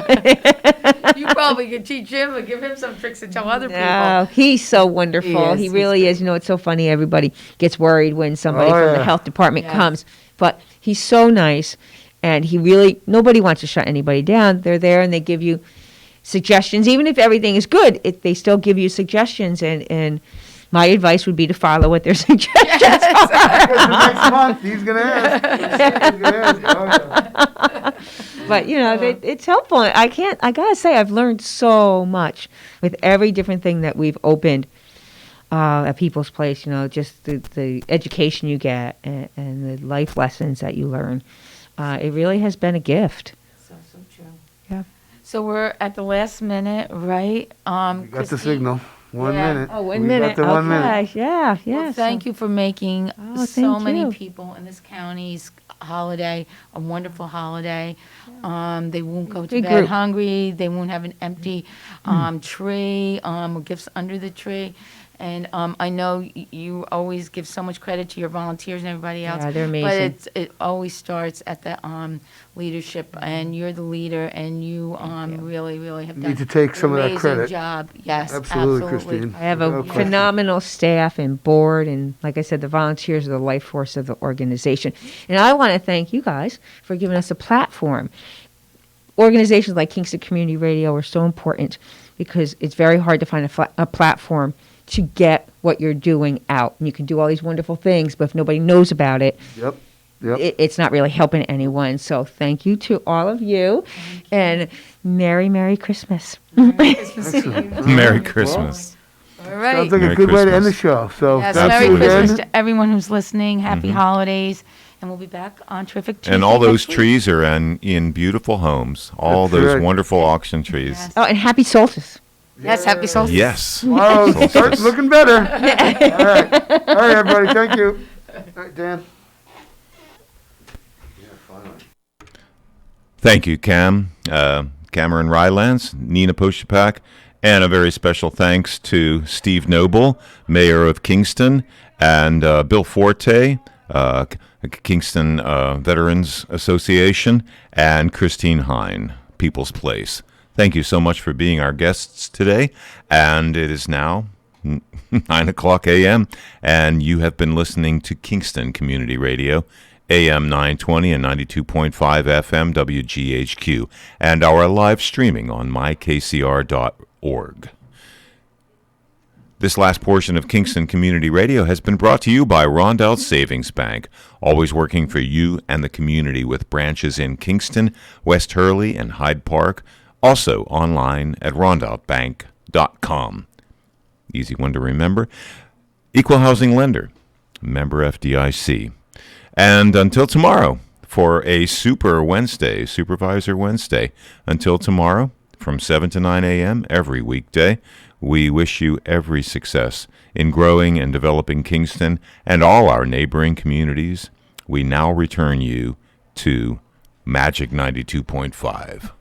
You probably could teach him or give him some tricks to tell other people. No, he's so wonderful. He really is. It's so funny. Everybody gets worried when somebody from the health department comes, but he's so nice, and nobody wants to shut anybody down. They're there and they give you suggestions, even if everything is good. They still give you suggestions and my advice would be to follow what their suggestions Next month, he's going to ask. But, it's helpful. I got to say, I've learned so much with every different thing that we've opened at People's Place, just the education you get and the life lessons that you learn. It really has been a gift. So true. Yeah. So we're at the last minute, right? You got the signal. 1 minute. Oh, 1 We minute. got the 1 minute. Okay. Yeah. Well, thank you for making so thank many you. people in this county's holiday a wonderful holiday. They won't go to Big bed group. hungry. They won't have an empty tree or gifts under the tree. And I know you always give so much credit to your volunteers and everybody else. Yeah, they're amazing. But it always starts at the leadership, and you're the leader, and you really, really have done Need to take some of that an credit. amazing job. Yes, Absolutely, Christine. I have a No question. phenomenal staff and board, and like I said, the volunteers are the life force of the organization. And I want to thank you guys for giving us a platform. Organizations like Kingston Community Radio are so important because it's very hard to find a platform to get what you're doing out. And you can do all these wonderful things, but if nobody knows about it, Yep. it's not really helping anyone. So thank you to all of you, and Merry Christmas. Merry Christmas to you. Merry Christmas. All right. Sounds like Merry a good way to end the Christmas. show. So Yes, thank Merry you Christmas again. to everyone who's listening. Happy Mhm. holidays. And we'll be back on Terrific Tuesday And all those next week. trees are in beautiful homes. All That's those right. wonderful auction trees. Oh, and happy solstice. Yes, happy solstice. Yes. Tomorrow Solstice. starts looking better. All right. All right, everybody. Thank you. All right, Dan. Thank you, Cam, Cameron Rylance, Nina Postupack, and a very special thanks to Steve Noble, Mayor of Kingston, and Bill Forte, Kingston Veterans Association, and Christine Hein, People's Place. Thank you so much for being our guests today, and it is now 9:00 a.m., and you have been listening to Kingston Community Radio, AM 920 and 92.5 FM WGHQ, and our live streaming on mykcr.org. This last portion of Kingston Community Radio has been brought to you by Rondell Savings Bank, always working for you and the community with branches in Kingston, West Hurley, and Hyde Park, also online at rondellbank.com. Easy one to remember. Equal housing lender, member FDIC. And until tomorrow for a Supervisor Wednesday. Until tomorrow, from 7 to 9 a.m. every weekday, we wish you every success in growing and developing Kingston and all our neighboring communities. We now return you to Magic 92.5.